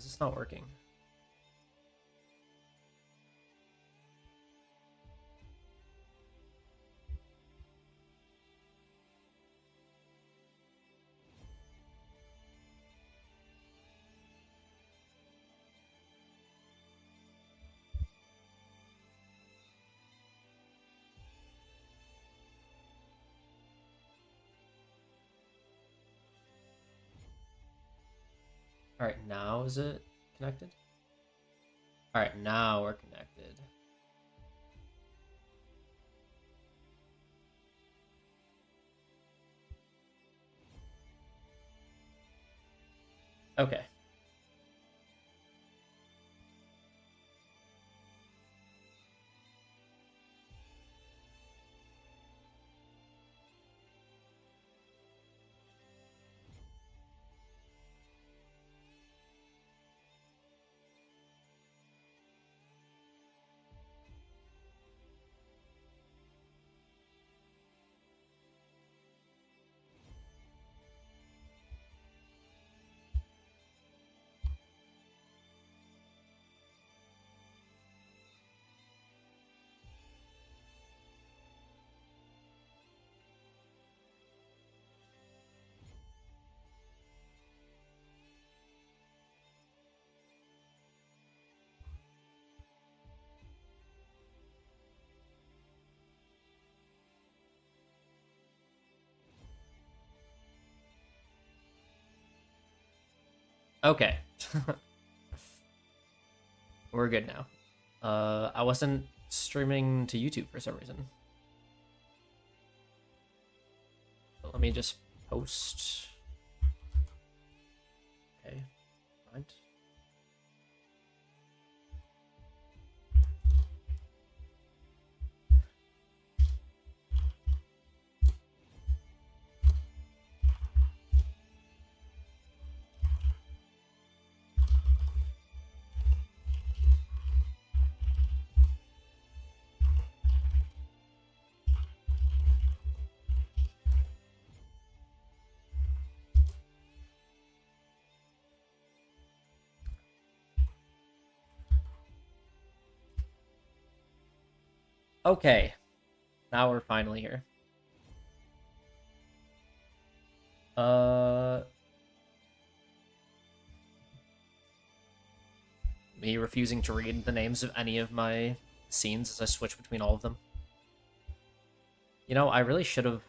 Is this not working? All right, now is it connected? All right, now we're connected. Okay. Okay. We're good now. I wasn't streaming to YouTube for some reason. But let me just post. Okay. Fine. Okay. Now we're finally here. Me refusing to read the names of any of my scenes as I switch between all of them. You know, I really should have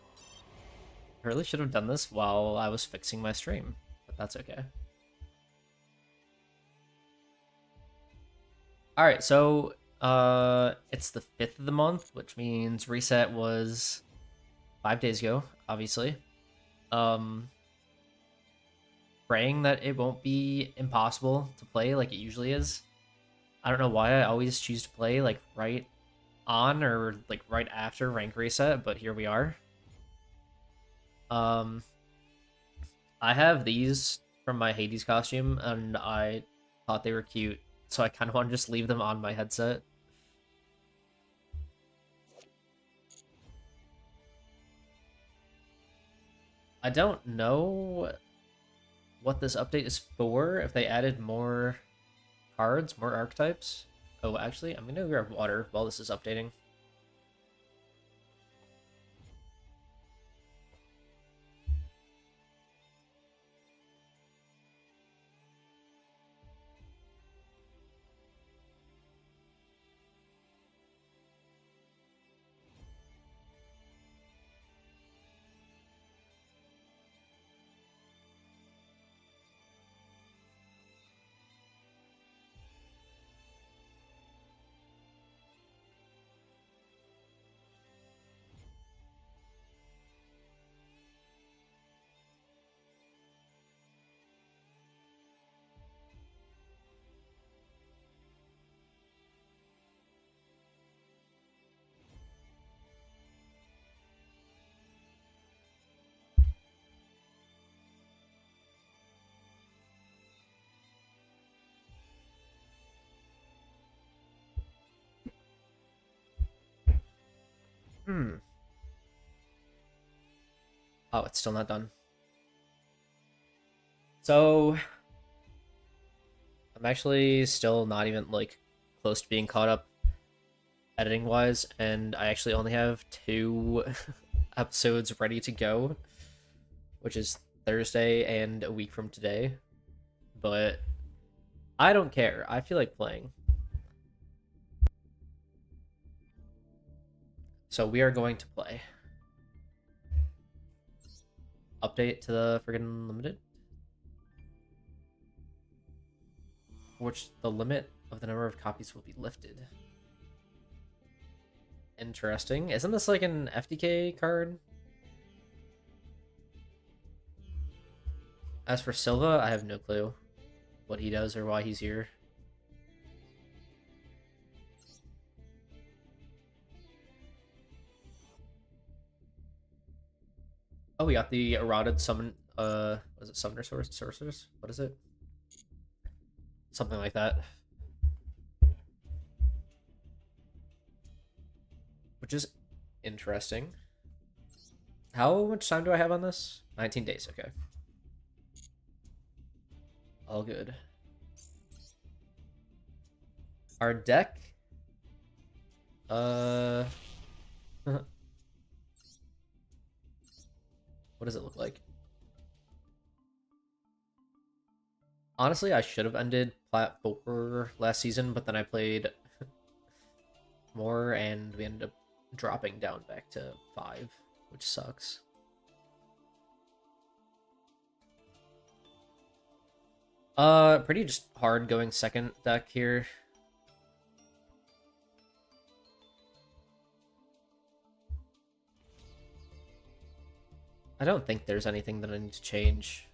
done this while I was fixing my stream, but that's okay. All right, so it's the 5th of the month, which means reset was 5 days ago, obviously. Praying that it won't be impossible to play like it usually is. I don't know why I always choose to play like right on or like right after rank reset, but here we are. I have these from my Hades costume, and I thought they were cute, so I kind of want to just leave them on my headset. I don't know what this update is for, if they added more cards, more archetypes. Oh, actually, I'm gonna grab water while this is updating. Oh, it's still not done. So I'm actually still not even, like, close to being caught up editing-wise, and I actually only have 2 episodes ready to go, which is Thursday and a week from today. But I don't care. I feel like playing. So we are going to play. Update to the friggin' limited. Which the limit of the number of copies will be lifted. Interesting. Isn't this like an FDK card? As for Silva, I have no clue what he does or why he's here. Oh, we got the eroded summon. Was it summoner sorcerers? What is it? Something like that. Which is interesting. How much time do I have on this? 19 days. Okay. All good. Our deck. What does it look like? Honestly, I should have ended Plat 4 last season, but then I played more and we ended up dropping down back to 5, which sucks. Pretty just hard going second deck here. I don't think there's anything that I need to change.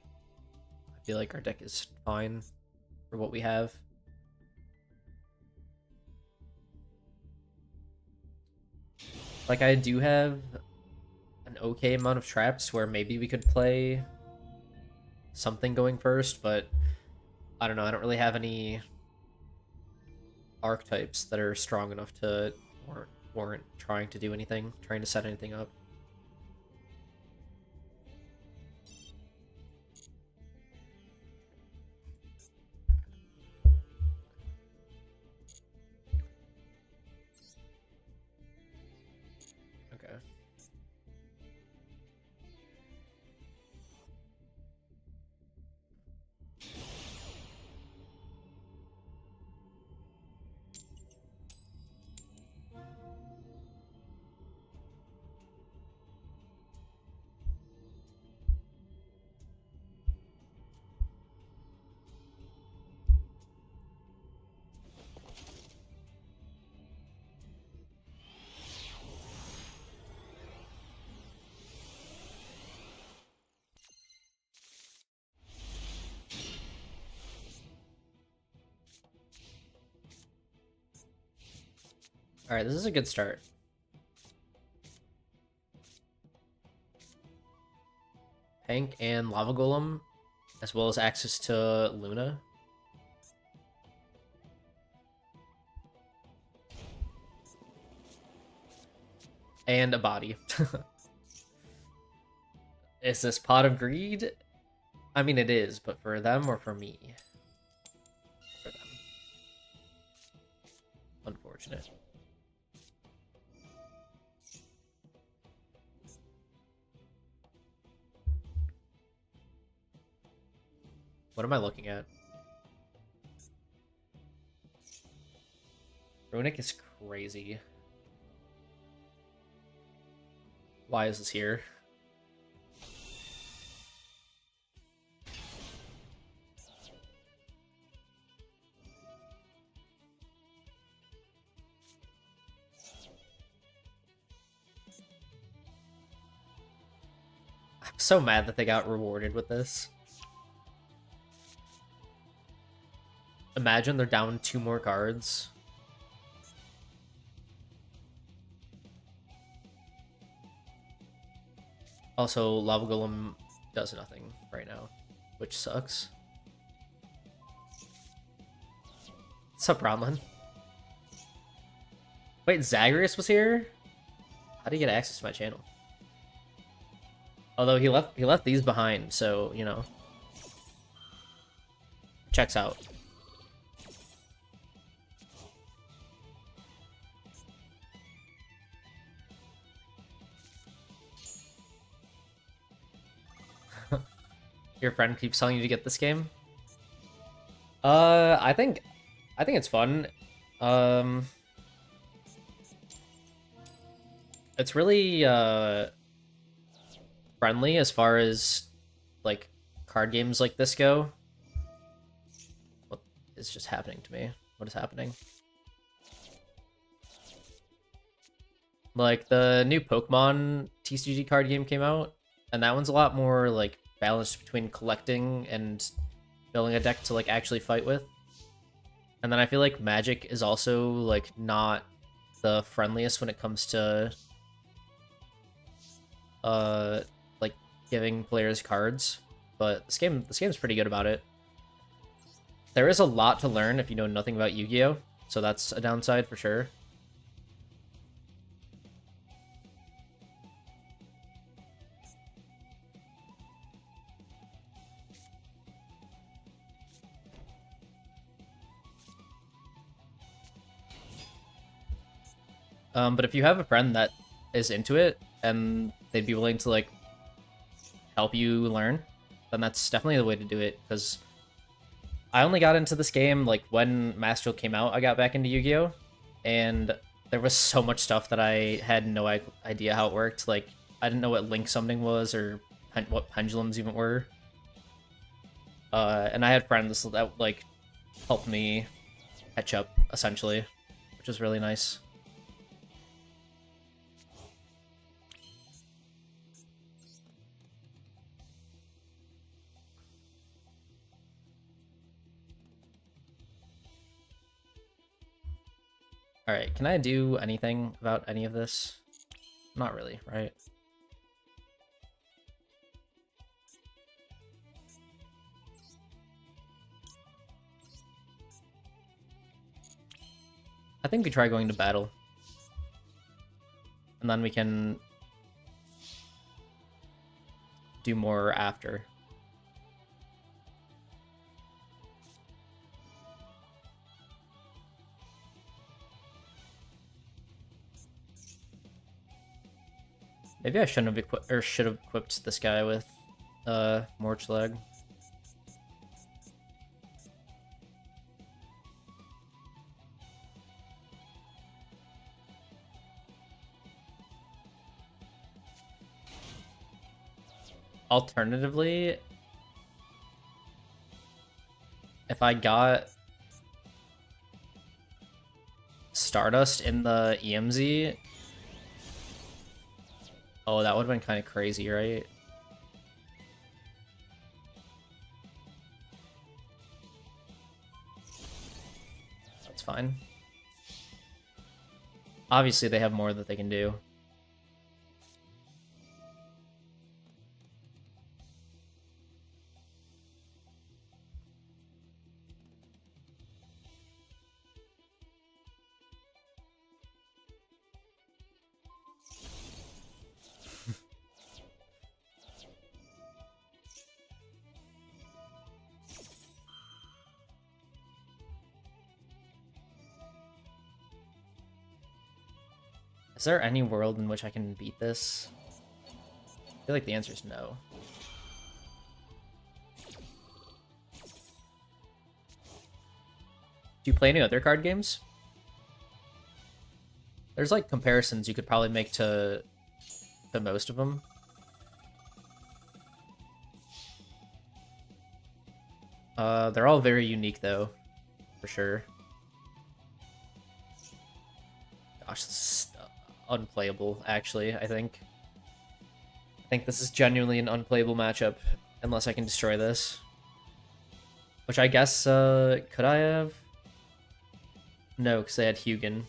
I feel like our deck is fine for what we have. Like, I do have an okay amount of traps where maybe we could play something going first, but I don't know. I don't really have any archetypes that are strong enough to warrant trying to do anything, trying to set anything up. Okay. Alright, this is a good start. Tank and Lava Golem, as well as access to Luna. And a body. Is this Pot of Greed? I mean, it is, but for them or for me? For them. Unfortunate. What am I looking at? Runic is crazy. Why is this here? I'm so mad that they got rewarded with this. Imagine they're down 2 more cards. Also, Lava Golem does nothing right now, which sucks. What's up, Bronlin? Wait, Zagreus was here? How do you get access to my channel? Although he left these behind, so, you know. Checks out. Your friend keeps telling you to get this game? I think it's fun. Um, it's really friendly as far as like card games like this go. What is just happening to me? What is happening? Like the new Pokemon TCG card game came out, and that one's a lot more like balanced between collecting and building a deck to like actually fight with. And then I feel like Magic is also like not the friendliest when it comes to uh like giving players cards, but this game's pretty good about it. There is a lot to learn if you know nothing about Yu-Gi-Oh, so that's a downside for sure. But if you have a friend that is into it and they'd be willing to like help you learn, then that's definitely the way to do it. Because I only got into this game like when Master Duel came out. I got back into Yu-Gi-Oh, and there was so much stuff that I had no idea how it worked. Like I didn't know what link summoning was or what pendulums even were. And I had friends that like helped me catch up essentially, which was really nice. Alright, can I do anything about any of this? Not really, right? I think we try going to battle. And then we can do more after. Maybe I shouldn't have equipped or should have equipped this guy with Morchleg. Alternatively, if I got Stardust in the EMZ, oh, that would have been kind of crazy, right? That's fine. Obviously, they have more that they can do. Is there any world in which I can beat this? I feel like the answer is no. Do you play any other card games? There's like comparisons you could probably make to most of them. They're all very unique though, for sure. Gosh, this is unplayable, actually, I think. I think this is genuinely an unplayable matchup, unless I can destroy this. Which I guess, could I have? No, because they had Hugin.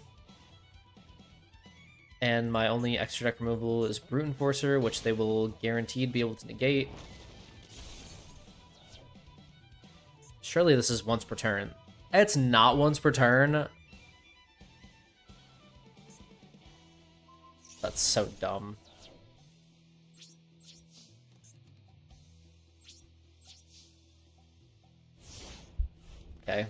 And my only extra deck removal is Brute Enforcer, which they will guaranteed be able to negate. Surely this is once per turn. It's not once per turn. That's so dumb. Okay.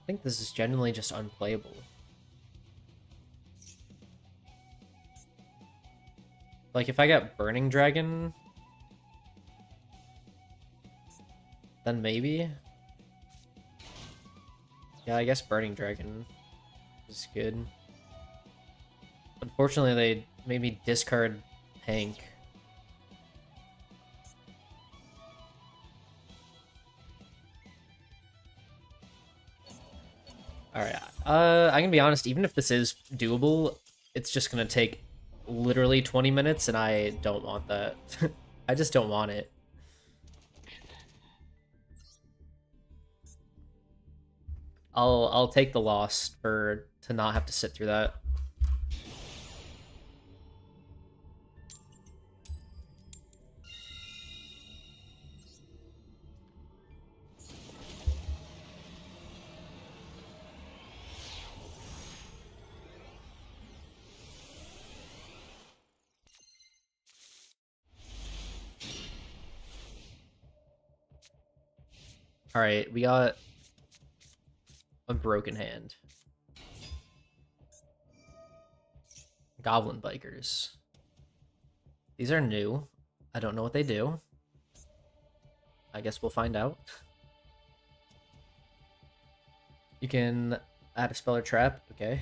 I think this is genuinely just unplayable. Like, if I got Burning Dragon, then maybe. Yeah, I guess Burning Dragon is good. Unfortunately, they made me discard Hank. Alright, I'm gonna be honest, even if this is doable, it's just gonna take literally 20 minutes, and I don't want that. I just don't want it. I'll take the loss to not have to sit through that. Alright, we got a broken hand. Goblin Bikers. These are new. I don't know what they do. I guess we'll find out. You can add a spell or trap. Okay.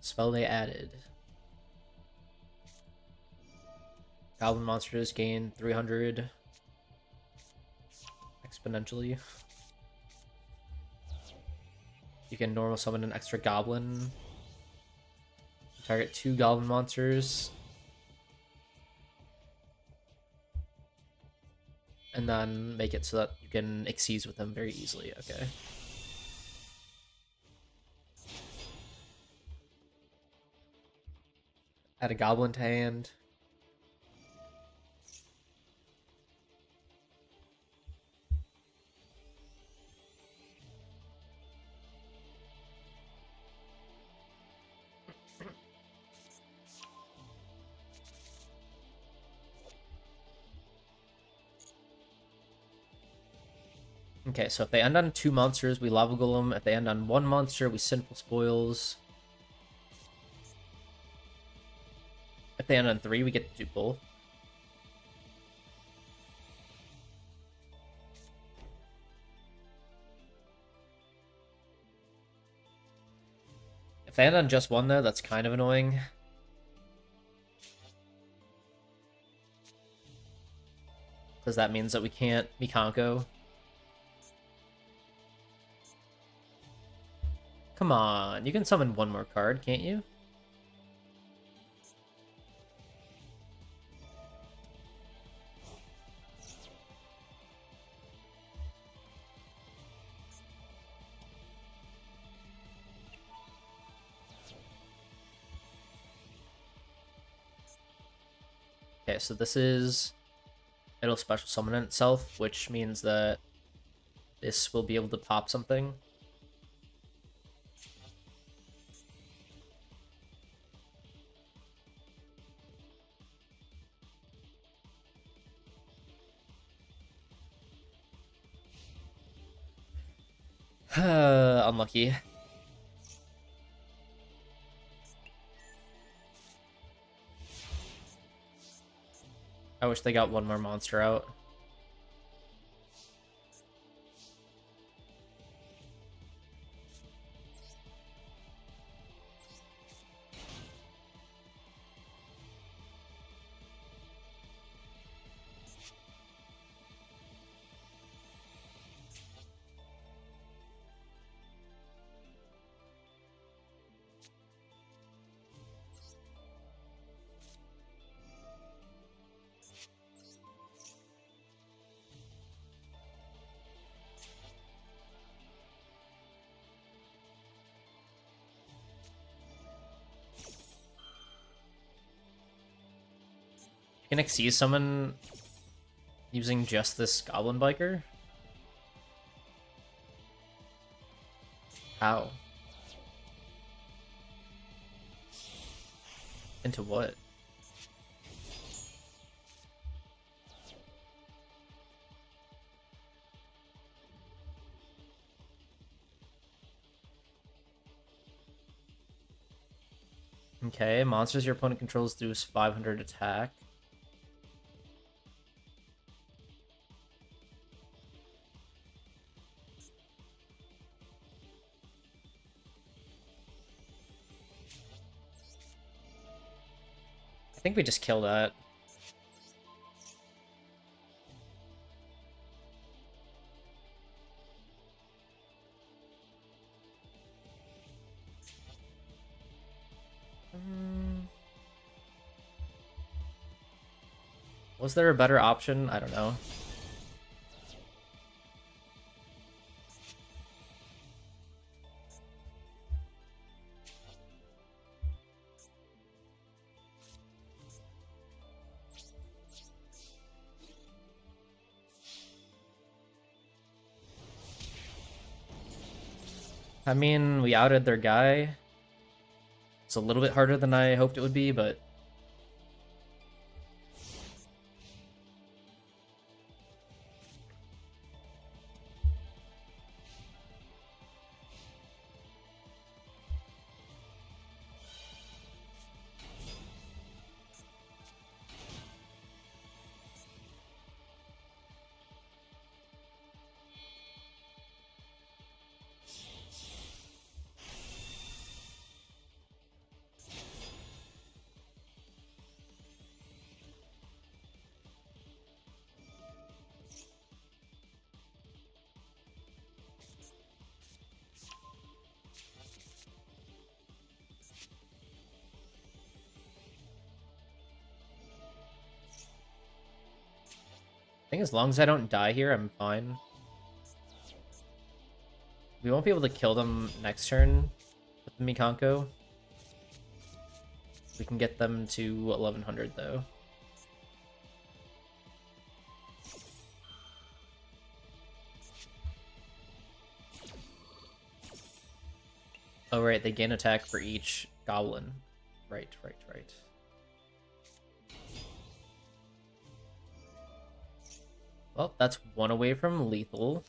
Spell they added. Goblin monsters gain 300 exponentially. You can normal summon an extra goblin. Target 2 goblin monsters. And then make it so that you can Xyz with them very easily. Okay. Add a goblin to hand. Okay, so if they end on 2 monsters, we Lava Golem. If they end on 1 monster, we Sinful Spoils. If they end on 3, we get to do both. If they end on just 1, though, that's kind of annoying. Because that means that we can't Mikanko. Come on, you can summon 1 more card, can't you? Okay, so this is... It'll special summon itself, which means that this will be able to pop something. Unlucky. I wish they got 1 more monster out. You can Xyz summon using just this Goblin Biker? How? Into what? Okay, monsters your opponent controls do 500 attack. I think we just kill that. Was there a better option? I don't know. I mean, we outed their guy. It's a little bit harder than I hoped it would be, but I think as long as I don't die here, I'm fine. We won't be able to kill them next turn with the Mikanko. We can get them to 1100 though. Oh right, they gain attack for each goblin. Right. Well, that's one away from lethal.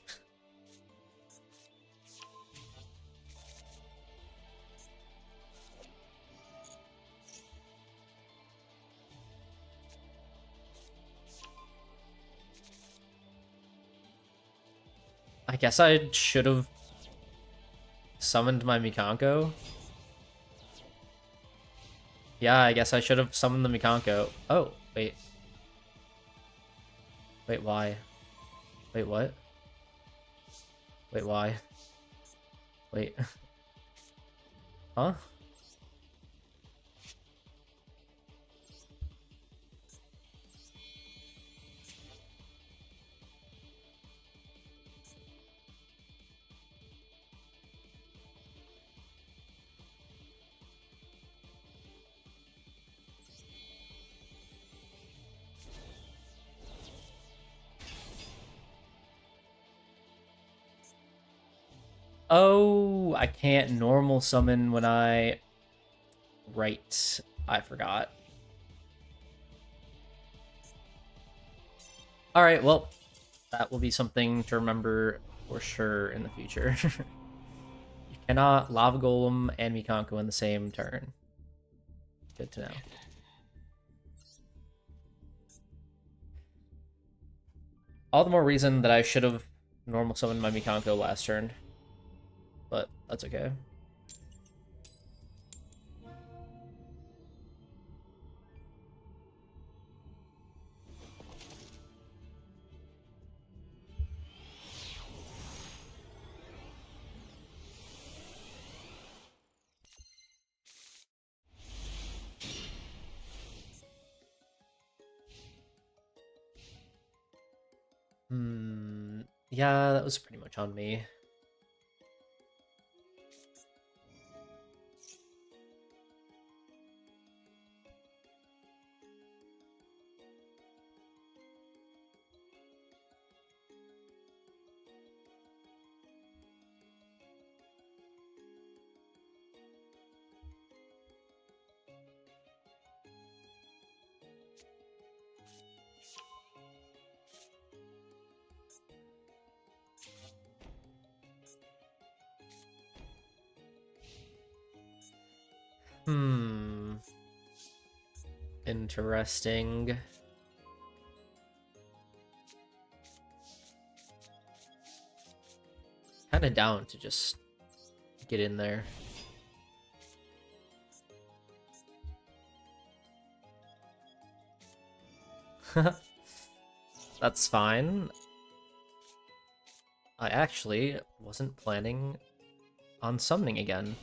I guess I should have summoned my Mikanko. Yeah, I guess I should have summoned the Mikanko. Oh, wait. Wait, why? Wait, what? Wait, why? Wait. Huh? Oh, I can't normal summon when I... Right. I forgot. Alright, well, that will be something to remember for sure in the future. You cannot Lava Golem and Mikanko in the same turn. Good to know. All the more reason that I should have normal summoned my Mikanko last turn. But that's okay. Yeah, that was pretty much on me. Interesting. Kind of down to just get in there. That's fine. I actually wasn't planning on summoning again.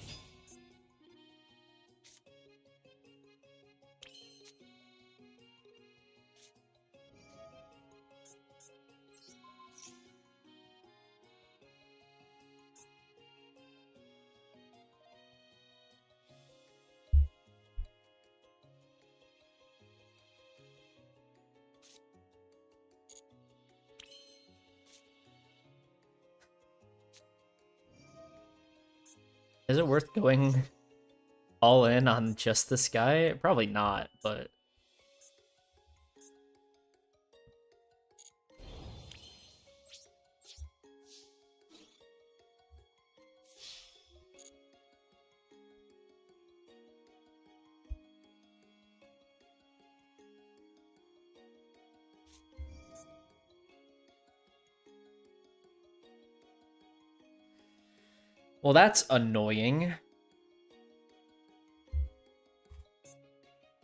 Is it worth going all in on just this guy? Probably not, but... Well, that's annoying.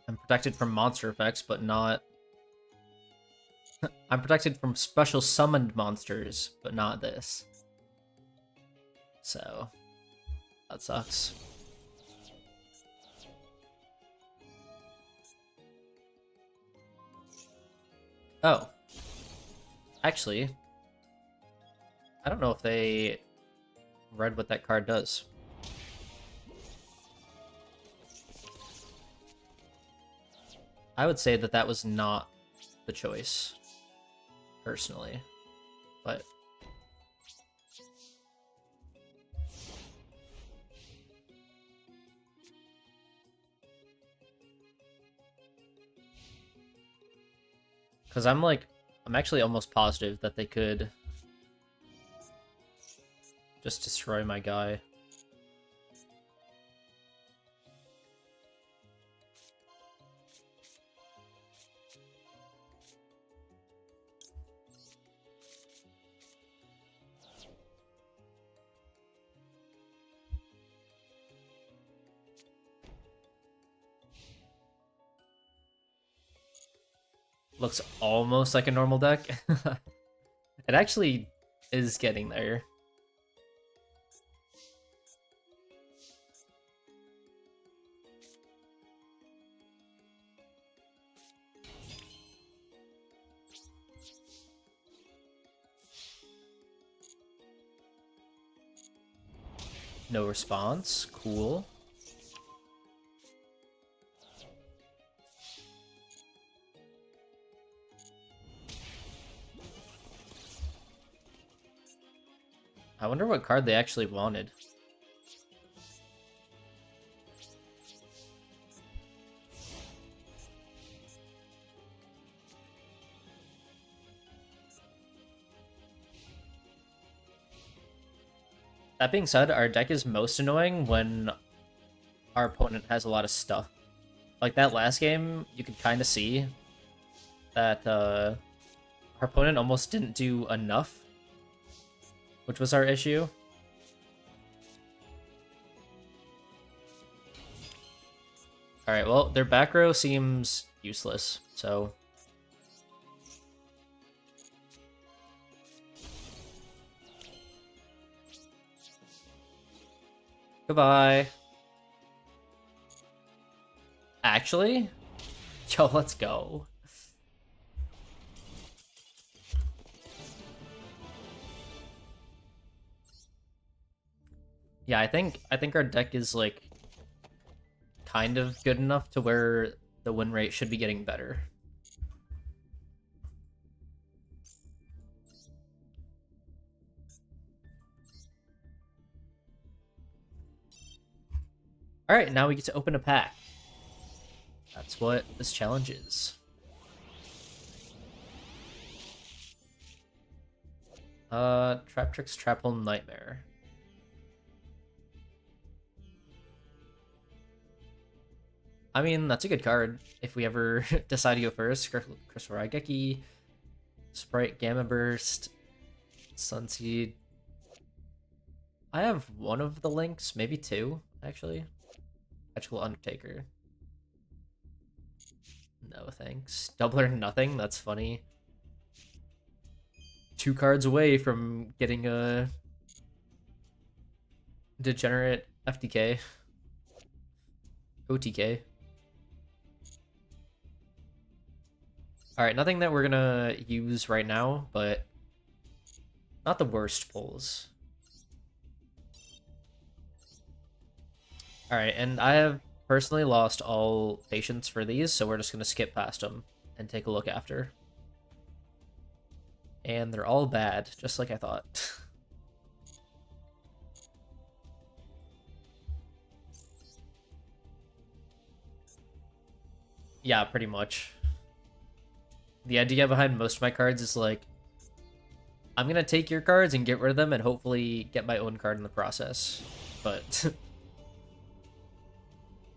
I'm protected from monster effects, but not... I'm protected from special summoned monsters, but not this. So, that sucks. Oh. Actually, I don't know if they read what that card does. I would say that that was not the choice, personally, but... Because I'm actually almost positive that they could just destroy my guy. Looks almost like a normal deck. It actually is getting there. No response. Cool. I wonder what card they actually wanted. That being said, our deck is most annoying when our opponent has a lot of stuff. Like that last game, you could kind of see that our opponent almost didn't do enough, which was our issue. Alright, well, their back row seems useless, so... Goodbye. Actually? Yo, let's go. Yeah, I think our deck is like kind of good enough to where the win rate should be getting better. Alright, now we get to open a pack. That's what this challenge is. Trap Tricks, Trap Hole, Nightmare. I mean, that's a good card. If we ever decide to go first, Crystal Raigeki, Sprite Gamma Burst, Sunseed. I have one of the links, maybe two, actually. Magical Undertaker. No thanks. Double or nothing? That's funny. 2 cards away from getting a degenerate FTK. OTK. Alright, nothing that we're gonna use right now, but not the worst pulls. Alright, and I have personally lost all patience for these, so we're just gonna skip past them and take a look after. And they're all bad, just like I thought. Yeah, pretty much. The idea behind most of my cards is like, I'm gonna take your cards and get rid of them and hopefully get my own card in the process. But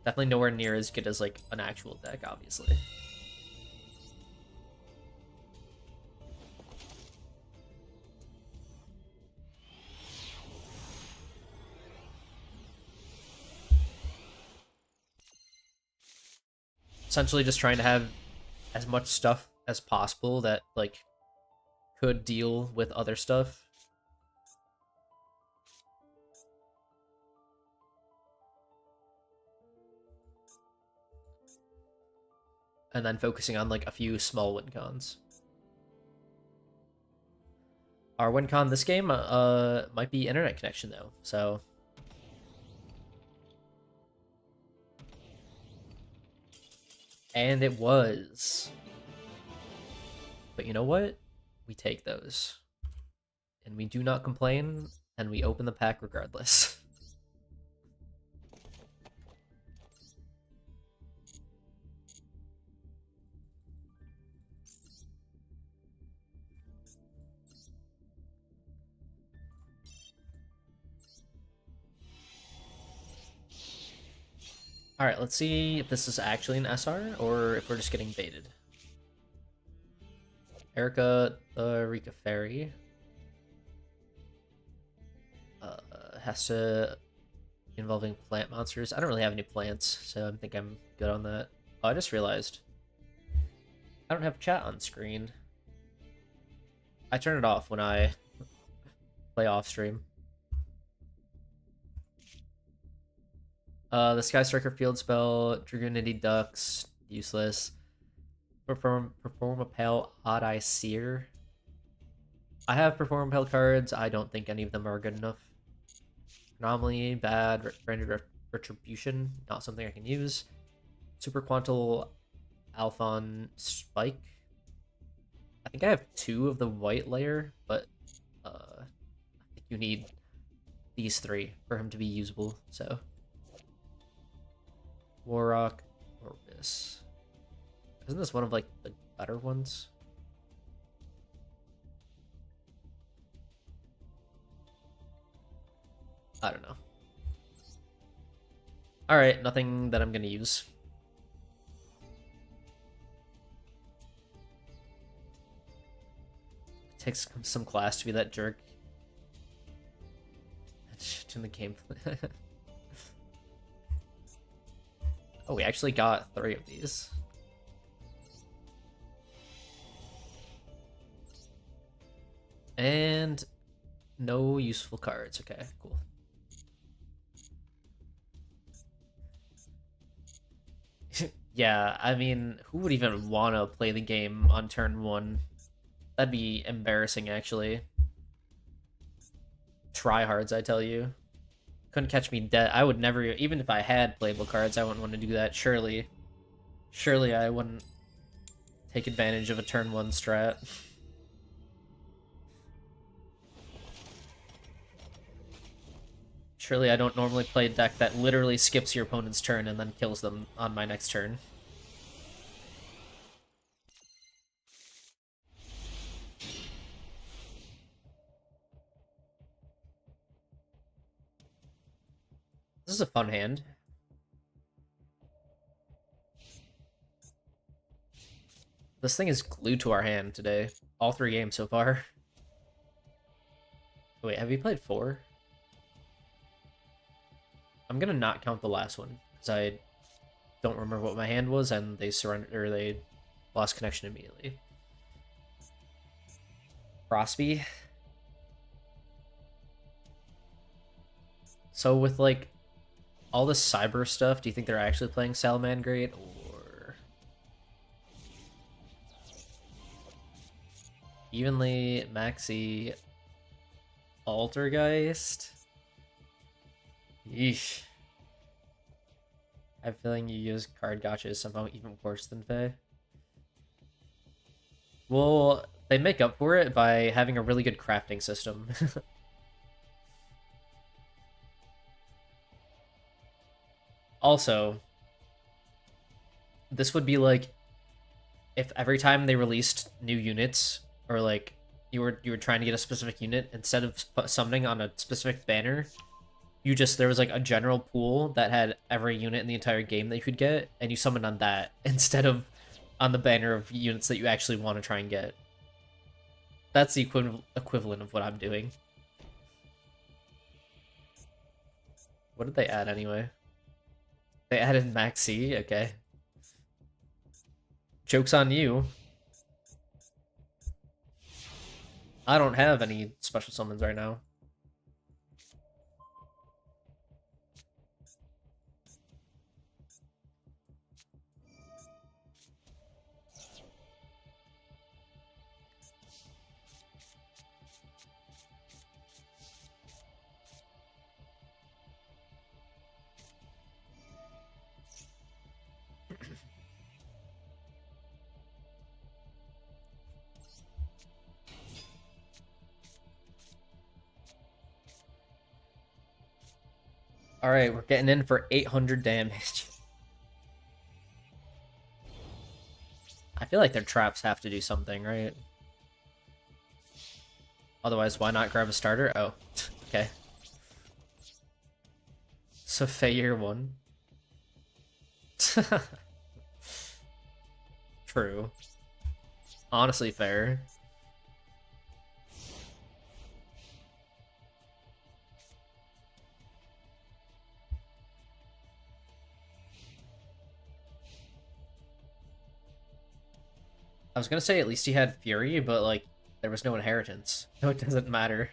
definitely nowhere near as good as like an actual deck, obviously. Essentially just trying to have as much stuff as possible that like could deal with other stuff. And then focusing on like a few small win cons. Our win con this game might be internet connection though, so and it was. But you know what? We take those. And we do not complain, and we open the pack regardless. Alright, let's see if this is actually an SR, or if we're just getting baited. Erica, the Rika Fairy. Has to involving plant monsters. I don't really have any plants, so I think I'm good on that. Oh, I just realized I don't have chat on screen. I turn it off when I play off stream. The Sky Striker field spell, Dragoonity Ducks, useless. Perform a Pale Odd Eye Seer. I have Perform Pale cards. I don't think any of them are good enough. Anomaly, bad. Rendered Retribution, not something I can use. Super Quantal Alphon Spike. I think I have 2 of the white layer, but I think you need these 3 for him to be usable, so. Warrock or this. Isn't this one of like the better ones? I don't know. Alright, nothing that I'm gonna use. It takes some class to be that jerk. In the gameplay. Oh, we actually got 3 of these. And no useful cards. Okay, cool. Yeah, I mean, who would even want to play the game on turn 1? That'd be embarrassing, actually. Tryhards, I tell you. Couldn't catch me dead. I would never, even if I had playable cards, I wouldn't want to do that, surely. Surely I wouldn't take advantage of a turn 1 strat. Surely I don't normally play a deck that literally skips your opponent's turn and then kills them on my next turn. This is a fun hand. This thing is glued to our hand today. All 3 games so far. Wait, have you played 4? I'm gonna not count the last one, because I don't remember what my hand was, and they surrendered, or they lost connection immediately. Frostby. So with, like, all this cyber stuff, do you think they're actually playing Salamangreat, or... Evenly, Maxi, Altergeist? Yeesh. I have a feeling you use card gotcha somehow even worse than Faye. Well, they make up for it by having a really good crafting system. Also, this would be like if every time they released new units, or like you were trying to get a specific unit, instead of summoning on a specific banner, there was like a general pool that had every unit in the entire game that you could get, and you summoned on that instead of on the banner of units that you actually want to try and get. That's the equivalent of what I'm doing. What did they add anyway? They added Maxi, okay. Joke's on you. I don't have any special summons right now. Alright, we're getting in for 800 damage. I feel like their traps have to do something, right? Otherwise, why not grab a starter? Oh, okay. So Fayer 1. True. Honestly fair. I was gonna say at least he had Fury, but like there was no inheritance, so it doesn't matter.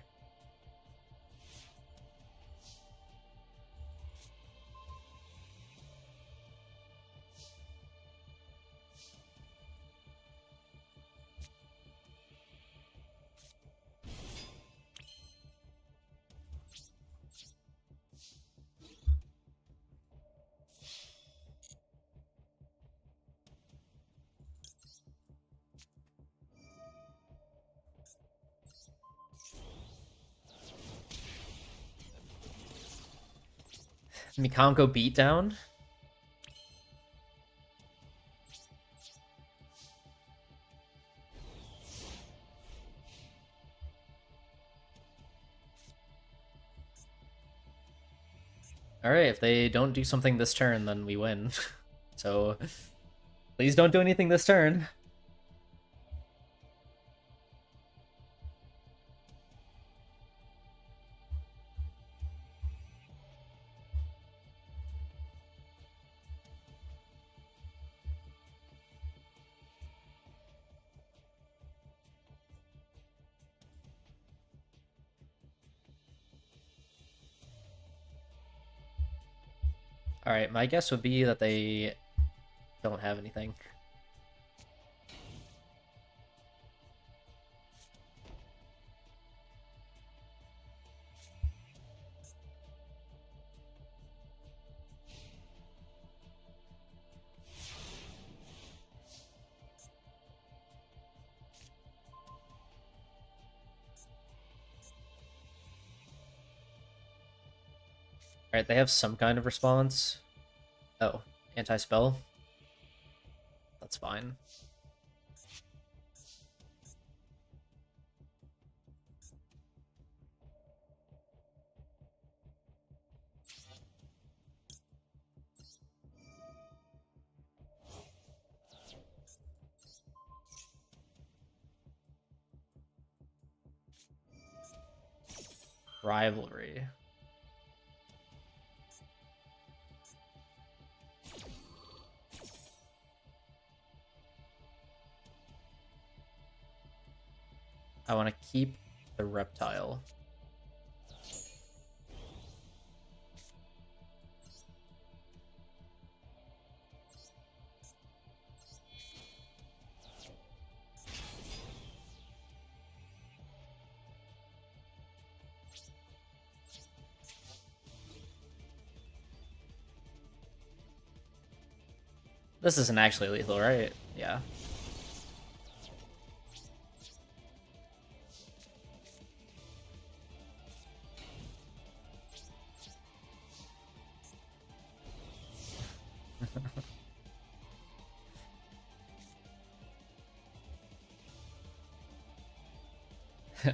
Mikanko beatdown. Alright, if they don't do something this turn, then we win. So, please don't do anything this turn. Alright, my guess would be that they don't have anything. Alright, they have some kind of response. Oh, anti-spell? That's fine. Rivalry. I want to keep the reptile. This isn't actually lethal, right? Yeah.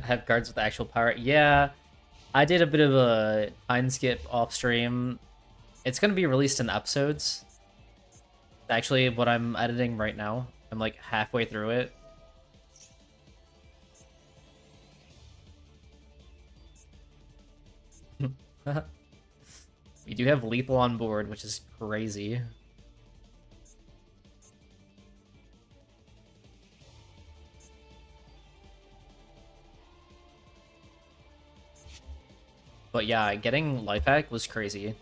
Have cards with actual power. Yeah, I did a bit of a time skip off stream. It's gonna be released in episodes. Actually, what I'm editing right now, I'm like halfway through it. We do have lethal on board, which is crazy. But yeah, getting life hack was crazy.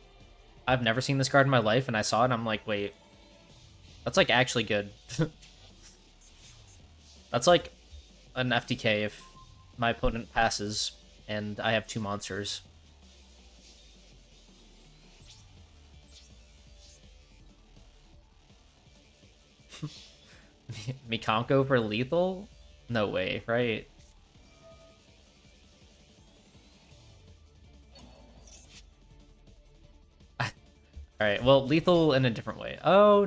I've never seen this card in my life, and I saw it, and I'm like, wait, that's like actually good. That's like an FTK if my opponent passes and I have 2 monsters. Mikanko for lethal? No way, right? Alright, well, lethal in a different way. Oh,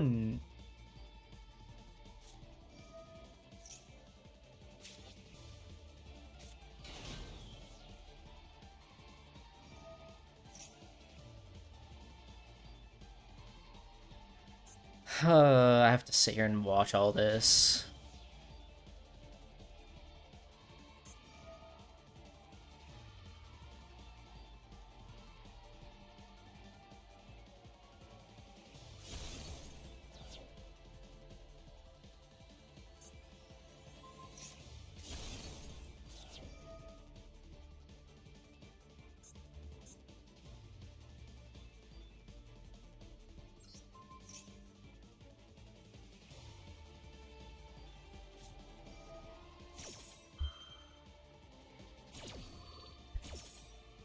I have to sit here and watch all this.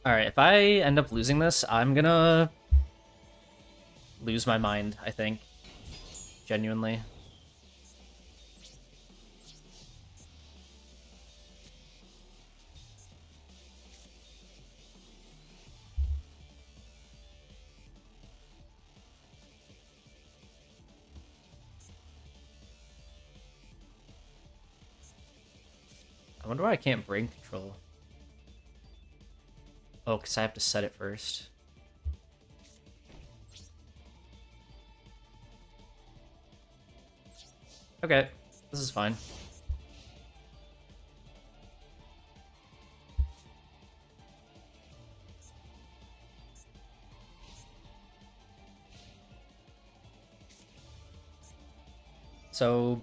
Alright, if I end up losing this, I'm gonna lose my mind, I think. Genuinely. I wonder why I can't brain control. Oh, because I have to set it first. Okay, this is fine. So,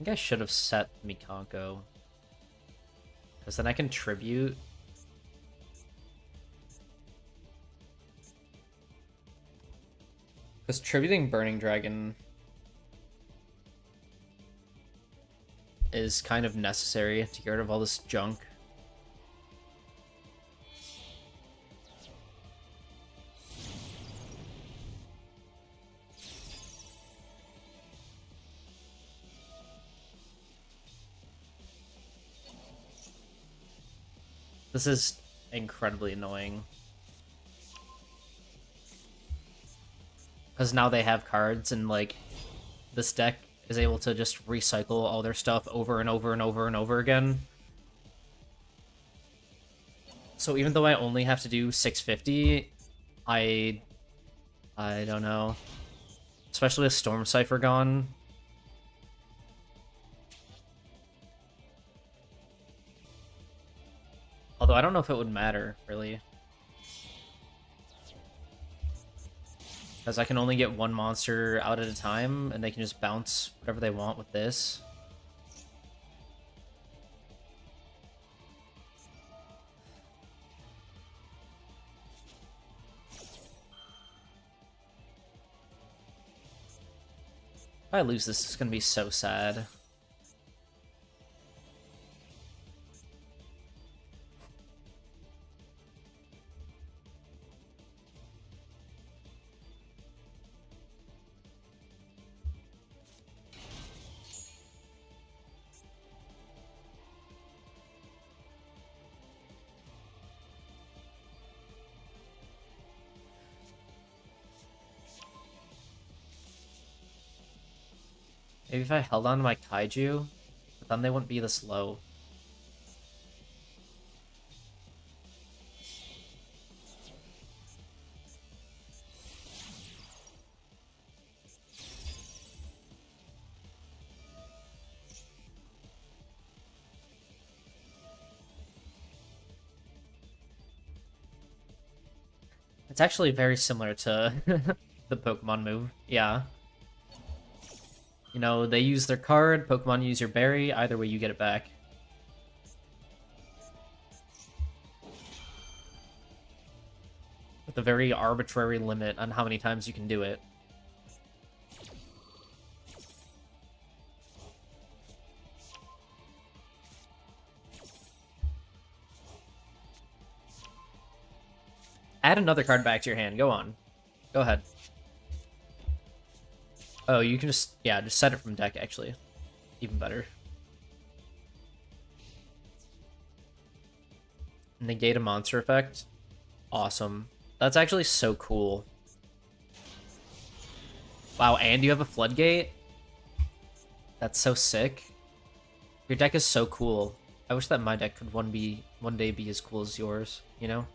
I think I should have set Mikanko. Because then I can tribute. Because tributing Burning Dragon is kind of necessary to get rid of all this junk. This is incredibly annoying. Because now they have cards, and like this deck is able to just recycle all their stuff over and over and over and over again. So even though I only have to do 650, I don't know. Especially with Storm Cypher gone. Although I don't know if it would matter, really. Because I can only get one monster out at a time, and they can just bounce whatever they want with this. If I lose this, it's gonna be so sad. Maybe if I held on to my Kaiju, but then they wouldn't be this low. It's actually very similar to the Pokemon move. Yeah. You know, they use their card, Pokemon use your berry, either way you get it back. With a very arbitrary limit on how many times you can do it. Add another card back to your hand. Go on. Go ahead. Oh, you can just, yeah, just set it from deck, actually. Even better. Negate a monster effect. Awesome. That's actually so cool. Wow, and you have a floodgate? That's so sick. Your deck is so cool. I wish that my deck could one day be as cool as yours, you know?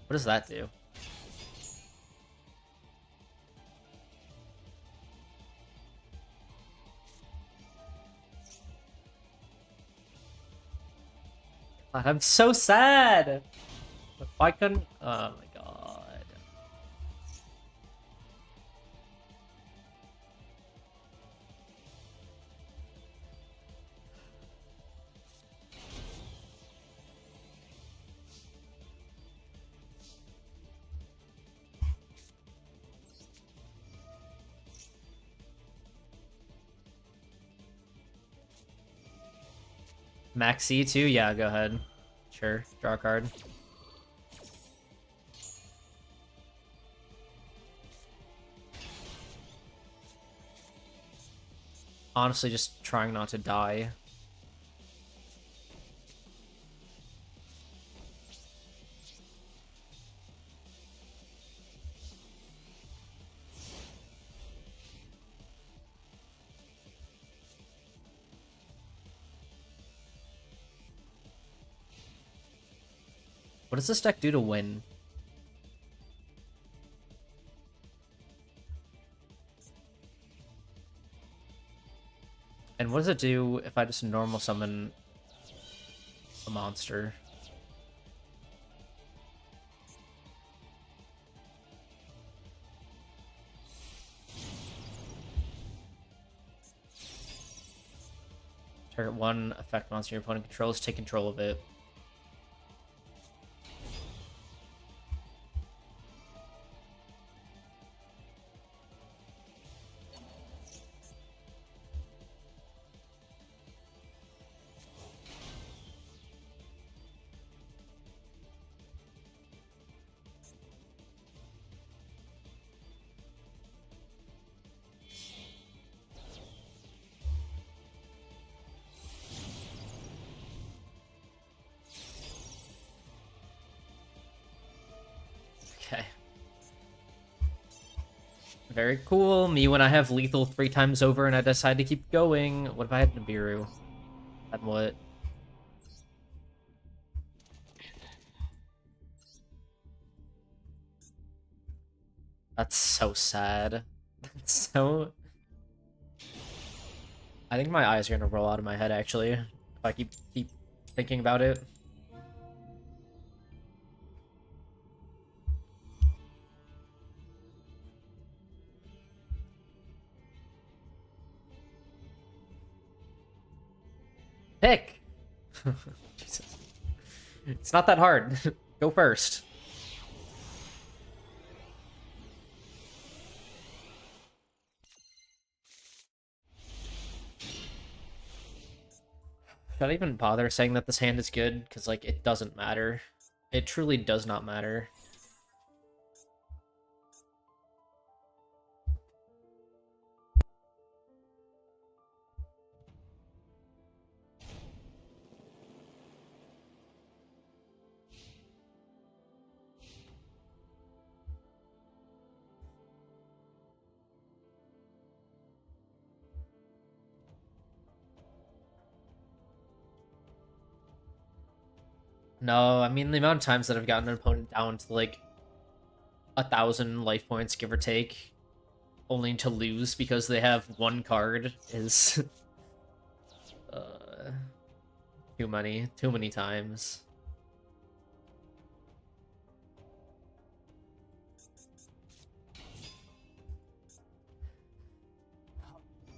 What does that do? God, I'm so sad! If I couldn't... Oh my god. Max C too? Yeah, go ahead. Sure, draw a card. Honestly, just trying not to die. What does this deck do to win? And what does it do if I just normal summon a monster? Target one effect monster your opponent controls, take control of it. Okay. Very cool. Me when I have lethal 3 times over and I decide to keep going. What if I had Nibiru? Then what? That's so sad. That's so... I think my eyes are gonna roll out of my head, actually. If I keep thinking about it. Pick! Jesus. It's not that hard. Go first. Should I even bother saying that this hand is good? Because, like, it doesn't matter. It truly does not matter. No, I mean, the amount of times that I've gotten an opponent down to, like, 1,000 life points, give or take, only to lose because they have one card is... uh, too many. Too many times.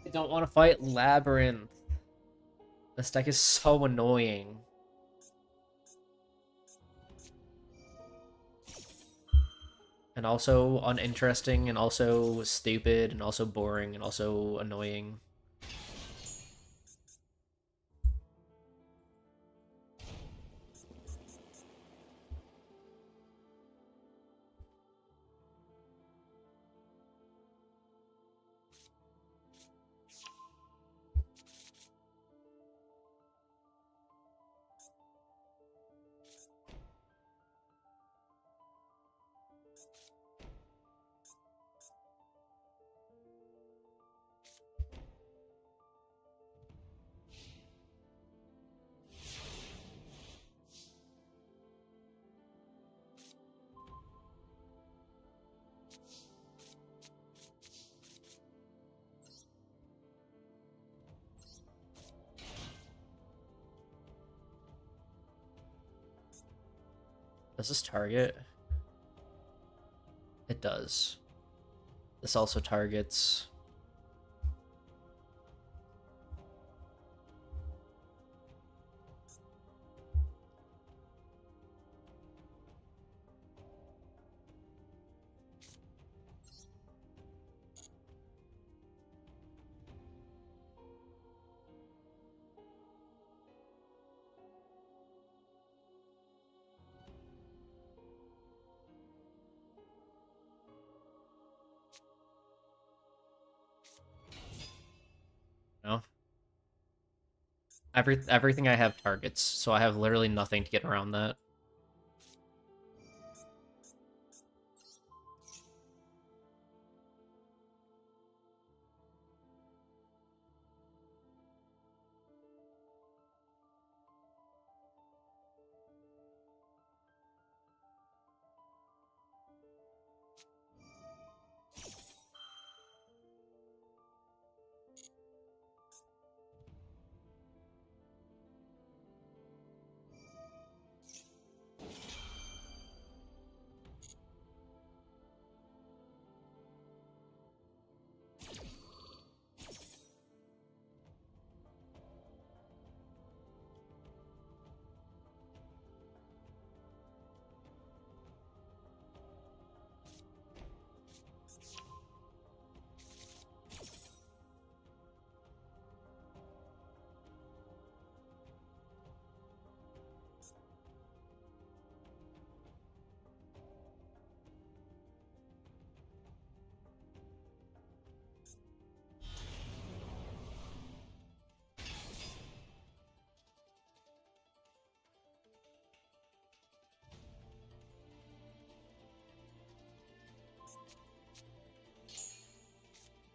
I don't want to fight Labyrinth. This deck is so annoying. And also uninteresting, and also stupid, and also boring, and also annoying. Does this target? It does. This also targets... No? Everything I have targets, so I have literally nothing to get around that.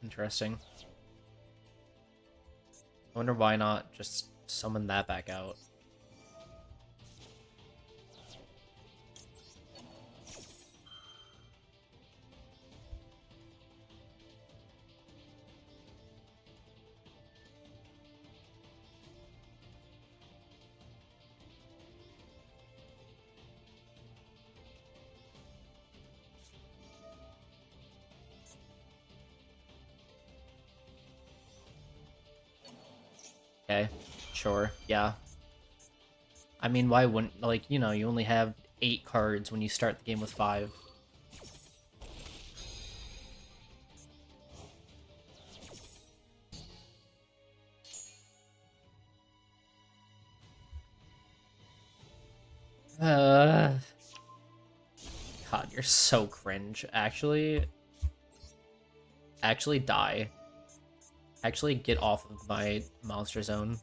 Interesting. I wonder why not just summon that back out. Okay, sure, yeah. I mean, why wouldn't, like, you know, you only have 8 cards when you start the game with 5. God, you're so cringe. Actually die. Actually get off of my monster zone.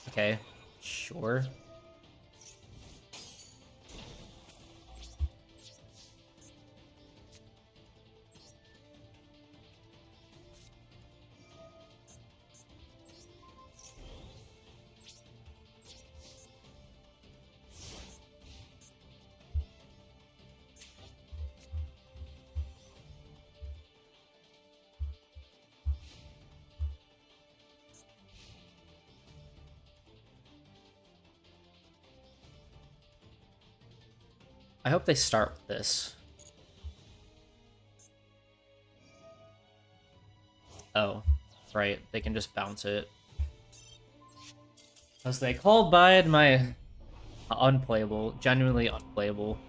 Okay, sure. I hope they start with this. Oh, right. They can just bounce it. As they called by my unplayable, genuinely unplayable.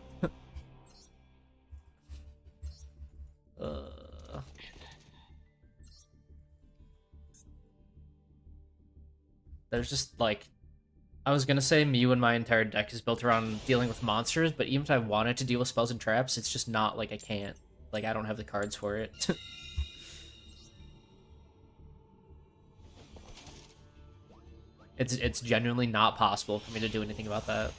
There's just like, I was gonna say Mew and my entire deck is built around dealing with monsters, but even if I wanted to deal with spells and traps, it's just not like I can't. Like, I don't have the cards for it. It's genuinely not possible for me to do anything about that.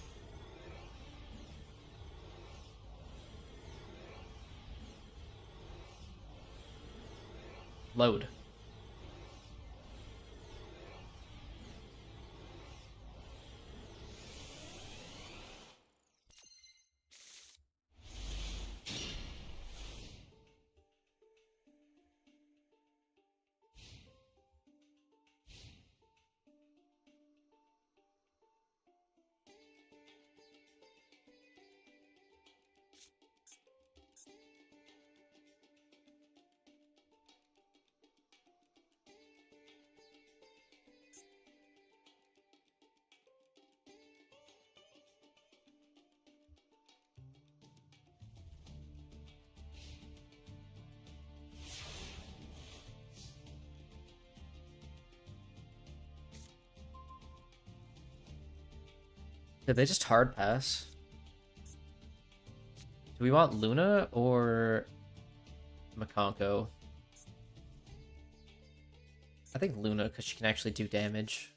Load. Did they just hard pass? Do we want Luna or Makonko? I think Luna, because she can actually do damage.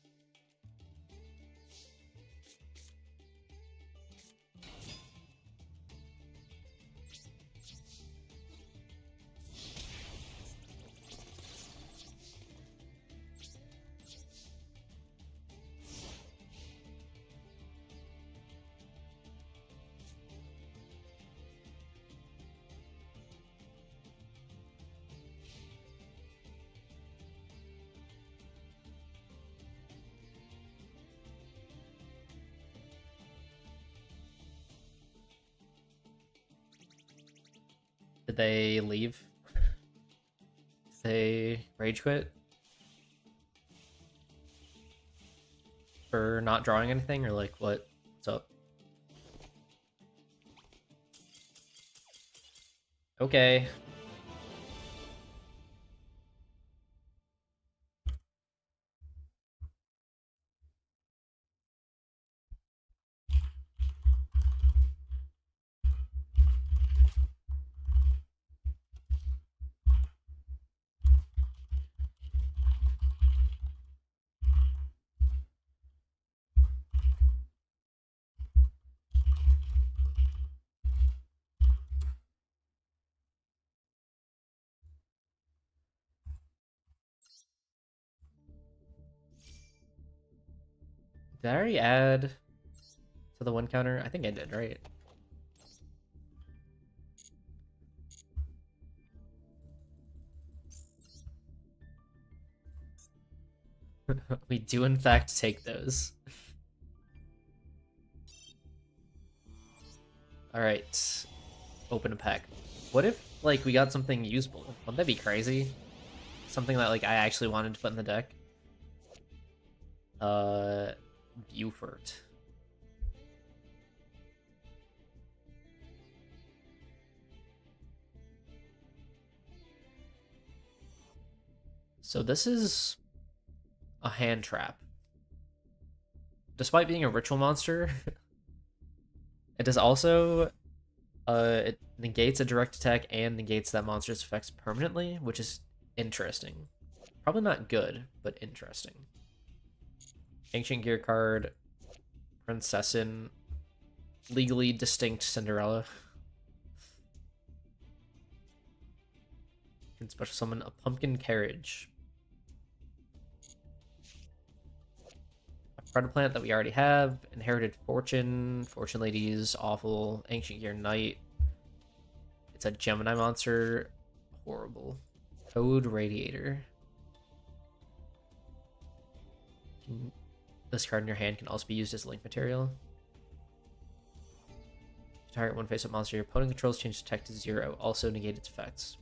Did they leave? Did they rage quit? For not drawing anything, or like what? What's up? Okay. Did I already add to the one counter? I think I did, right? We do in fact take those. Alright. Open a pack. What if, like, we got something usable? Wouldn't that be crazy? Something that, like, I actually wanted to put in the deck? Buford. So this is a hand trap. Despite being a ritual monster, it does also it negates a direct attack and negates that monster's effects permanently, which is interesting. Probably not good, but interesting. Ancient Gear card, Princessin, legally distinct Cinderella. You can special summon a pumpkin carriage. A predator plant that we already have. Inherited Fortune. Fortune Lady is awful. Ancient Gear Knight. It's a Gemini monster. Horrible. Code Radiator. This card in your hand can also be used as link material. Target one face-up monster your opponent controls, change attack to 0. Also negate its effects.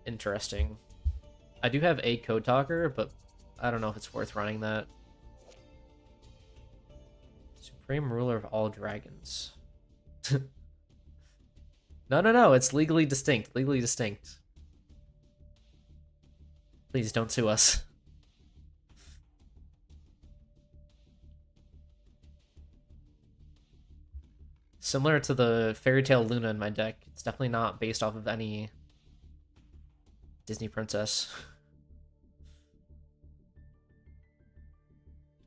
Interesting. I do have a Code Talker, but I don't know if it's worth running that. Supreme Ruler of all dragons. No, it's legally distinct. Legally distinct. Please don't sue us. Similar to the Fairy Tale Luna in my deck, it's definitely not based off of any Disney princess.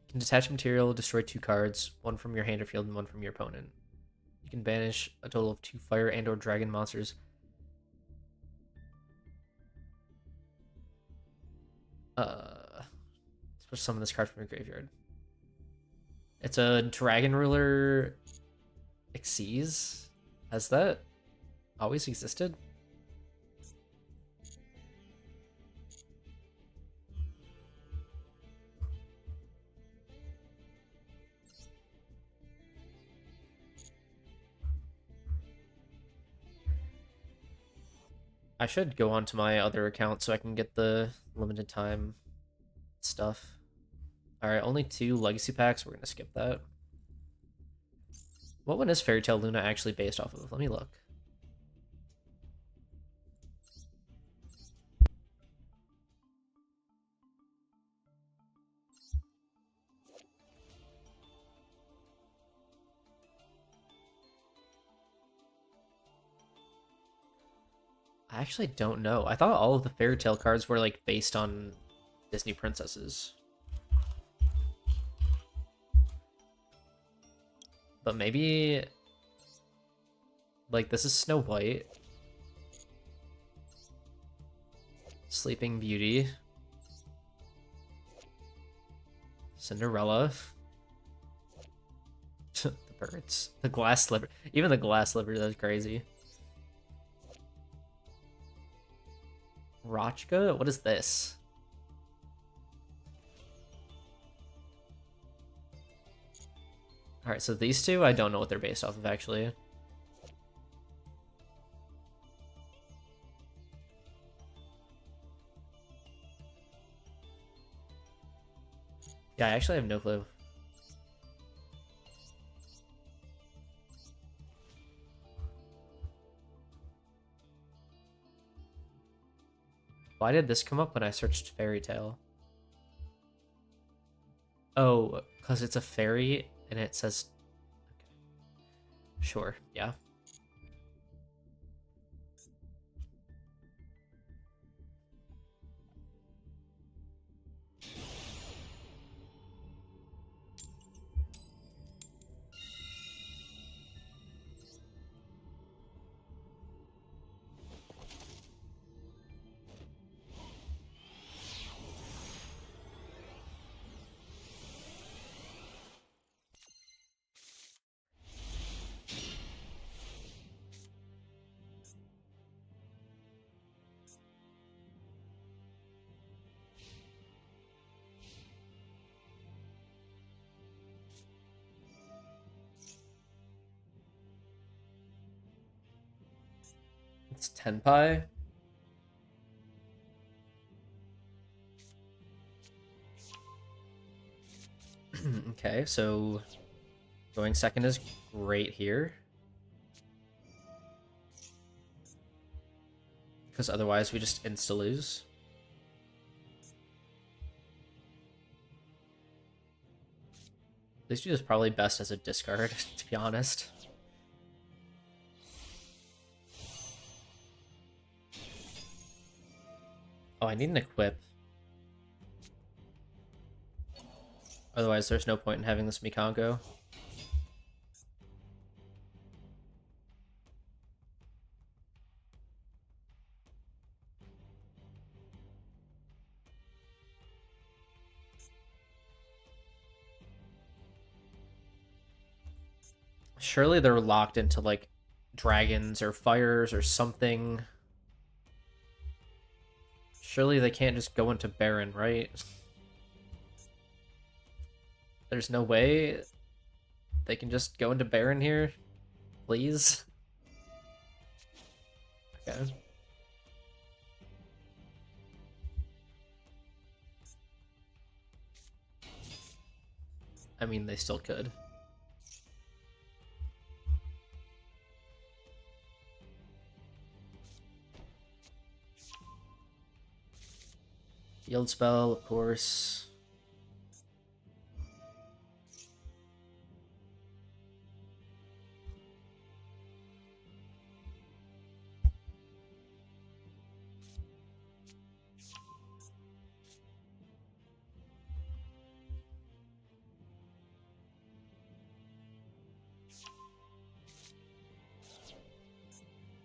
You can detach material, destroy 2 cards, one from your hand or field and one from your opponent. You can banish a total of 2 fire and or dragon monsters. Let's put some of this card from your graveyard. It's a Dragon Ruler Xyz. Has that always existed? I should go on to my other account so I can get the limited time stuff. Alright, only 2 legacy packs. We're gonna skip that. What one is Fairy Tale Luna actually based off of? Let me look. I actually don't know. I thought all of the Fairy Tale cards were like based on Disney princesses. But maybe like this is Snow White. Sleeping Beauty. Cinderella. The birds. The glass sliver. Even the glass sliver, that's crazy. Rochka? What is this? Alright, so these two, I don't know what they're based off of, actually. Yeah, I actually have no clue. Why did this come up when I searched fairy tale? Oh, because it's a fairy and it says... Okay. Sure, yeah. It's Tenpai. Okay, so going second is great here. Because otherwise we just insta-lose. This dude is probably best as a discard, to be honest. Oh, I need an equip. Otherwise, there's no point in having this Mikanko. Surely they're locked into, like, dragons or fires or something. Surely they can't just go into Baron, right? There's no way they can just go into Baron here? Please? Okay. I mean, they still could. Field spell, of course.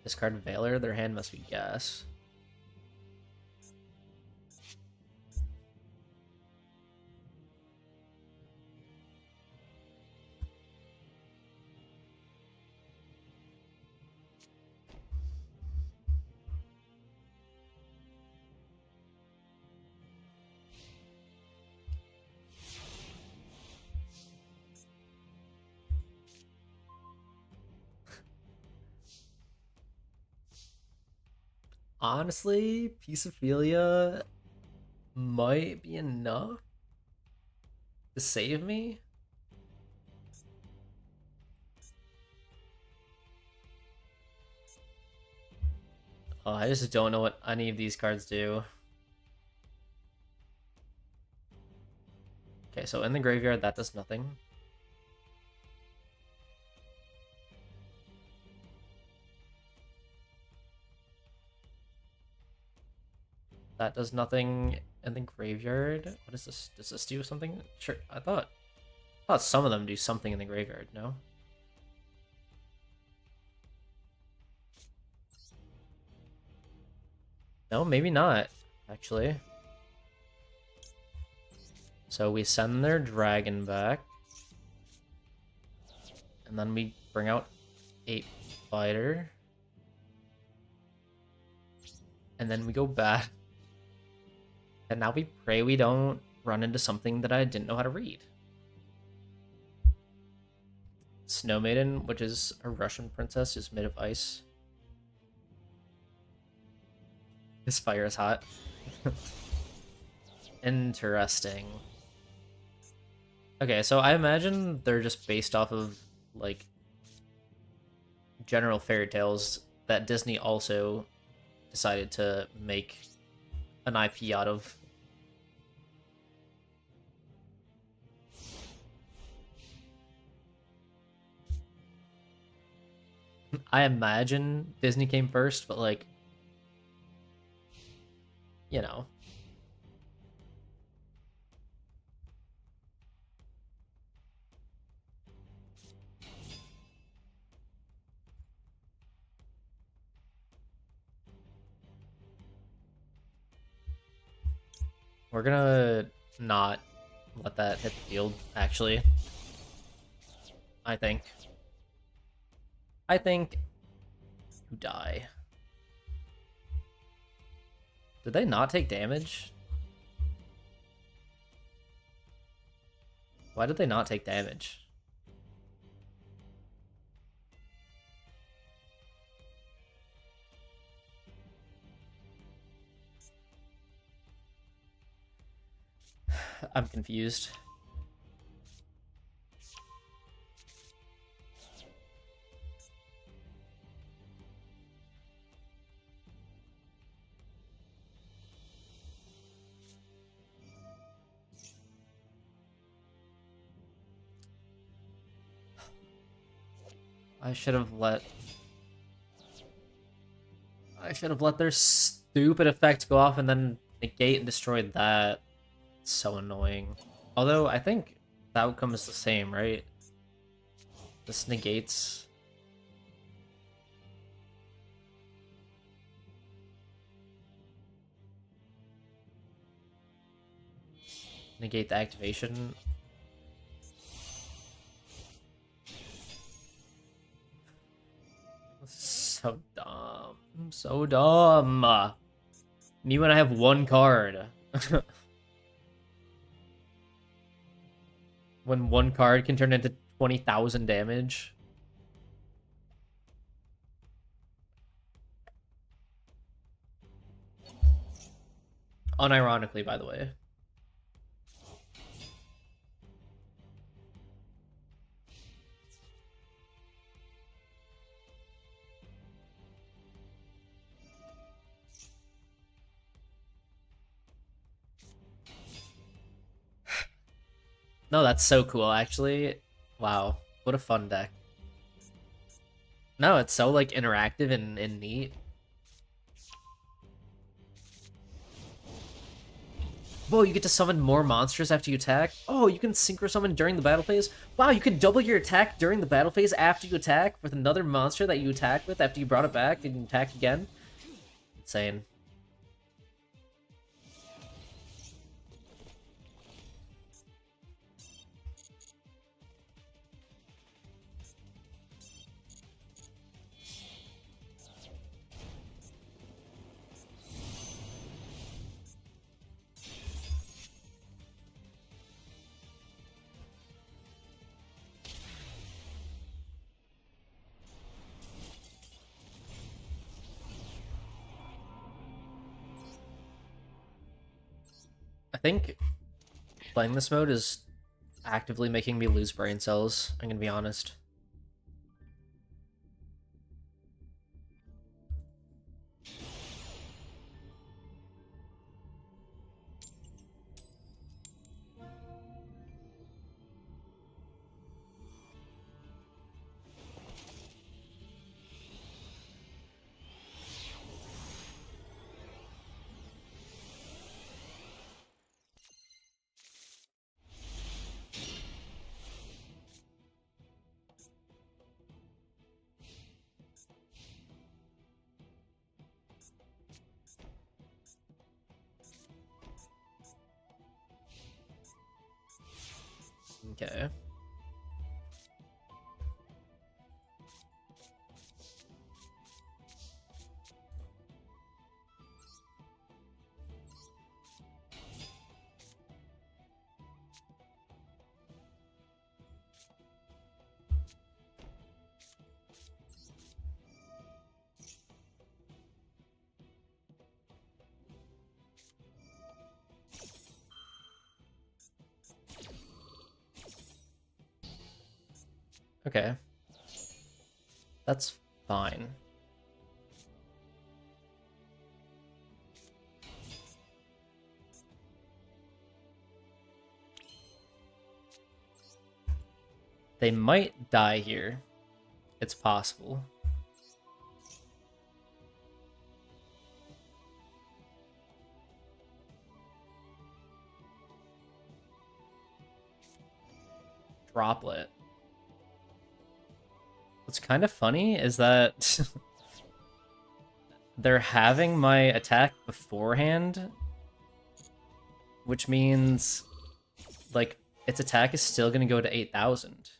Discard Valor, their hand must be gas. Honestly, Peacophilia might be enough to save me. Oh, I just don't know what any of these cards do. Okay, so in the graveyard, that does nothing. That does nothing in the graveyard. What is this? Does this do something? Sure, I thought some of them do something in the graveyard, no? No, maybe not, actually. So we send their dragon back. And then we bring out 8 fighter. And then we go back. And now we pray we don't run into something that I didn't know how to read. Snow Maiden, which is a Russian princess, is made of ice. This fire is hot. Interesting. Okay, so I imagine they're just based off of, like, general fairy tales that Disney also decided to make an IP out of. I imagine Disney came first, but like, you know. We're gonna not let that hit the field, actually. I think. I think you die. Did they not take damage? Why did they not take damage? I'm confused. I should have let their stupid effect go off and then negate and destroy that. It's so annoying. Although I think the outcome is the same, right? This negates. Negate the activation. So dumb. So dumb. Me when I have one card. When one card can turn into 20,000 damage. Unironically, by the way. No, that's so cool, actually. Wow, what a fun deck. No, it's so, like, interactive and neat. Whoa, you get to summon more monsters after you attack? Oh, you can synchro summon during the battle phase? Wow, you can double your attack during the battle phase after you attack with another monster that you attack with after you brought it back and attack again? Insane. I think playing this mode is actively making me lose brain cells, I'm gonna be honest. Okay. Okay. That's fine. They might die here. It's possible. Droplet. What's kind of funny is that they're having my attack beforehand, which means, like, its attack is still going to go to 8,000.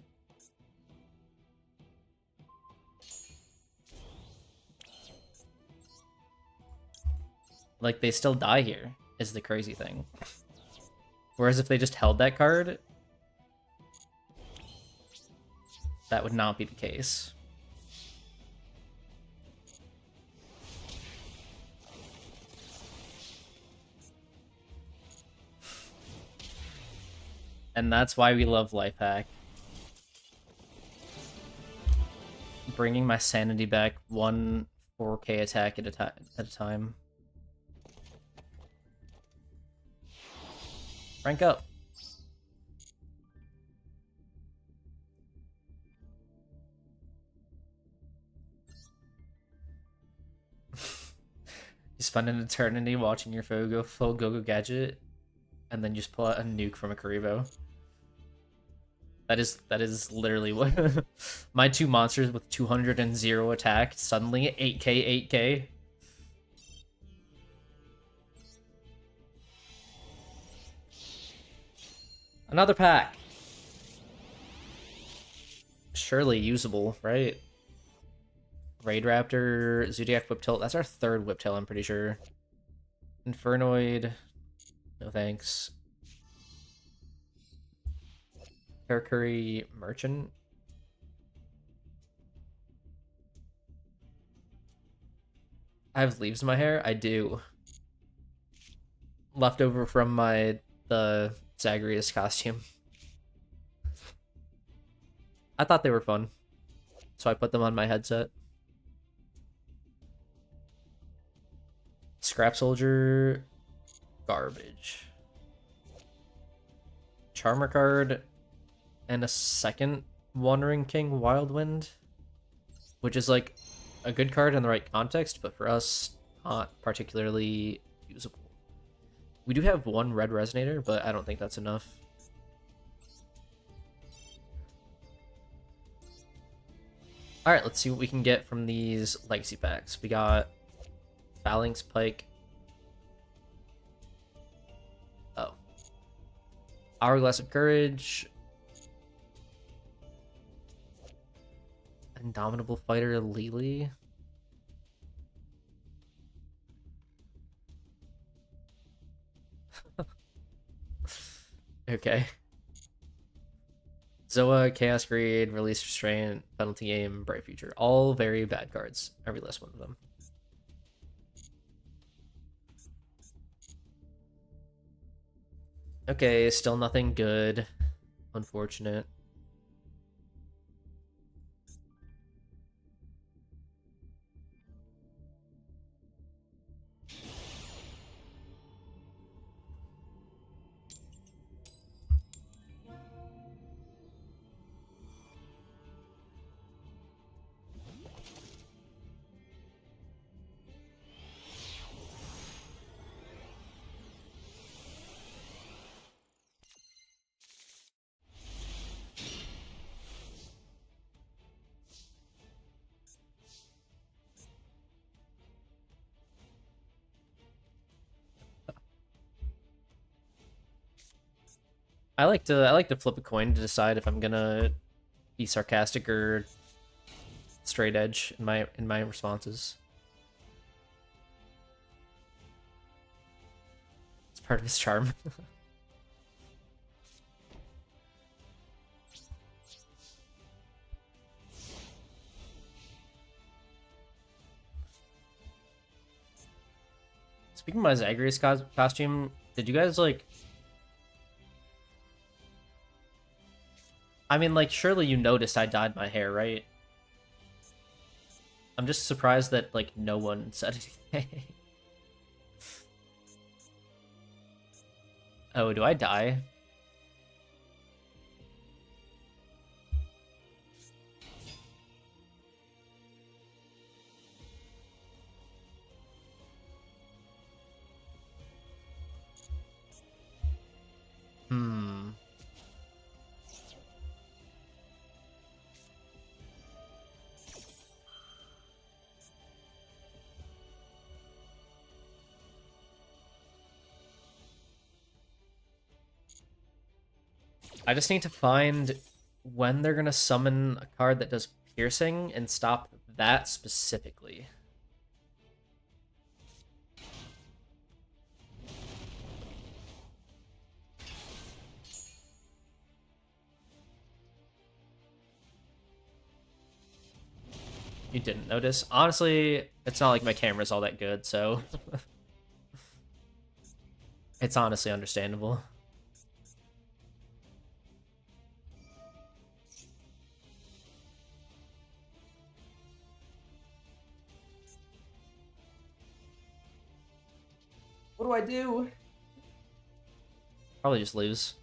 Like, they still die here, is the crazy thing. Whereas if they just held that card, that would not be the case. And that's why we love Life Hack. Bringing my sanity back 1 4K attack at a time. Rank up. You spend an eternity watching your foe go full go-go gadget, and then just pull out a nuke from a Karibo. That is literally what my 2 monsters with 200 and 0 attack suddenly 8k 8k. Another pack. Surely usable, right? Raid Raptor, Zodiac Whiptail. That's our 3rd Whiptail, I'm pretty sure. Infernoid. No thanks. Curry Merchant. I have leaves in my hair? I do. Leftover from the Zagreus costume. I thought they were fun, so I put them on my headset. Scrap Soldier, garbage. Charmer card, and a 2nd Wandering King Wildwind, which is like a good card in the right context, but for us, not particularly usable. We do have 1 red Resonator, but I don't think that's enough. Alright, let's see what we can get from these legacy packs. We got Phalanx Pike. Oh. Hourglass of Courage. Indomitable Fighter Lily. Okay. Zoa, Chaos Greed, Release Restraint, Penalty Aim, Bright Future. All very bad cards. Every last one of them. Okay, still nothing good. Unfortunate. I like to flip a coin to decide if I'm gonna be sarcastic or straight edge in my responses. It's part of his charm. Speaking of my Zagreus costume, did you guys like? I mean, like, surely you noticed I dyed my hair, right? I'm just surprised that, like, no one said anything. Oh, do I die? I just need to find when they're gonna summon a card that does piercing and stop that specifically. You didn't notice? Honestly, it's not like my camera's all that good, so it's honestly understandable. What do I do? Probably just lose.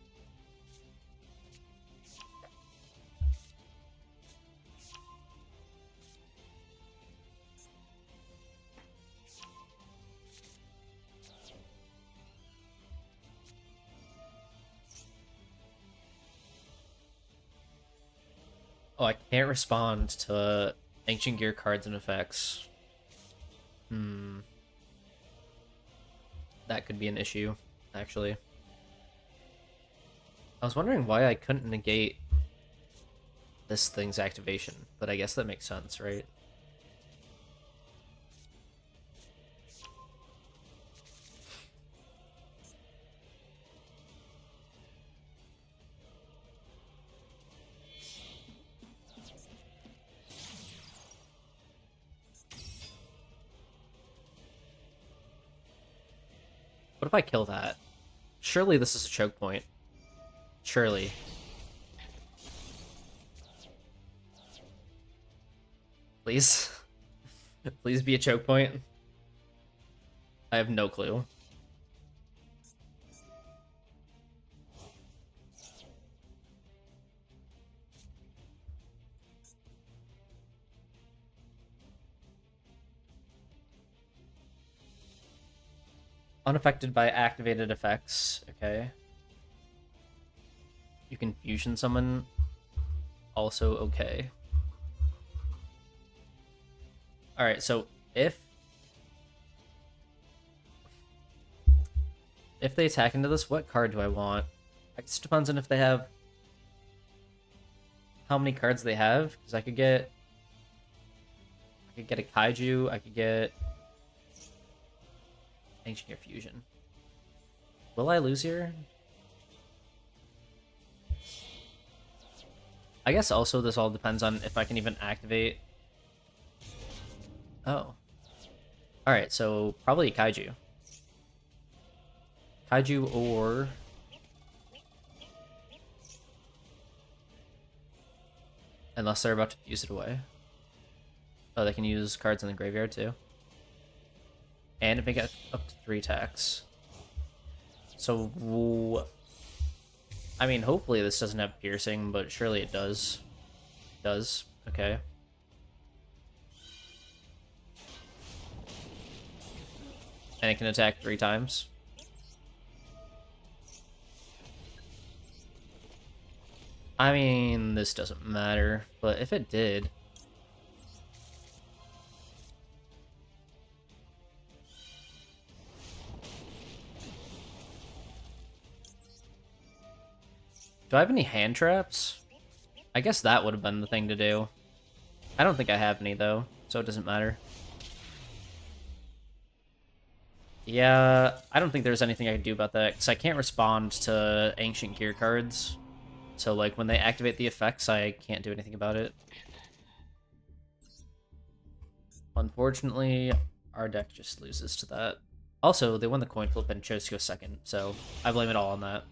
Oh, I can't respond to Ancient Gear cards and effects. That could be an issue, actually. I was wondering why I couldn't negate this thing's activation, but I guess that makes sense, right? What if I kill that? Surely this is a choke point. Surely. Please. Please be a choke point. I have no clue. Unaffected by activated effects. Okay. You can fusion summon. Also okay. Alright, so if they attack into this, what card do I want? It just depends on if they have how many cards they have, because I could get a kaiju, I could get Ancient Gear Fusion. Will I lose here? I guess also this all depends on if I can even activate. Oh. Alright, so probably kaiju. Kaiju or... Unless they're about to fuse it away. Oh, they can use cards in the graveyard too. And it may get up to 3 attacks. So... I mean, hopefully this doesn't have piercing, but surely it does. It does. Okay. And it can attack 3 times. I mean, this doesn't matter, but if it did... Do I have any hand traps? I guess that would have been the thing to do. I don't think I have any, though, so it doesn't matter. Yeah, I don't think there's anything I can do about that, because I can't respond to Ancient Gear cards. So, like, when they activate the effects, I can't do anything about it. Unfortunately, our deck just loses to that. Also, they won the coin flip and chose to go second, so I blame it all on that.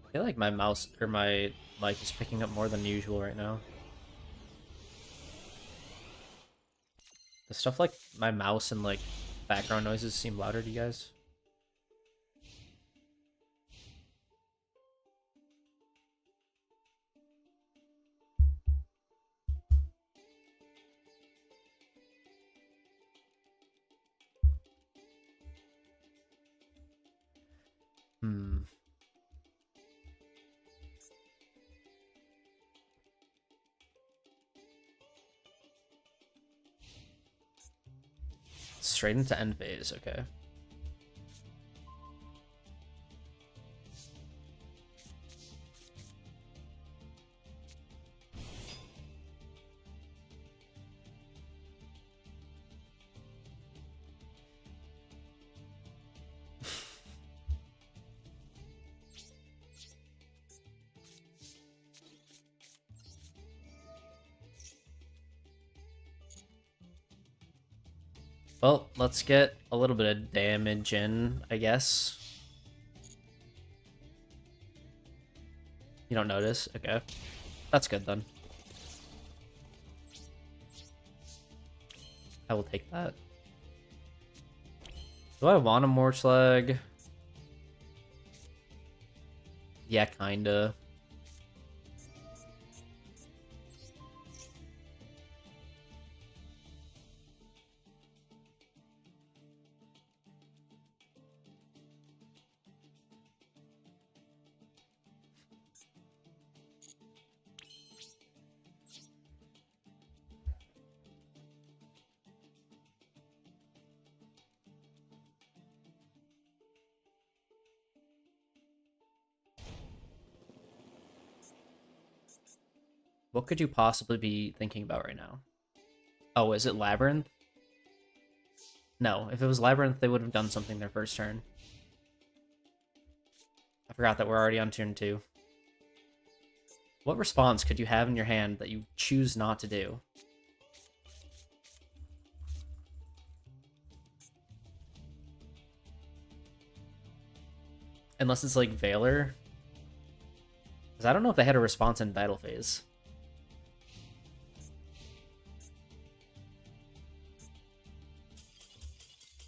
I feel like my mouse or my mic is picking up more than usual right now. The stuff like my mouse and like background noises seem louder to you guys? Hmm. Straight into end phase, okay. Well, let's get a little bit of damage in, I guess. You don't notice? Okay. That's good then. I will take that. Do I want a Morchleg? Yeah, kinda. What could you possibly be thinking about right now? Oh, is it Labyrinth? No, if it was Labyrinth, they would have done something their first turn. I forgot that we're already on turn 2. What response could you have in your hand that you choose not to do? Unless it's like Valor. Because I don't know if they had a response in battle phase.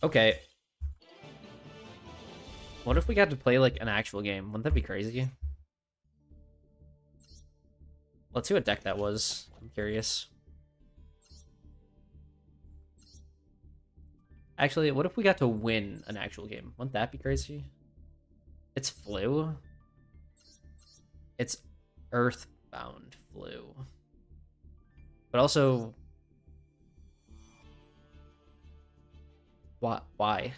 Okay. What if we got to play like an actual game? Wouldn't that be crazy? Let's see what deck that was. I'm curious. Actually, what if we got to win an actual game? Wouldn't that be crazy? It's Flu. It's Earthbound Flu. But also... Why?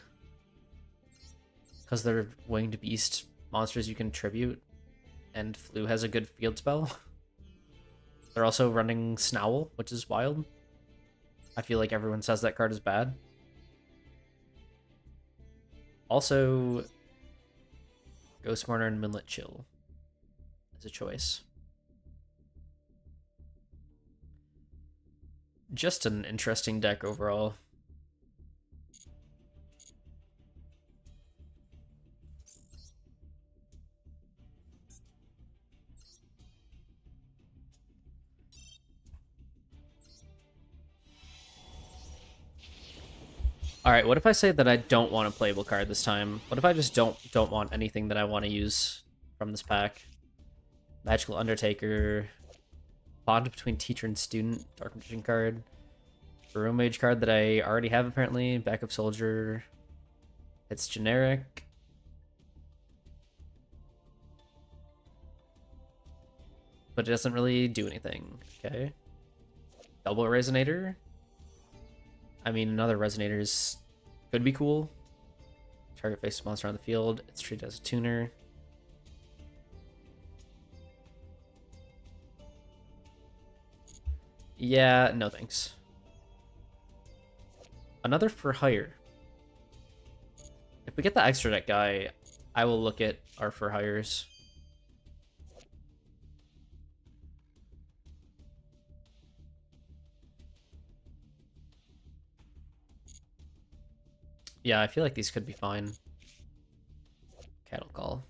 Because they're winged beast monsters you can tribute, and Flu has a good field spell. They're also running Snowl, which is wild. I feel like everyone says that card is bad. Also, Ghost Mourner and Moonlit Chill as a choice. Just an interesting deck overall. All right, what if I say that I don't want a playable card this time? What if I just don't want anything that I want to use from this pack? Magical Undertaker, Bond between teacher and student, Dark Magician card, Room Mage card that I already have apparently, Backup Soldier. It's generic. But it doesn't really do anything. Okay. Double Resonator. I mean, another Resonators could be cool. Target face monster on the field. It's treated as a tuner. Yeah, no thanks. Another for hire. If we get the extra deck guy, I will look at our for hires. Yeah, I feel like these could be fine. Cattle Call.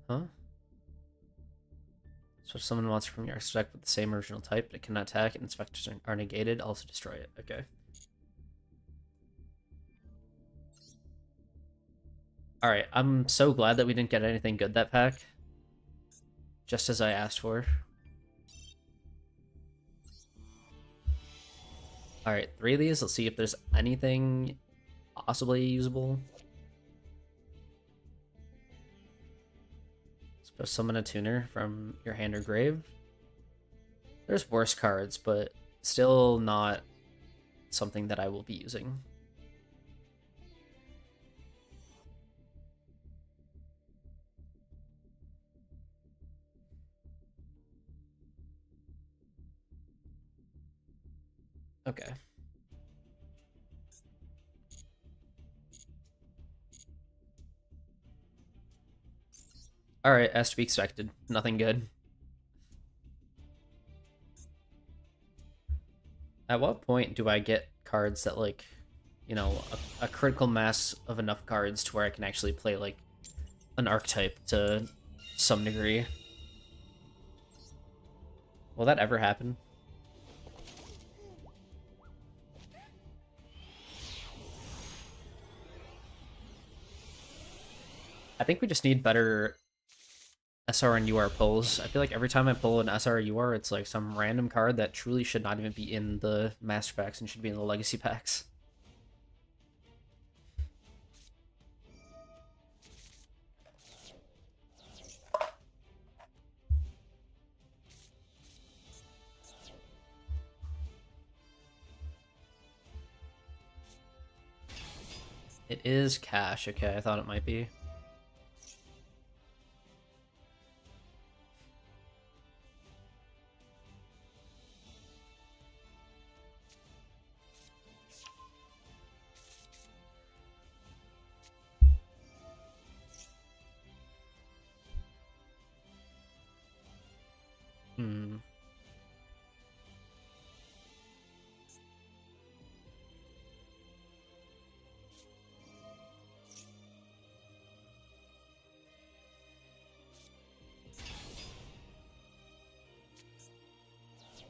Huh? So if someone wants from your extra deck with the same original type, but it cannot attack and its vectors are negated, also destroy it. Okay. Alright, I'm so glad that we didn't get anything good that pack. Just as I asked for. Alright, 3 of these. Let's see if there's anything possibly usable. Let's summon a tuner from your hand or grave. There's worse cards, but still not something that I will be using. Okay. Alright, as to be expected. Nothing good. At what point do I get cards that, like, you know, a critical mass of enough cards to where I can actually play, like, an archetype to some degree? Will that ever happen? I think we just need better SR and UR pulls. I feel like every time I pull an SR or UR, it's like some random card that truly should not even be in the Master Packs and should be in the Legacy Packs. It is cash. Okay, I thought it might be. Hmm.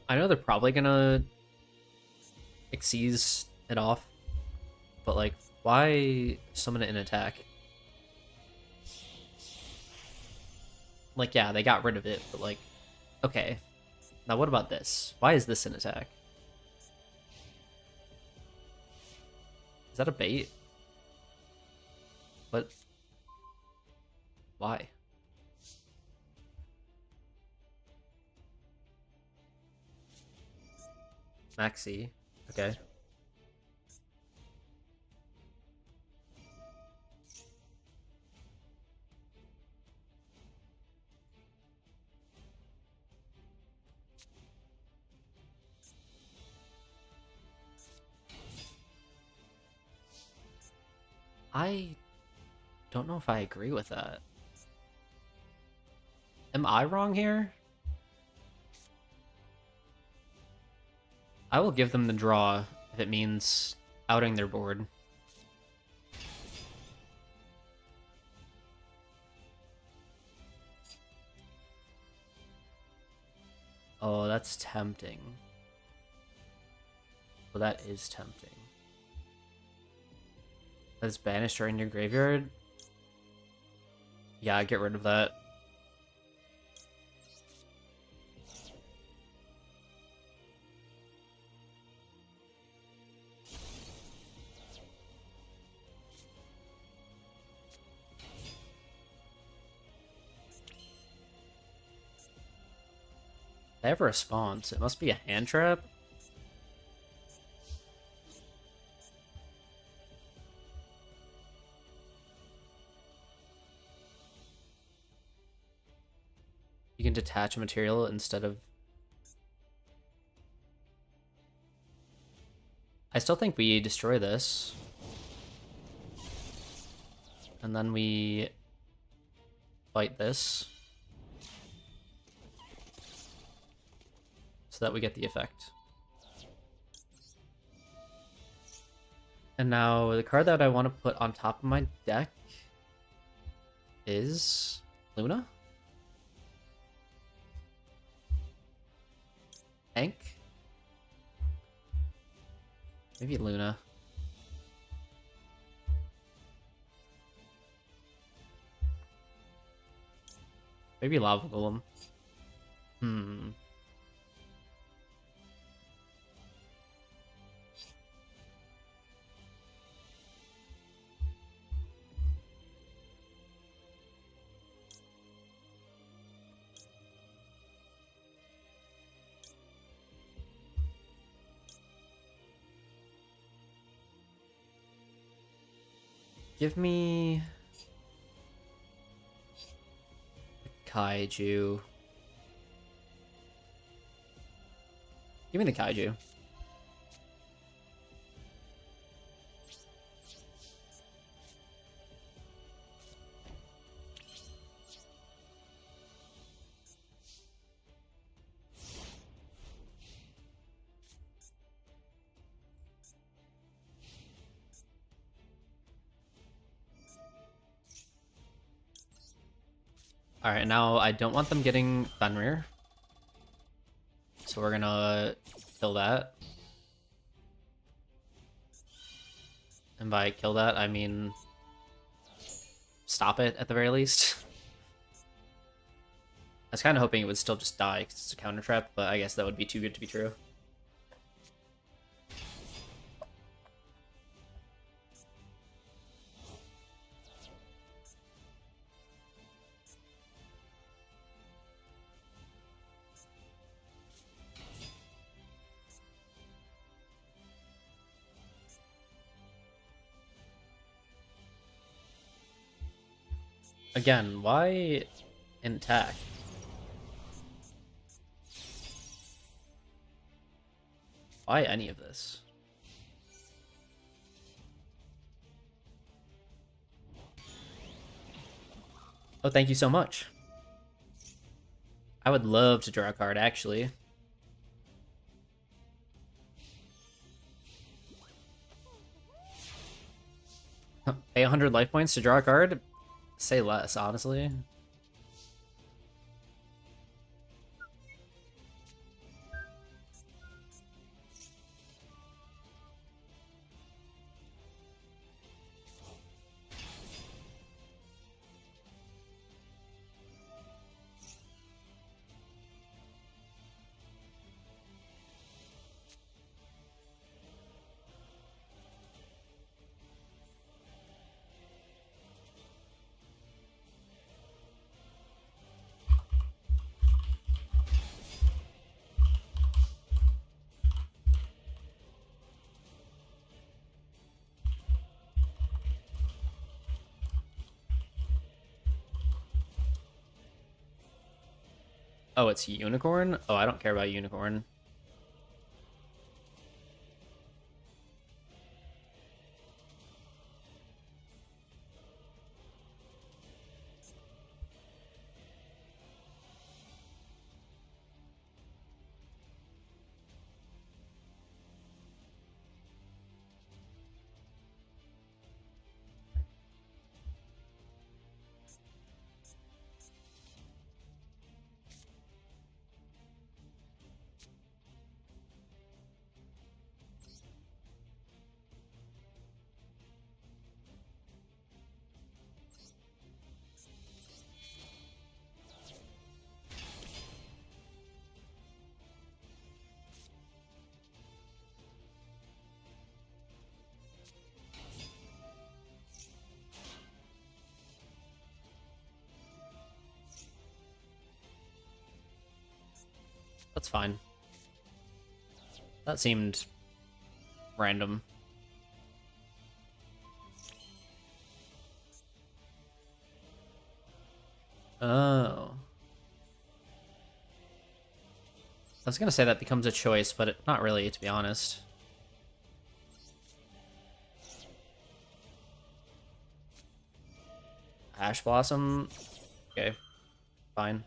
I know they're probably gonna Xyz it off, but like, why summon it in attack? Like, yeah, they got rid of it, but like, okay. Now what about this? Why is this an attack? Is that a bait? What? Why? Maxi. Okay. I don't know if I agree with that. Am I wrong here? I will give them the draw if it means outing their board. Oh, that's tempting. Well, that is tempting. That's banished right in your graveyard? Yeah, get rid of that. They have a response. It must be a hand trap. You can detach a material instead of... I still think we destroy this. And then we fight this. So that we get the effect. And now the card that I want to put on top of my deck is Luna? Hank? Maybe Luna. Maybe Lava Golem. Hmm. Give me Kaiju. Give me the Kaiju. Alright, now I don't want them getting Fenrir. So we're gonna kill that. And by kill that, I mean stop it at the very least. I was kind of hoping it would still just die because it's a counter trap, but I guess that would be too good to be true. Again, why intact? Why any of this? Oh, thank you so much. I would love to draw a card, actually. Pay 100 life points to draw a card? Say less, honestly. Oh, it's Unicorn? Oh, I don't care about Unicorn. That's fine. That seemed random. Oh. I was gonna say that becomes a choice, but not really, to be honest. Ash Blossom? Okay, fine.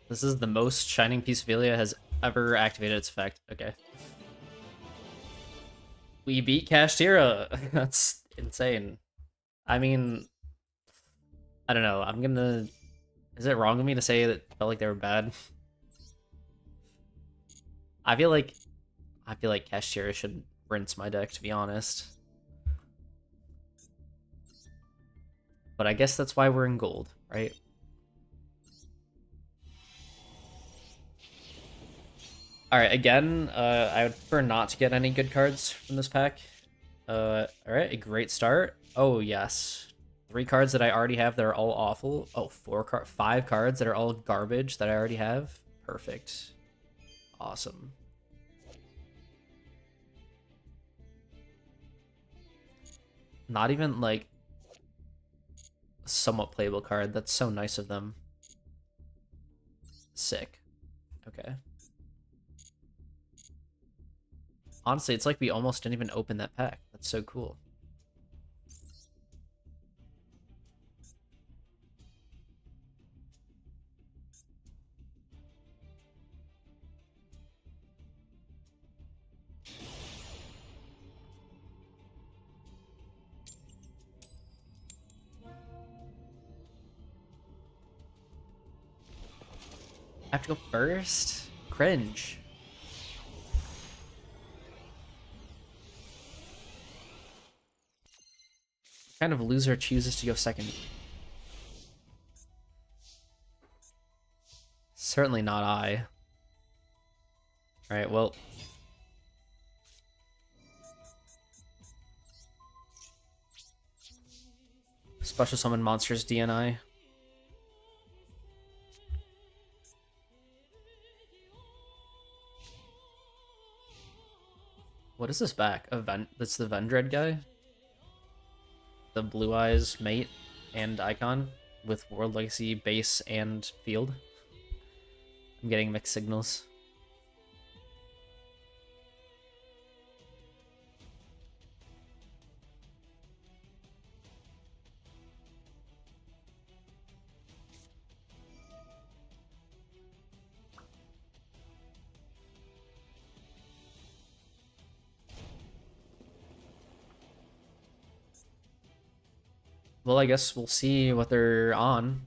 This is the most Shining Piece Velia has ever activated its effect. Okay. We beat Kashtira. That's insane. I mean, I don't know. I'm gonna... Is it wrong of me to say that it felt like they were bad? I feel like Kashtira should rinse my deck, to be honest. But I guess that's why we're in gold, right? Alright, again, I would prefer not to get any good cards from this pack. Alright, a great start. Oh, yes. 3 cards that I already have that are all awful. Oh, 5 cards that are all garbage that I already have. Perfect. Awesome. Not even, like, a somewhat playable card. That's so nice of them. Sick. Okay. Honestly, it's like we almost didn't even open that pack. That's so cool. I have to go first? Cringe. What kind of loser chooses to go second? Certainly not I. Alright, well... Special summon monsters DNI. What is this back? That's the Vendread guy? The Blue Eyes mate and icon with World Legacy base and field. I'm getting mixed signals. Well, I guess we'll see what they're on.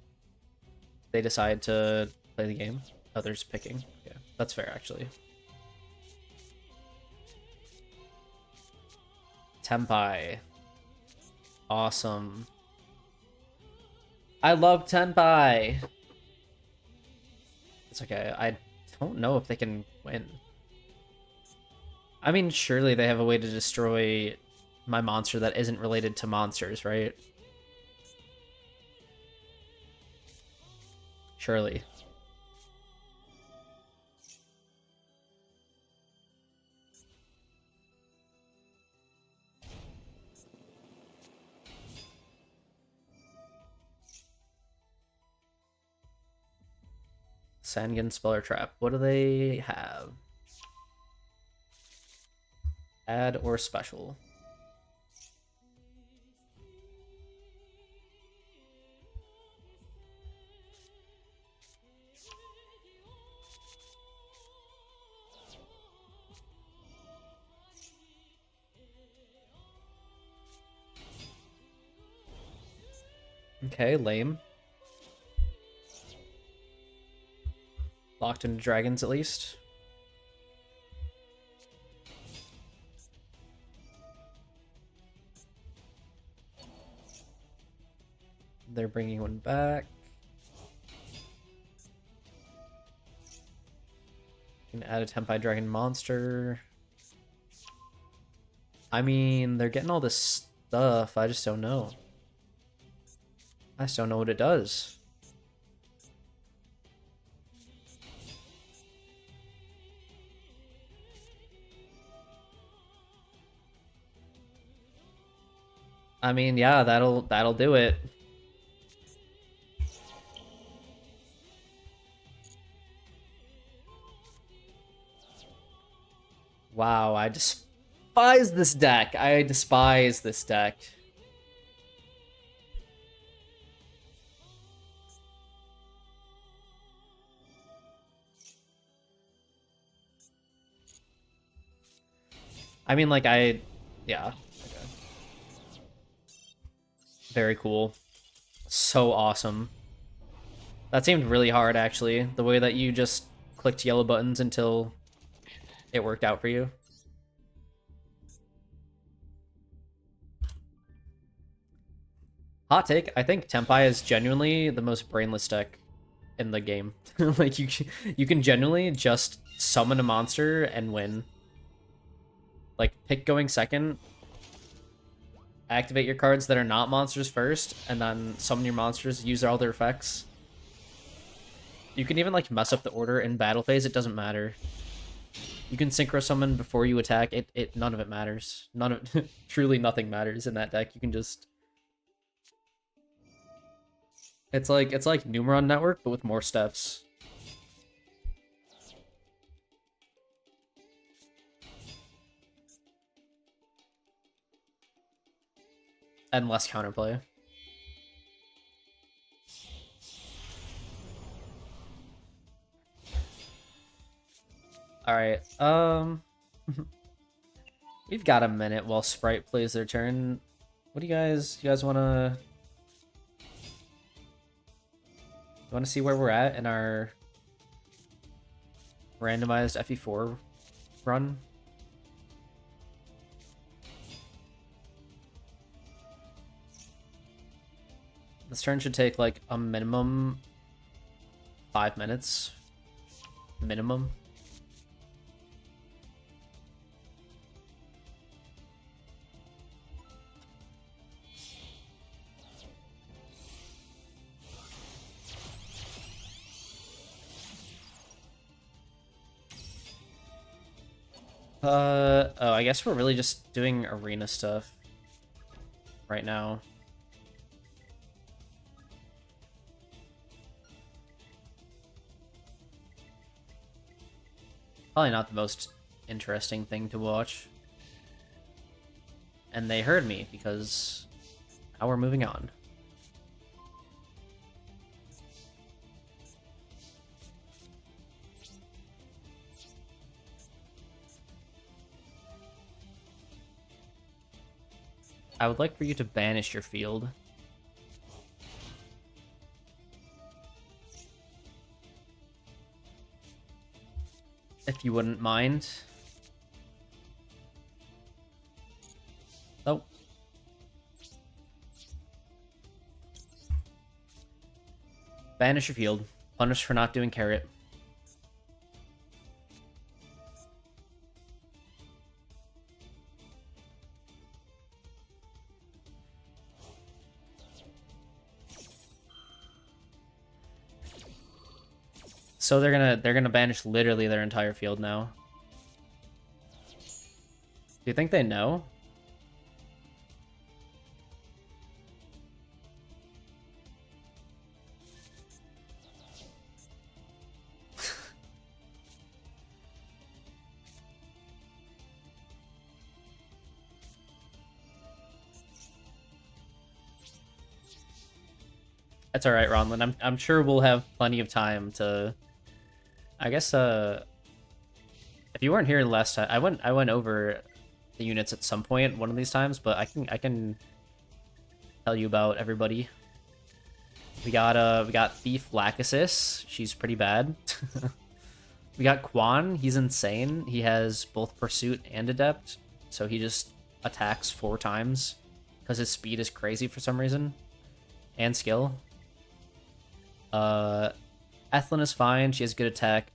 They decide to play the game. Others picking. Yeah, that's fair, actually. Tenpai. Awesome. I love Tenpai! It's okay. I don't know if they can win. I mean, surely they have a way to destroy my monster that isn't related to monsters, right? Surely. Sangan Speller Trap. What do they have? Add or special? Okay, lame. Locked into dragons, at least. They're bringing one back. You can add a Tenpai Dragon monster. I mean, they're getting all this stuff. I just don't know. I just don't know what it does. I mean, yeah, that'll do it. Wow, I despise this deck. I despise this deck. I mean, like, yeah. Okay. Very cool. So awesome. That seemed really hard, actually. The way that you just clicked yellow buttons until it worked out for you. Hot take, I think Tempai is genuinely the most brainless deck in the game. Like, you can genuinely just summon a monster and win. Like, pick going second, activate your cards that are not monsters first, and then summon your monsters, use all their effects. You can even, like, mess up the order in battle phase, it doesn't matter. You can synchro summon before you attack, none of it matters. None of truly nothing matters in that deck. You can just... It's like Numeron Network, but with more steps. And less counterplay. Alright, we've got a minute while Sprite plays their turn. What do you guys wanna... You wanna see where we're at in our randomized FE4 run? This turn should take like a minimum 5 minutes. Minimum. Oh, I guess we're really just doing arena stuff right now. Probably not the most interesting thing to watch. And they heard me because now we're moving on. I would like for you to banish your field. If you wouldn't mind. Oh. Banish your field. Punish for not doing carrot. So they're gonna banish literally their entire field now. Do you think they know? That's all right, Ronlin. I'm sure we'll have plenty of time to. I guess if you weren't here last time, I went over the units at some point one of these times, but I can tell you about everybody. We got Thief Lachesis. She's pretty bad. We got Quan. He's insane. He has both Pursuit and Adept, so he just attacks 4 times because his speed is crazy for some reason, and skill. Ethlyn is fine. She has good attack.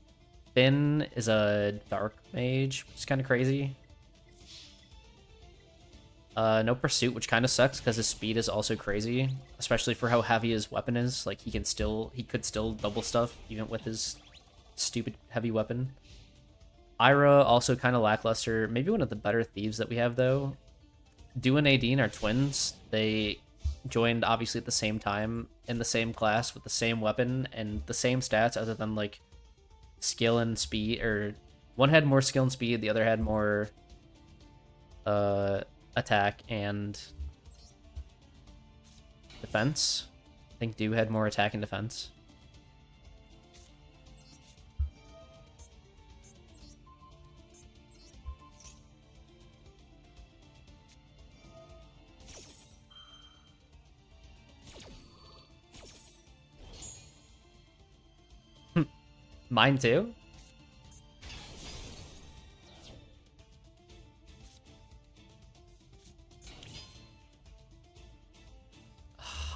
Finn is a dark mage, which is kind of crazy. No Pursuit, which kind of sucks because his speed is also crazy, especially for how heavy his weapon is. Like he could still double stuff even with his stupid heavy weapon. Ira also kind of lackluster. Maybe one of the better thieves that we have though. Du and Nadine are twins. They joined obviously at the same time in the same class with the same weapon and the same stats other than like skill and speed, or one had more skill and speed, the other had more attack and defense. I think Du had more attack and defense. Mine too?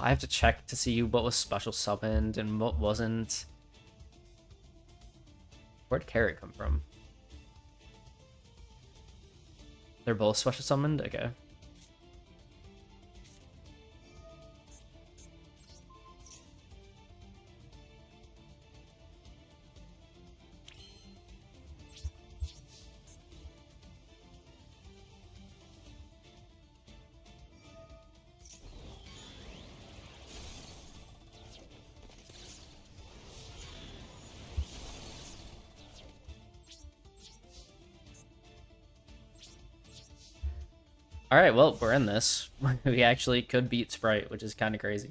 I have to check to see what was special summoned and what wasn't. Where'd Carrot come from? They're both special summoned? Okay. Alright, well, we're in this. We actually could beat Sprite, which is kind of crazy.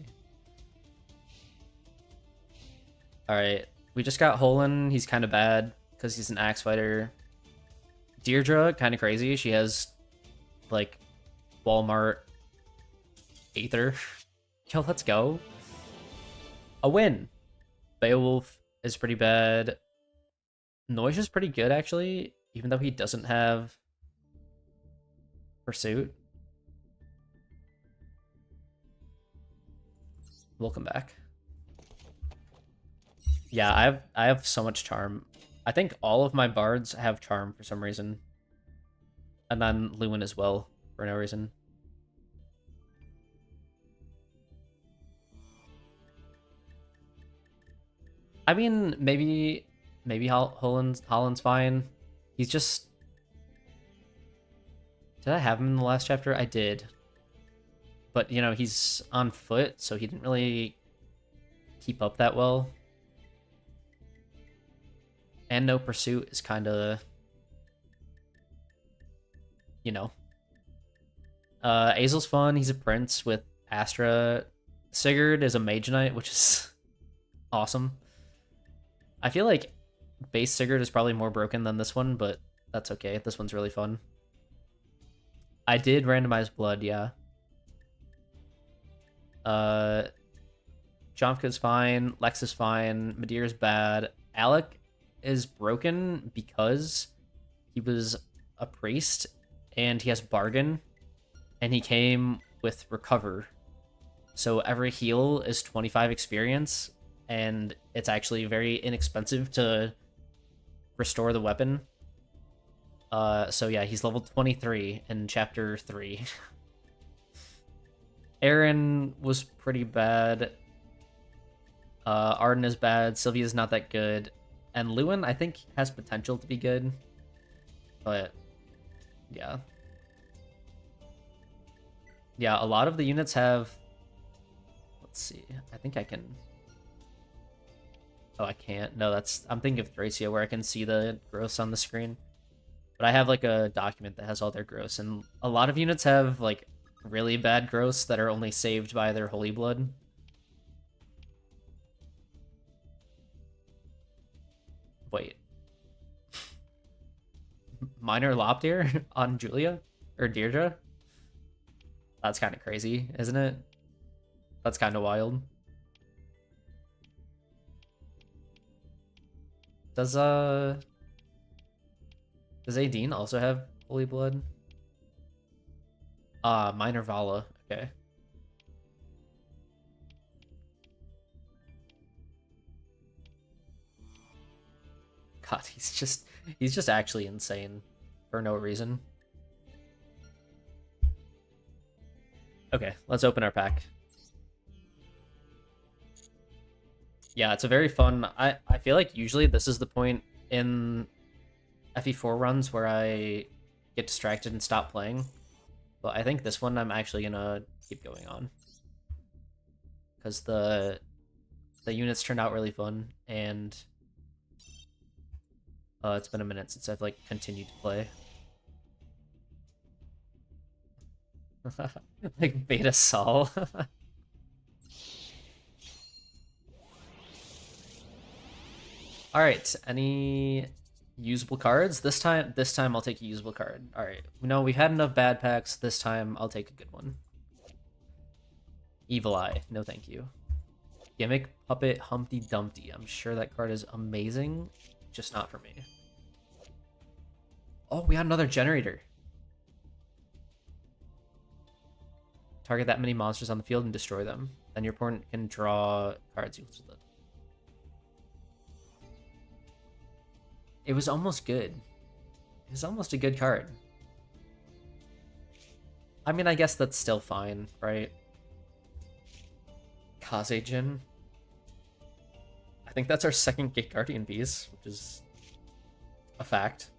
Alright, we just got Holland. He's kind of bad because he's an axe fighter. Deirdre, kind of crazy. She has, like, Walmart Aether. Yo, let's go. A win. Beowulf is pretty bad. Noise is pretty good, actually, even though he doesn't have Pursuit. Welcome back. Yeah, I have so much charm. I think all of my bards have charm for some reason. And then Lewin as well, for no reason. I mean, maybe Holland's fine. He's just... Did I have him in the last chapter? I did. But, you know, he's on foot, so he didn't really keep up that well. And no pursuit is kind of... You know. Azel's fun. He's a prince with Astra. Sigurd is a mage knight, which is awesome. I feel like base Sigurd is probably more broken than this one, but that's okay. This one's really fun. I did randomize blood, yeah. Jomka's fine. Lex is fine. Madeir's bad. Alec is broken because he was a priest and he has bargain and he came with recover. So every heal is 25 experience and it's actually very inexpensive to restore the weapon. So yeah, he's level 23 in chapter 3. Aaron was pretty bad. Arden is bad. Sylvia's not that good. And Lewin, I think, has potential to be good. But, yeah. Yeah, a lot of the units have... Let's see. I think I can... Oh, I can't. No, that's... I'm thinking of Thracia, where I can see the gross on the screen. But I have, like, a document that has all their gross. And a lot of units have, like, really bad gross that are only saved by their holy blood. Wait. Minor Lopdeer on Julia? Or Deirdre? That's kind of crazy, isn't it? That's kind of wild. Does Aideen also have holy blood? Minor Vala. Okay. God, he's just actually insane for no reason. Okay, let's open our pack. Yeah, it's a very fun... I feel like usually this is the point in FE4 runs where I get distracted and stop playing. But I think this one I'm actually gonna keep going on. Because the units turned out really fun, and it's been a minute since I've, like, continued to play. Like, Beta Sol. Alright, any usable cards? This time I'll take a usable card. Alright, no, we've had enough bad packs. This time I'll take a good one. Evil Eye, no thank you. Gimmick Puppet Humpty Dumpty. I'm sure that card is amazing, just not for me. Oh, we got another generator. Target that many monsters on the field and destroy them. Then your opponent can draw cards equal to them. It was almost good. It was almost a good card. I mean, I guess that's still fine, right? Kazejin. I think that's our second Gate Guardian piece, which is a fact.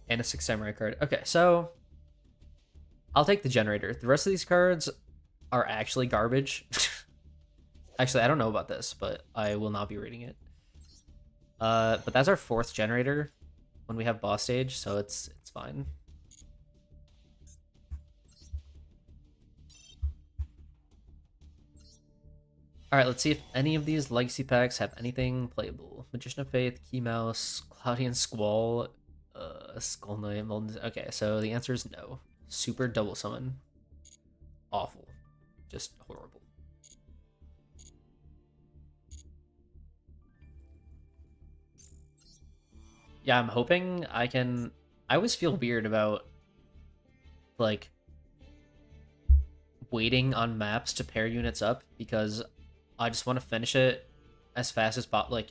And a 6 Samurai card. Okay, so I'll take the generator. The rest of these cards are actually garbage. Actually, I don't know about this, but I will not be reading it. But that's our 4th generator when we have boss stage, so it's fine. Alright, let's see if any of these legacy packs have anything playable. Magician of Faith, Key Mouse, Cloudian Squall, Skull Knight, Molten... Okay, so the answer is no. Super double summon. Awful. Just horrible. Yeah, I'm hoping I can... I always feel weird about, like, waiting on maps to pair units up, because I just want to finish it as fast as possible.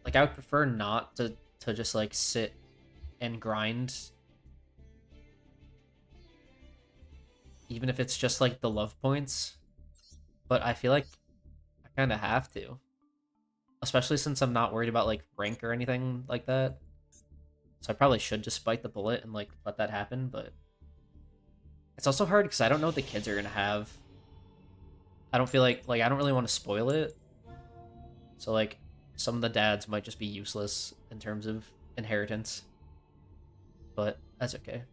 Like I would prefer not to just, like, sit and grind, even if it's just, like, the love points. But I feel like I kind of have to. Especially since I'm not worried about, like, rank or anything like that. So I probably should just bite the bullet and, like, let that happen, but it's also hard because I don't know what the kids are going to have. I don't feel like I don't really want to spoil it. So, like, some of the dads might just be useless in terms of inheritance. But that's okay.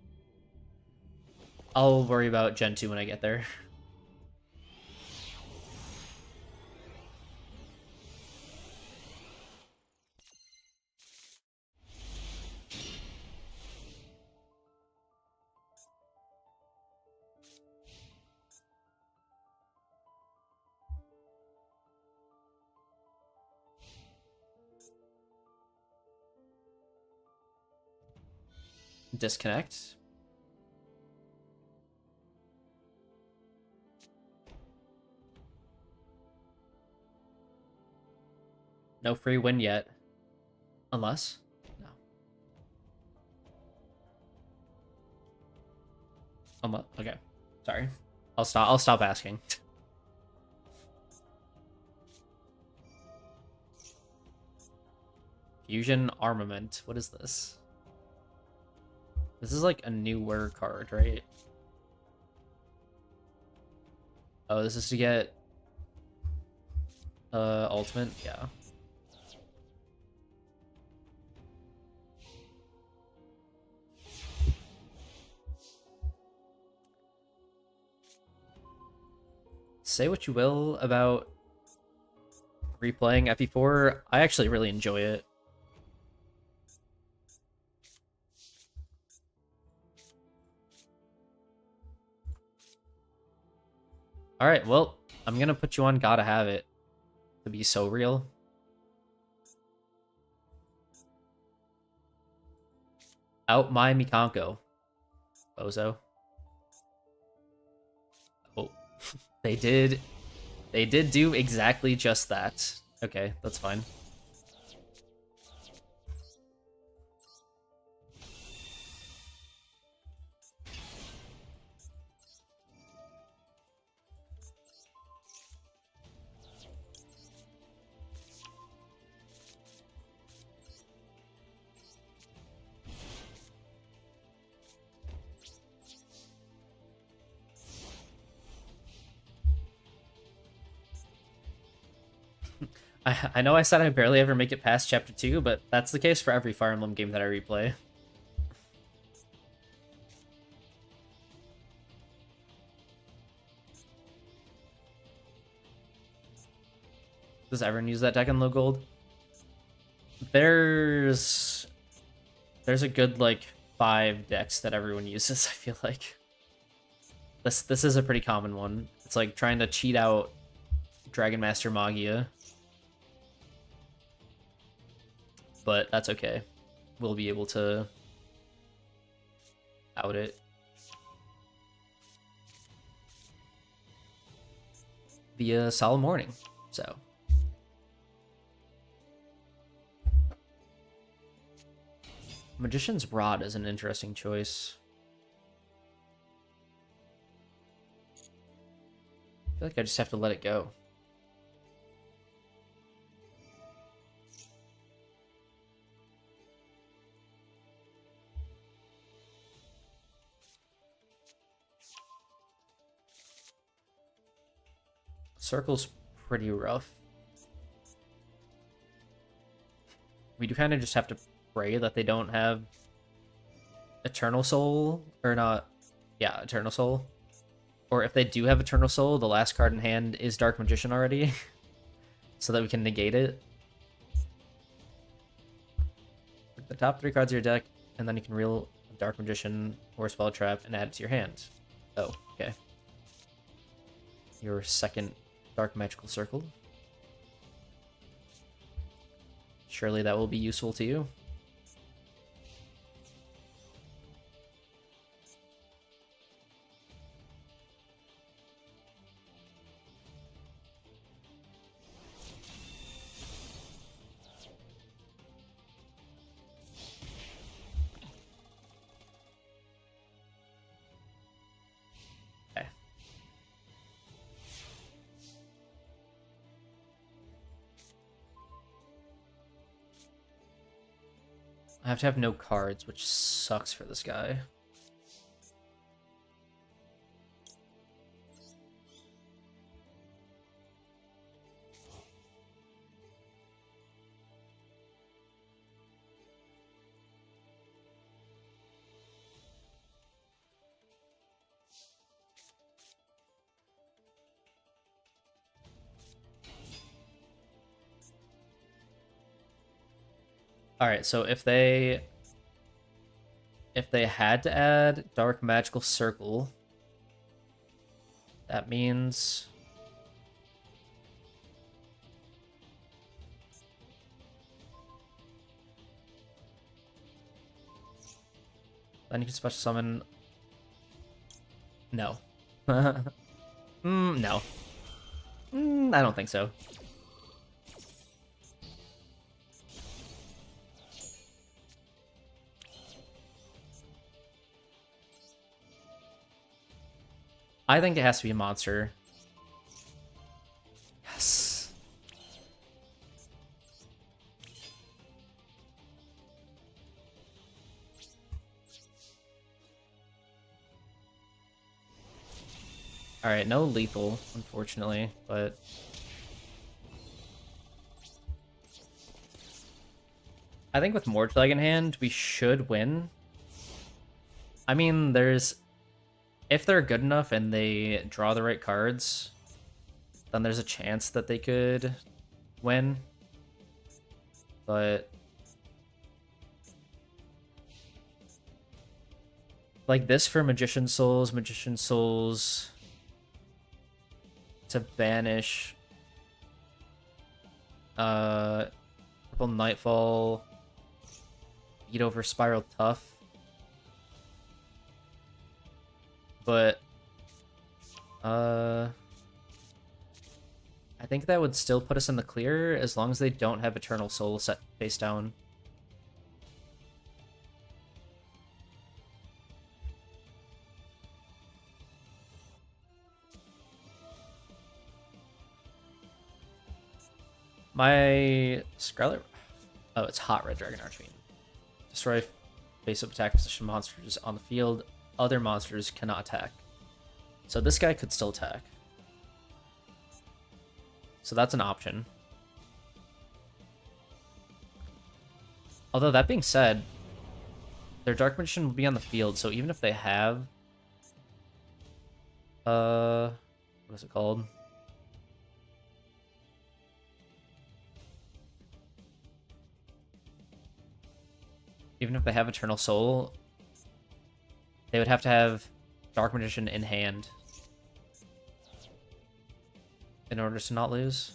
I'll worry about Gen 2 when I get there. Disconnect. No free win yet. Unless? No. Okay. Sorry. I'll stop asking. Fusion Armament. What is this? This is like a newer card, right? Oh, this is to get ultimate? Yeah. Say what you will about replaying FE4, I actually really enjoy it. Alright, well, I'm gonna put you on Gotta Have It to be so real. Out my Mikanko. Bozo. Oh, they did do exactly just that. Okay, that's fine. I know I said I barely ever make it past Chapter 2, but that's the case for every Fire Emblem game that I replay. Does everyone use that deck in low gold? There's a good, like, 5 decks that everyone uses, I feel like. This is a pretty common one. It's like trying to cheat out Dragon Master Magia. But that's okay. We'll be able to out it. Via Solemn Warning. So. Magician's Rod is an interesting choice. I feel like I just have to let it go. Circle's pretty rough. We do kind of just have to pray that they don't have Eternal Soul, or not. Yeah, Eternal Soul. Or if they do have Eternal Soul, the last card in hand is Dark Magician already, so that we can negate it. The top 3 cards of your deck, and then you can reel a Dark Magician or a Spell Trap and add it to your hand. Oh, okay. Your second Dark Magical Circle. Surely that will be useful to you. I have to have no cards, which sucks for this guy. Alright, so if they had to add Dark Magical Circle, that means then you can special summon. No. No. I don't think so. I think it has to be a monster. Yes. Alright, no lethal, unfortunately, but I think with Morgleg in hand, we should win. I mean, if they're good enough and they draw the right cards, then there's a chance that they could win. But like this for Magician Souls to banish Purple Nightfall, beat over Spiral Tough. But I think that would still put us in the clear as long as they don't have Eternal Soul set face down. My Scarlet... Oh, it's Hot Red Dragon Archfiend. Destroy face-up attack position monsters on the field. Other monsters cannot attack. So this guy could still attack. So that's an option. Although, that being said, their Dark Magician will be on the field, so even if they have... what is it called? Even if they have Eternal Soul, they would have to have Dark Magician in hand. in order to not lose.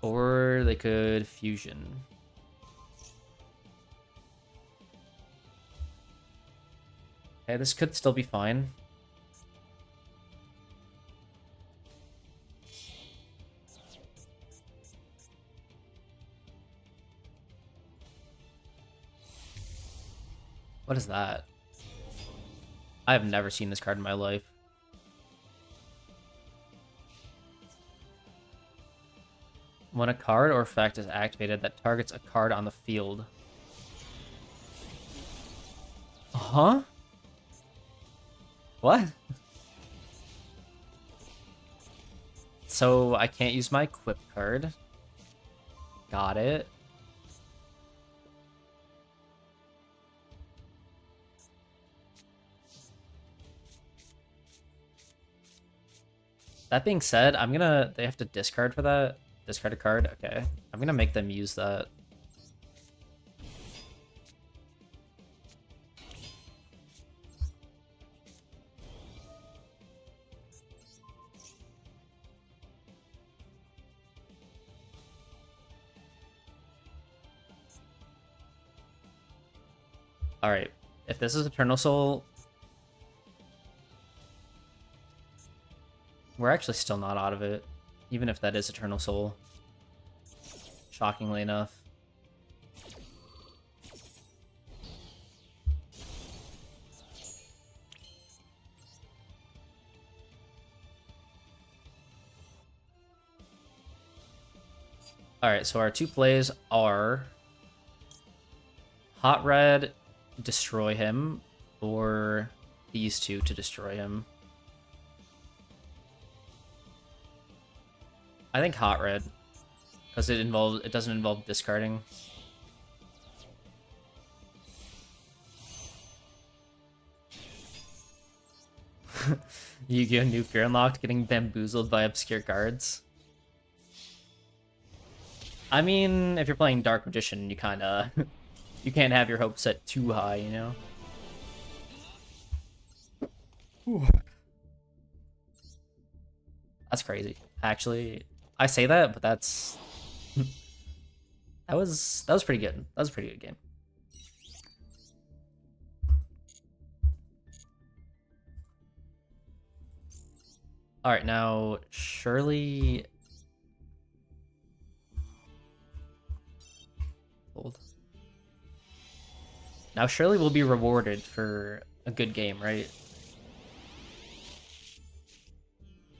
Or they could fusion. Okay, this could still be fine. What is that? I have never seen this card in my life. When a card or effect is activated that targets a card on the field. Huh? What? So I can't use my equip card. Got it. That being said, they have to discard for that. Discard a card? Okay. I'm gonna make them use that. Alright. If this is Eternal Soul, we're actually still not out of it. Even if that is Eternal Soul. Shockingly enough. Alright, so our two plays are Hot Red, destroy him, or these two to destroy him. I think Hot Red, because it doesn't involve discarding. Yu-Gi-Oh! New Fear Unlocked, getting bamboozled by obscure cards. I mean, if you're playing Dark Magician, you kinda... you can't have your hopes set too high, you know? Ooh. That's crazy. Actually, I say that, but that's... that was pretty good. That was a pretty good game. Alright, now, surely... Hold. Now, surely we'll be rewarded for a good game, right?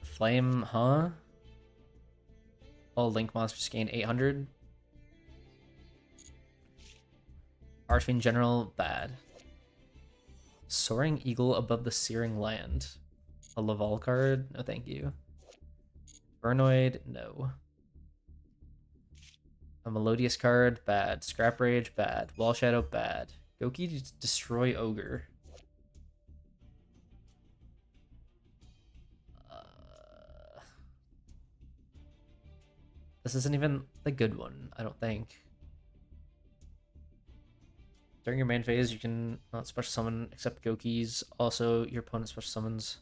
Flame, huh? All Link monsters gain 800. Archfiend General, bad. Soaring Eagle above the Searing Land. A Laval card? No, thank you. Vernoid, no. A Melodious card, bad. Scrap Rage, bad. Wall Shadow, bad. Goki, destroy Ogre. This isn't even the good one, I don't think. During your main phase, you can not special summon except Gokis. Also, your opponent special summons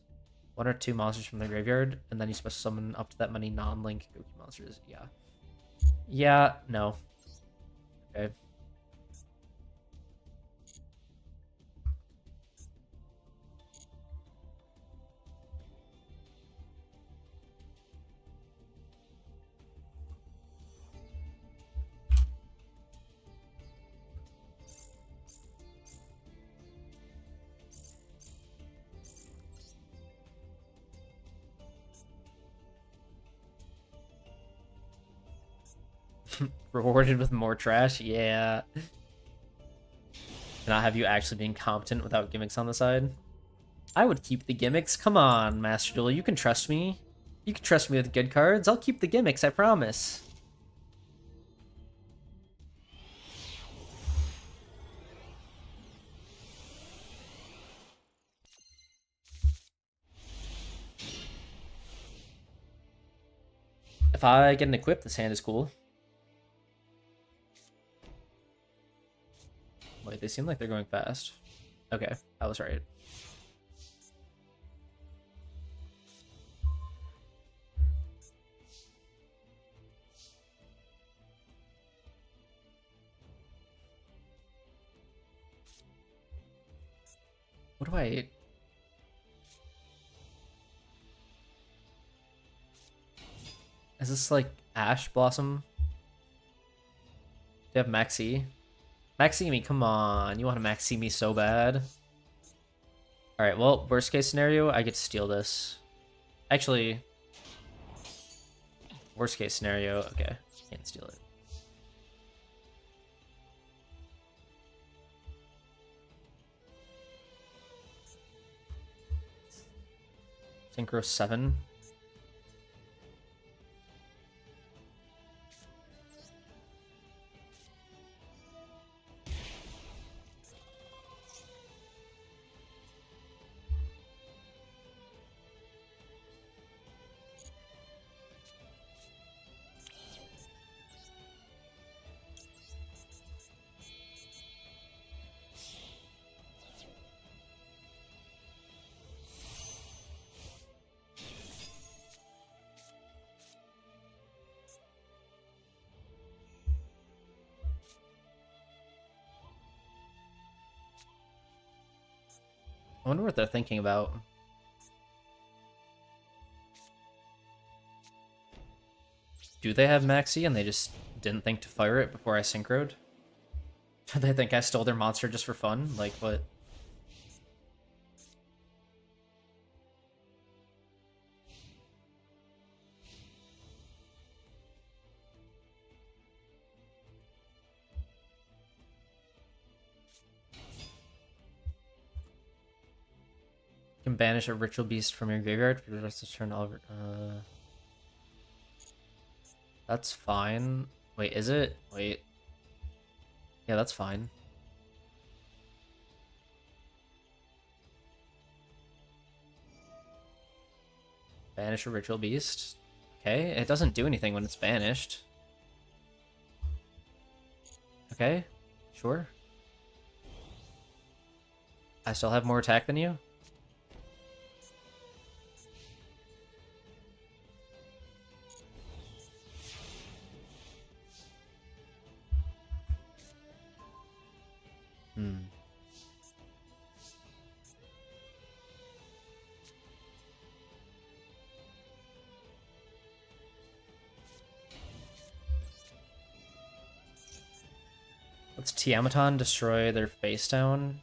1 or 2 monsters from the graveyard, and then you special summon up to that many non-Link Goki monsters. Yeah. Yeah, no. Okay. Rewarded with more trash? Yeah. Can I have you actually being competent without gimmicks on the side? I would keep the gimmicks. Come on, Master Duel. You can trust me. You can trust me with good cards. I'll keep the gimmicks, I promise. If I get an equip, this hand is cool. Wait, they seem like they're going fast. Okay, I was right. What do I... Is this like Ash Blossom? Do you have Maxi? Maxi me, come on. You want to Maxi me so bad. Alright, well, worst case scenario, I get to steal this. Actually, worst case scenario, okay. Can't steal it. Synchro 7. I wonder what they're thinking about. Do they have Maxi and they just didn't think to fire it before I synchroed? Do they think I stole their monster just for fun? Like, what? You can banish a ritual beast from your graveyard for the rest of the turn. That's fine. Wait, is it? Wait. Yeah, that's fine. Banish a ritual beast. Okay, it doesn't do anything when it's banished. Okay, sure. I still have more attack than you? Hmm. Let's Tiamaton destroy their face down.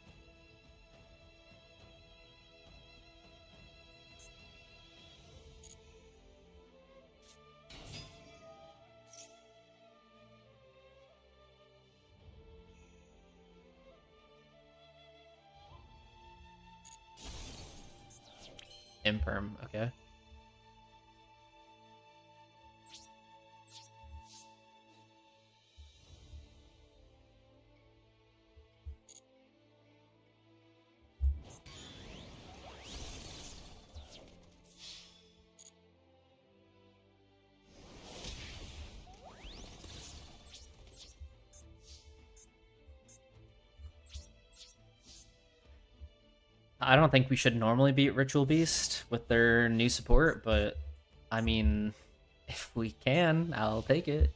Imperm, okay. I don't think we should normally beat Ritual Beast with their new support, but I mean, if we can, I'll take it.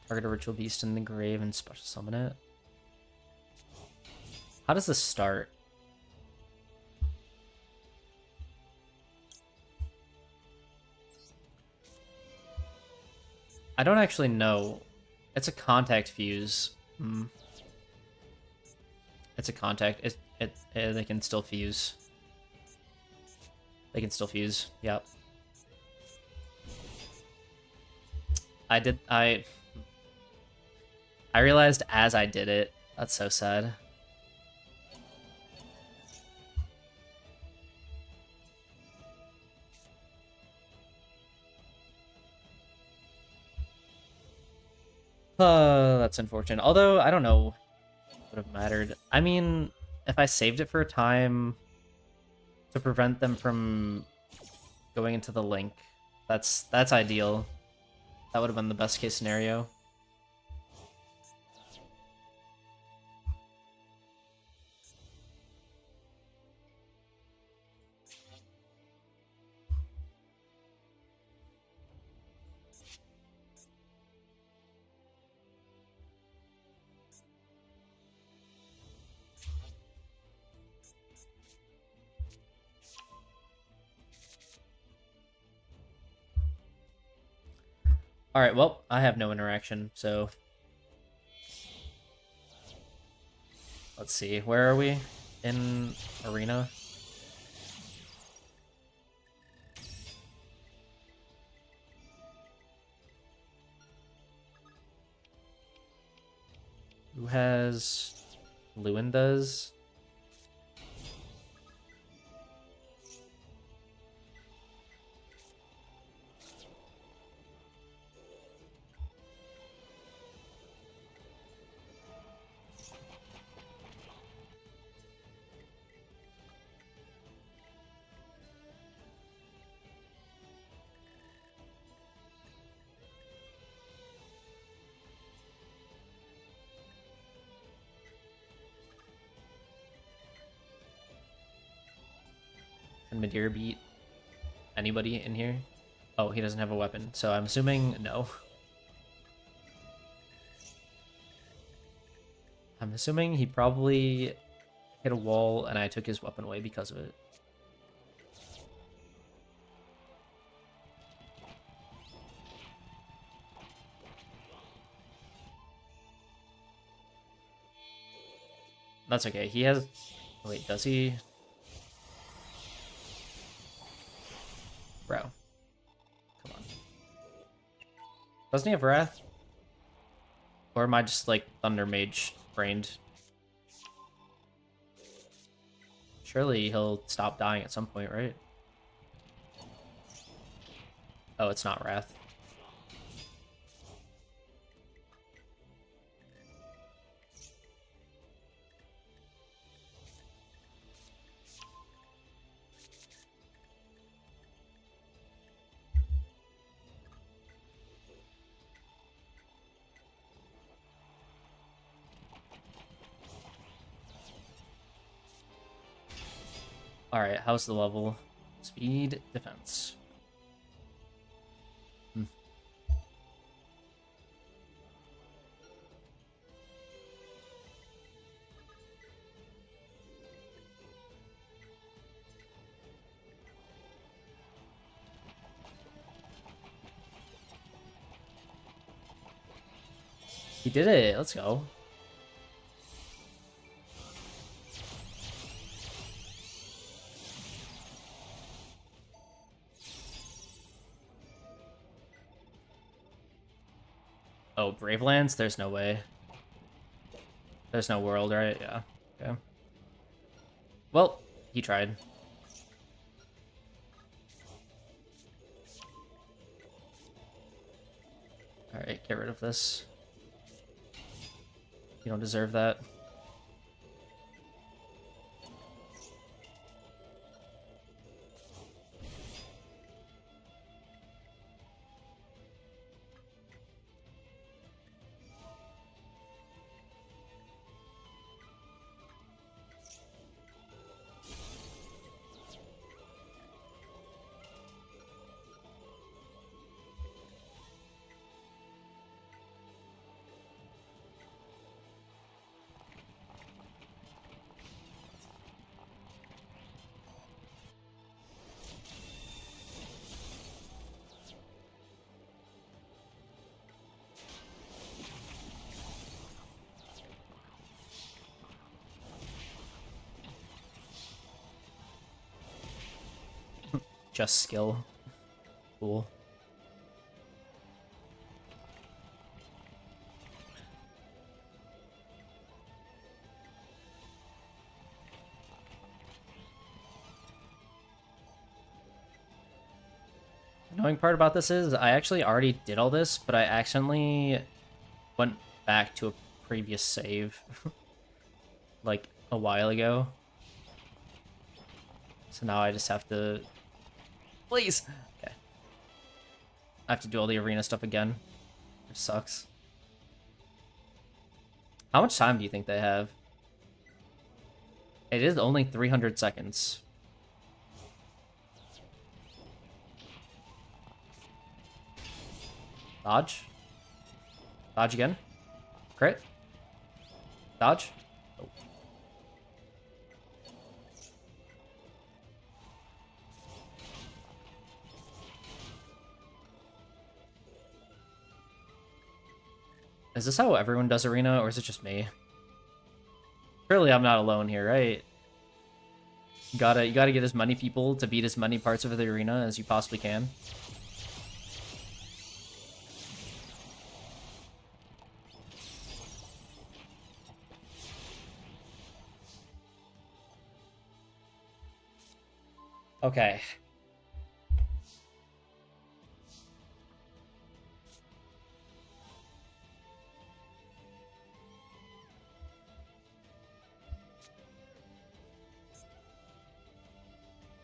Target a Ritual Beast in the grave and special summon it. How does this start? I don't actually know. It's a contact fuse. Hmm. It's a contact. They can still fuse. They can still fuse. Yep. I realized as I did it. That's so sad. That's unfortunate. Although, I don't know. Would have mattered. I mean, if I saved it for a time to prevent them from going into the link, that's ideal. That would have been the best case scenario. Alright, well, I have no interaction, so... Let's see, where are we? In arena? Who has... Lewin does? Can Madeira beat anybody in here? Oh, he doesn't have a weapon, so I'm assuming no. I'm assuming he probably hit a wall and I took his weapon away because of it. That's okay. He has... Wait, does he? Bro. Come on. Doesn't he have Wrath? Or am I just, like, Thunder Mage brained? Surely he'll stop dying at some point, right? Oh, it's not Wrath. Alright, how's the level? Speed, defense. He did it. Let's go. Oh, Bravelands? There's no way. There's no world, right? Yeah. Okay. Well, he tried. Alright, get rid of this. You don't deserve that. Just skill. Cool. Annoying part about this is I actually already did all this, but I accidentally went back to a previous save like a while ago. So now I just have to... Please! Okay. I have to do all the arena stuff again, which sucks. How much time do you think they have? It is only 300 seconds. Dodge. Dodge again. Crit. Dodge. Oh. Is this how everyone does arena, or is it just me? Surely I'm not alone here, right? You gotta get as many people to beat as many parts of the arena as you possibly can. Okay.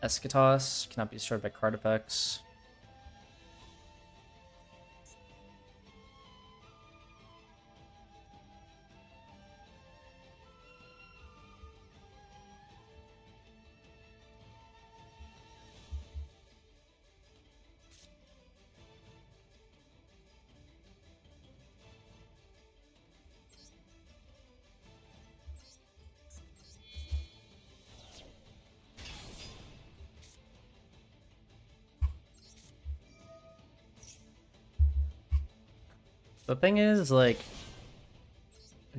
Eschatos cannot be destroyed by card effects. The thing is, like,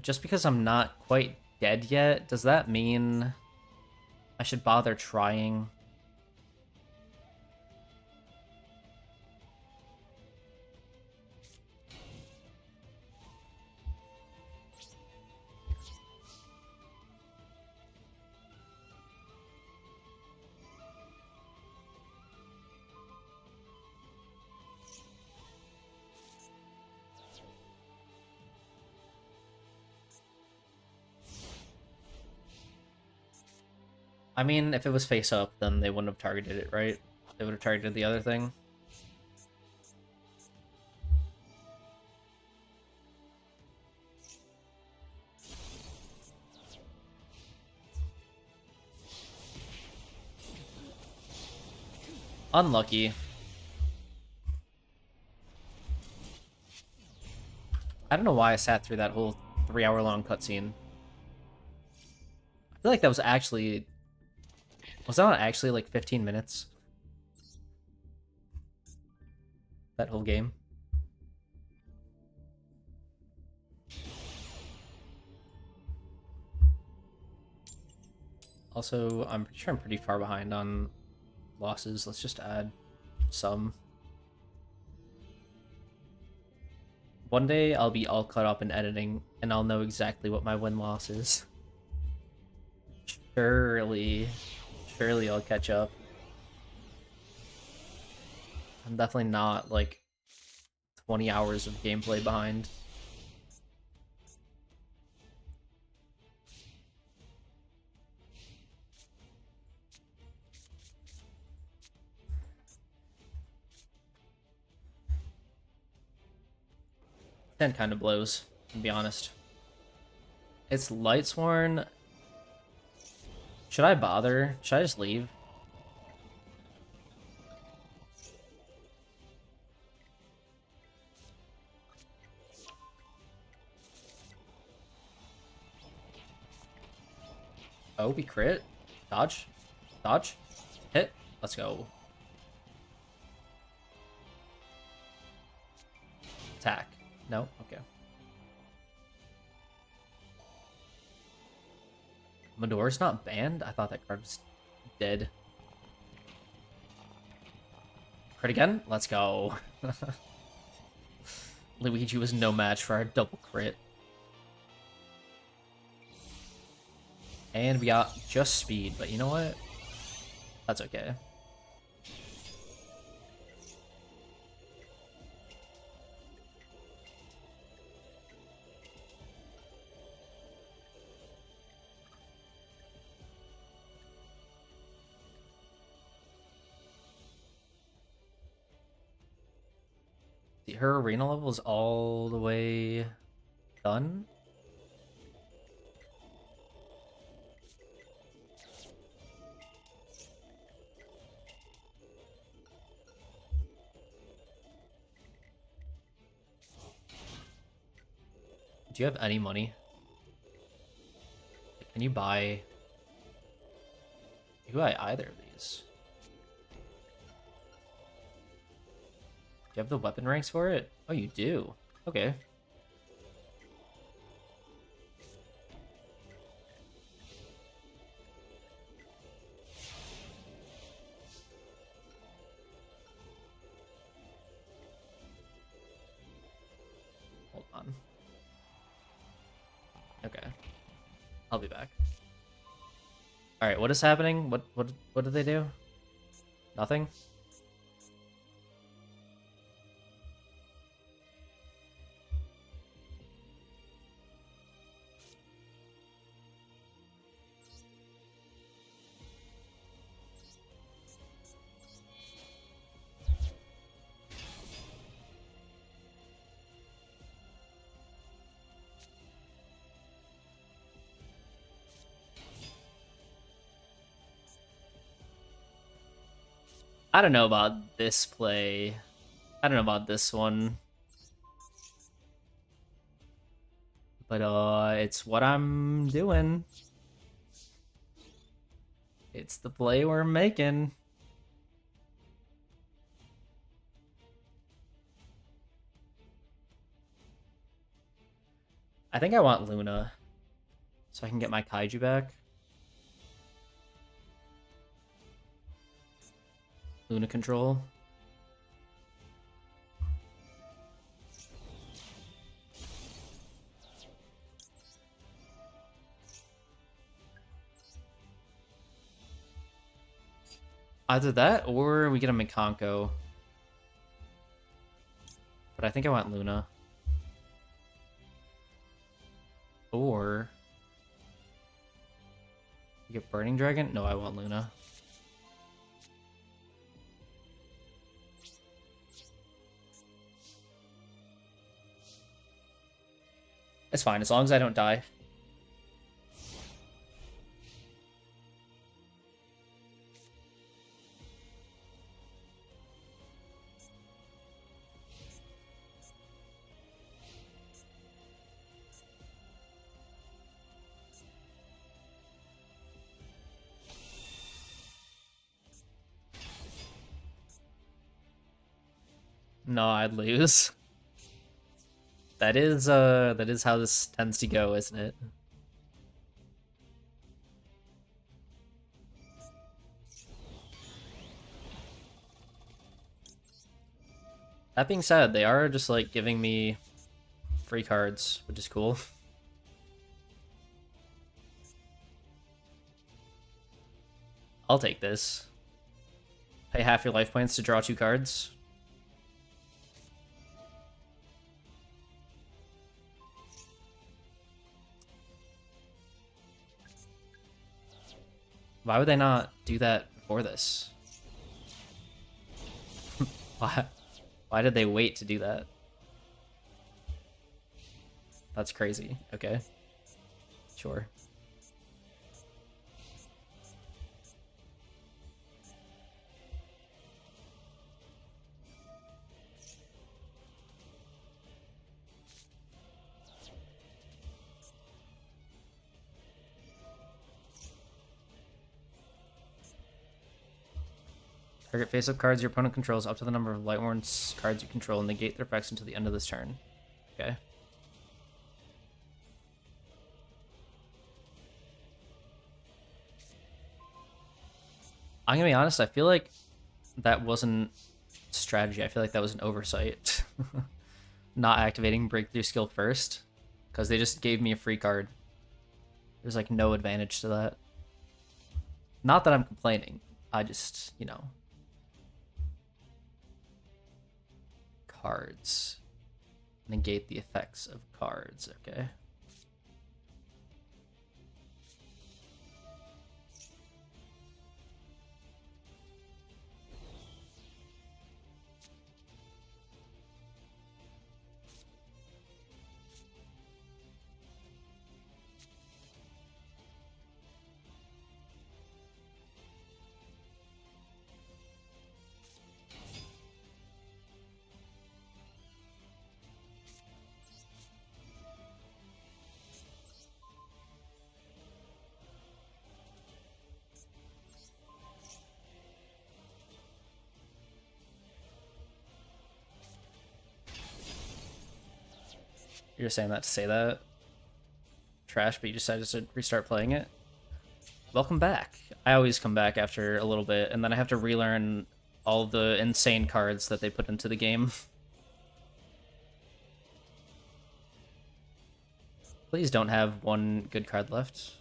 just because I'm not quite dead yet, does that mean I should bother trying? I mean, if it was face up, then they wouldn't have targeted it, right? They would have targeted the other thing. Unlucky. I don't know why I sat through that whole 3-hour-long cutscene. I feel like that was actually... Was that not actually like 15 minutes? That whole game? Also, I'm pretty sure I'm pretty far behind on losses. Let's just add some. One day I'll be all caught up in editing and I'll know exactly what my win-loss is. Surely I'll catch up. I'm definitely not like 20 hours of gameplay behind. That kind of blows, to be honest. It's Lightsworn. Should I bother? Should I just leave? Oh, we crit. Dodge. Dodge. Hit. Let's go. Attack. No? Okay. Medora's not banned? I thought that card was dead. Crit again? Let's go. Luigi was no match for our double crit. And we got just speed, but you know what? That's okay. Her arena level is all the way done. Do you have any money? Can you buy... You can buy either of these. Do you have the weapon ranks for it? Oh, you do. Okay. Okay. I'll be back. Alright, what is happening? What did they do? Nothing? I don't know about this play. I don't know about this one. But it's what I'm doing. It's the play we're making. I think I want Luna, so I can get my Kaiju back. Luna control. Either that or we get a Mikanko. But I think I want Luna. Or you get Burning Dragon? No, I want Luna. It's fine, as long as I don't die. No, I'd lose. That is how this tends to go, isn't it? That being said, they are just like giving me free cards, which is cool. I'll take this. Pay half your life points to draw 2 cards. Why would they not do that before this? Why did they wait to do that? That's crazy. Okay. Sure. Target face-up cards your opponent controls up to the number of Lightworn's cards you control and negate their effects until the end of this turn. Okay. I'm gonna be honest, I feel like that wasn't strategy. I feel like that was an oversight. Not activating breakthrough skill first, because they just gave me a free card. There's like no advantage to that. Not that I'm complaining. I just, you know. Cards. Negate the effects of cards, okay. You're just saying that to say that? Trash, but you decided to restart playing it? Welcome back. I always come back after a little bit, and then I have to relearn all the insane cards that they put into the game. Please don't have one good card left.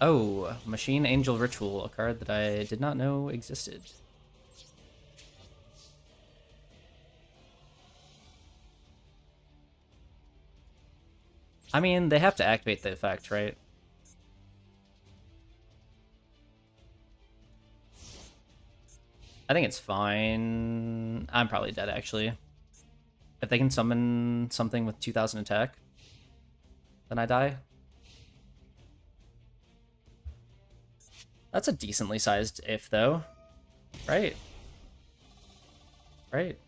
Oh, Machine Angel Ritual, a card that I did not know existed. I mean, they have to activate the effect, right? I think it's fine. I'm probably dead, actually. If they can summon something with 2000 attack, then I die. That's a decently sized if, though. Right? Right.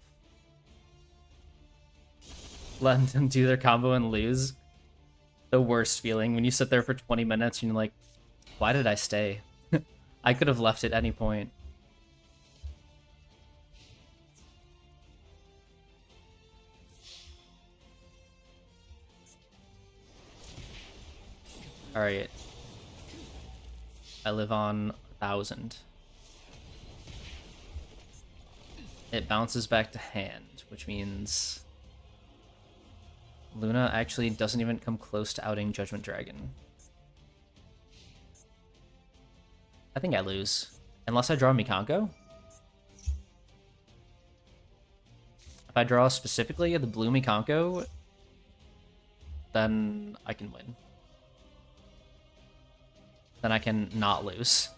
Let them do their combo and lose. The worst feeling when you sit there for 20 minutes and you're like, why did I stay? I could have left at any point. Alright. I live on 1,000. It bounces back to hand, which means Luna actually doesn't even come close to outing Judgment Dragon. I think I lose. Unless I draw Mikanko. If I draw specifically the blue Mikanko, then I can win. Then I can not lose.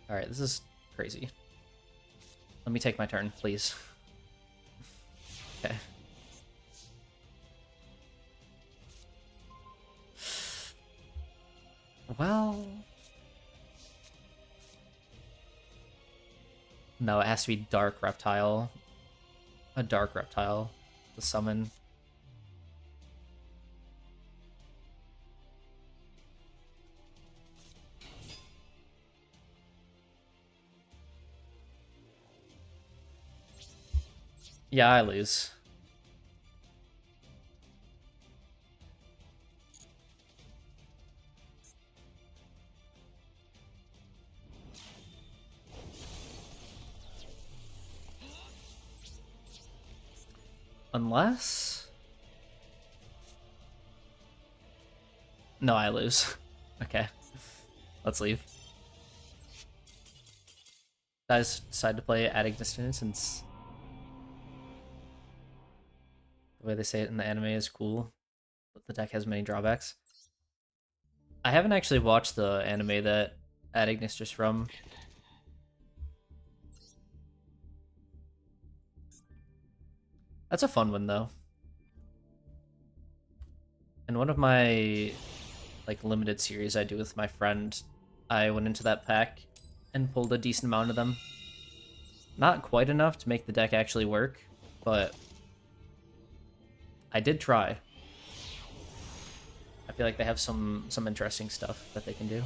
Alright, this is crazy. Let me take my turn, please. Okay. Well... No, it has to be Dark Reptile. A Dark Reptile to summon. Yeah, I lose. Unless... No, I lose. Okay. Let's leave. Guys decide to play Attic Distance since the way they say it in the anime is cool, but the deck has many drawbacks. I haven't actually watched the anime that Attic is from. That's a fun one, though. In one of my like limited series I do with my friend, I went into that pack and pulled a decent amount of them. Not quite enough to make the deck actually work, but I did try. I feel like they have some interesting stuff that they can do.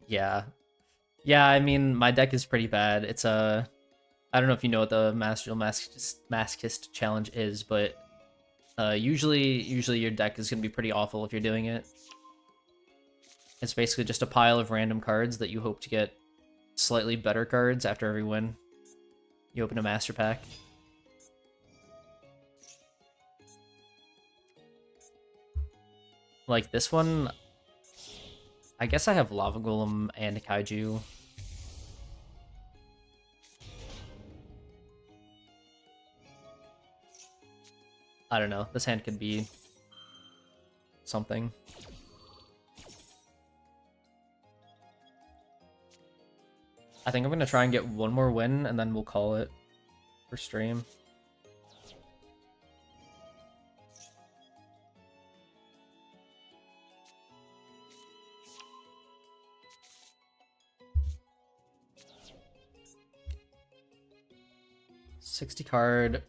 Yeah. Yeah, I mean, my deck is pretty bad. It's a... I don't know if you know what the Masochist challenge is, but usually your deck is going to be pretty awful if you're doing it. It's basically just a pile of random cards that you hope to get slightly better cards after every win. You open a master pack. Like this one, I guess I have Lava Golem and Kaiju. I don't know, this hand could be something. I think I'm gonna try and get one more win and then we'll call it for stream. $60 card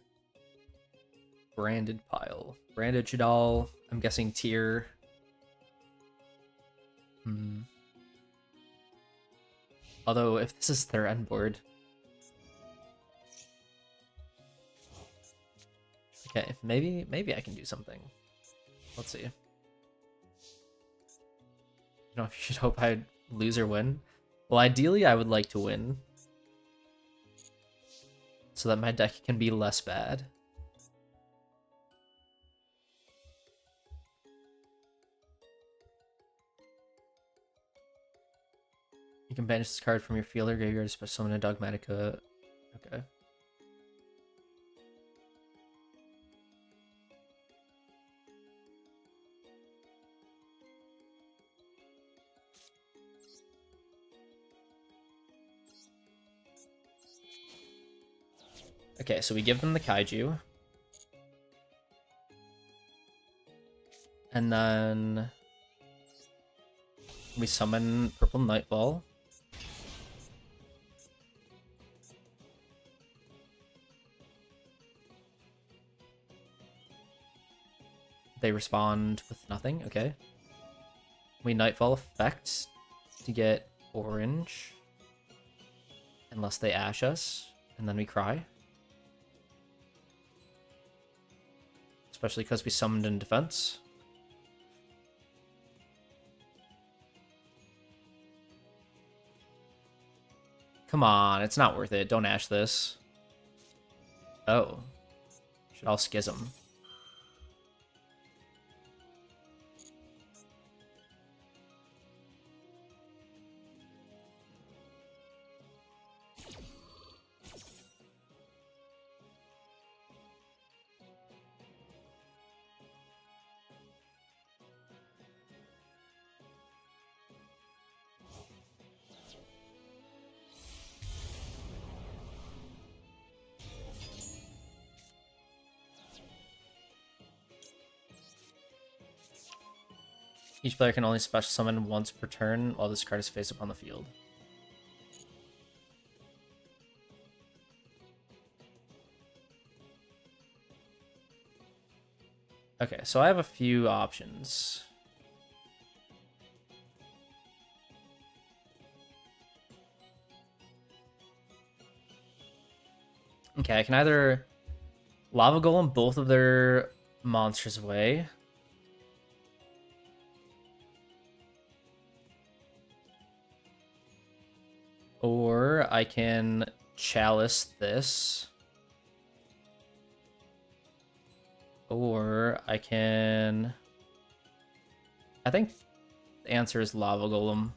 branded pile. Branded Chidal, I'm guessing tier. Although, if this is their end board... Okay, maybe I can do something. Let's see. You know, if you should hope I lose or win. Well, ideally, I would like to win, so that my deck can be less bad. You can banish this card from your field or graveyard to summon a Dogmatica. Okay. Okay, so we give them the Kaiju. And then we summon Purple Nightfall. They respond with nothing, okay. We Nightfall effect to get orange. Unless they ash us, and then we cry. Especially because we summoned in defense. Come on, it's not worth it. Don't ash this. Oh. Should all schism. Each player can only special summon once per turn while this card is face up on the field. Okay, so I have a few options. Okay, I can either Lava Golem both of their monsters away. Or I can Chalice this. Or I can... I think the answer is Lava Golem.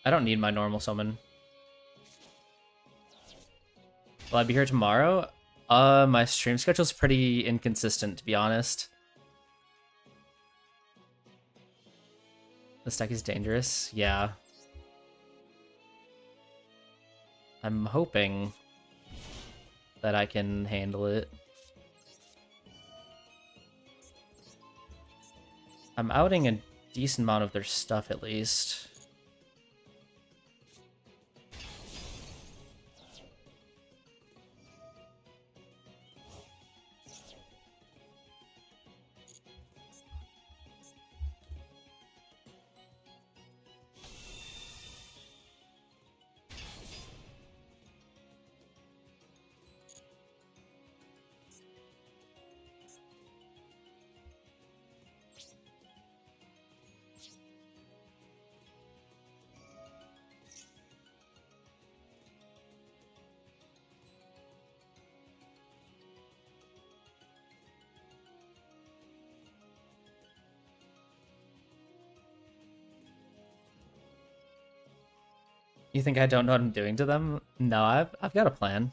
I don't need my normal summon. Will I be here tomorrow? My stream schedule's pretty inconsistent, to be honest. This deck is dangerous. Yeah. I'm hoping that I can handle it. I'm outing a decent amount of their stuff, at least. You think I don't know what I'm doing to them? No, I've got a plan.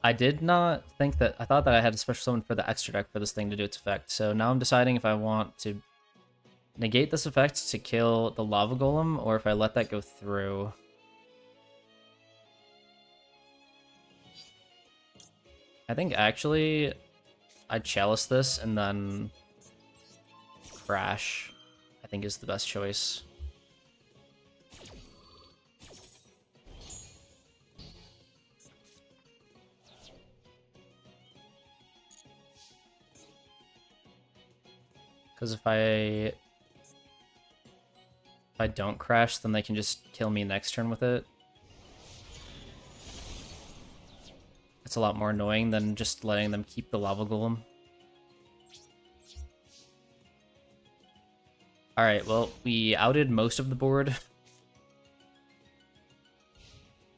I did not think that... I thought that I had a special summon for the extra deck for this thing to do its effect. So now I'm deciding if I want to negate this effect to kill the Lava Golem, or if I let that go through. I think actually I'd Chalice this and then Crash, I think is the best choice. Because if I If I don't crash, then they can just kill me next turn with it. It's a lot more annoying than just letting them keep the lava golem. Alright, well, we outed most of the board.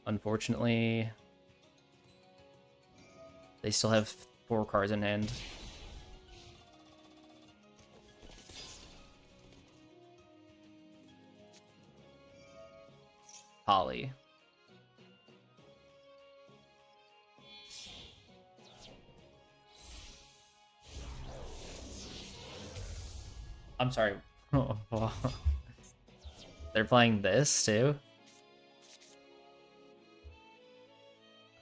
Unfortunately, they still have 4 cards in hand. Holly. I'm sorry. They're playing this too?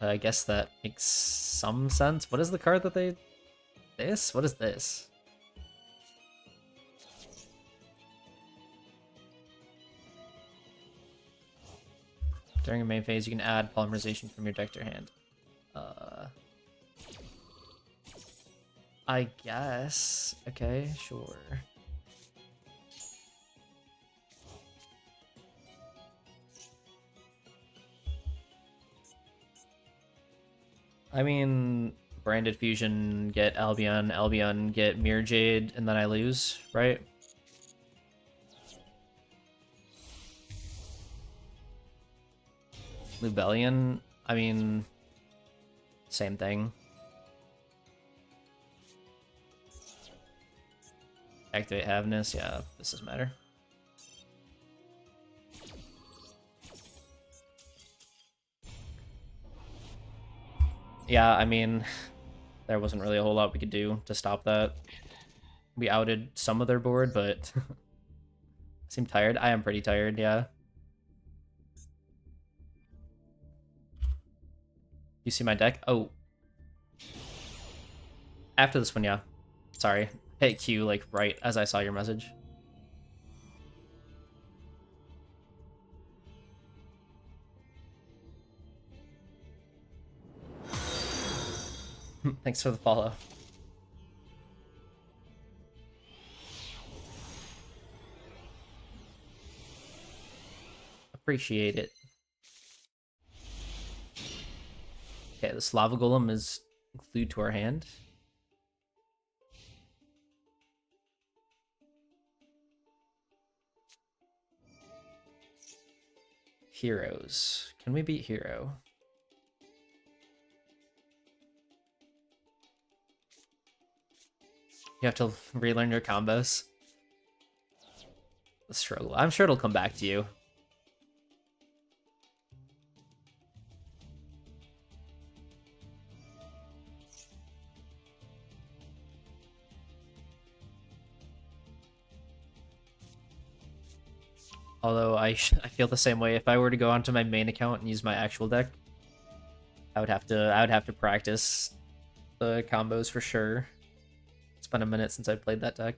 I guess that makes some sense. What is the card that they... This? What is this? During a main phase, you can add polymerization from your deck to your hand. I guess. Okay, sure. I mean, Branded Fusion, get Albion, Albion, get Mirror Jade, and then I lose, right? Lubellion, I mean, same thing. Activate Haveness, yeah, this doesn't matter. Yeah, I mean, there wasn't really a whole lot we could do to stop that. We outed some of their board, but seem tired. I am pretty tired, yeah. You see my deck? Oh. After this one, yeah. Sorry. Hit Q, like, right as I saw your message. Thanks for the follow. Appreciate it. Okay, this lava golem is glued to our hand. Heroes. Can we beat Hero? You have to relearn your combos. The struggle. I'm sure it'll come back to you. Although I feel the same way. If I were to go onto my main account and use my actual deck, I would have to practice the combos for sure. It's been a minute since I played that deck.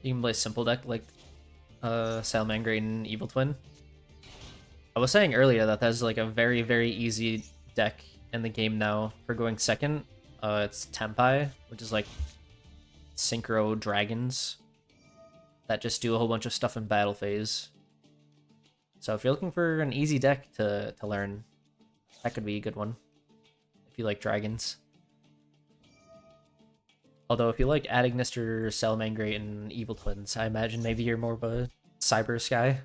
You can play simple deck like Salamangreat and Evil Twin. I was saying earlier that that's like a very, very easy deck in the game now for going second. It's Tempai, which is like synchro dragons that just do a whole bunch of stuff in battle phase. So if you're looking for an easy deck to learn, that could be a good one if you like dragons. Although if you like Adignister, Salamangreat, and Evil Twins, I imagine maybe you're more of a Cyber guy.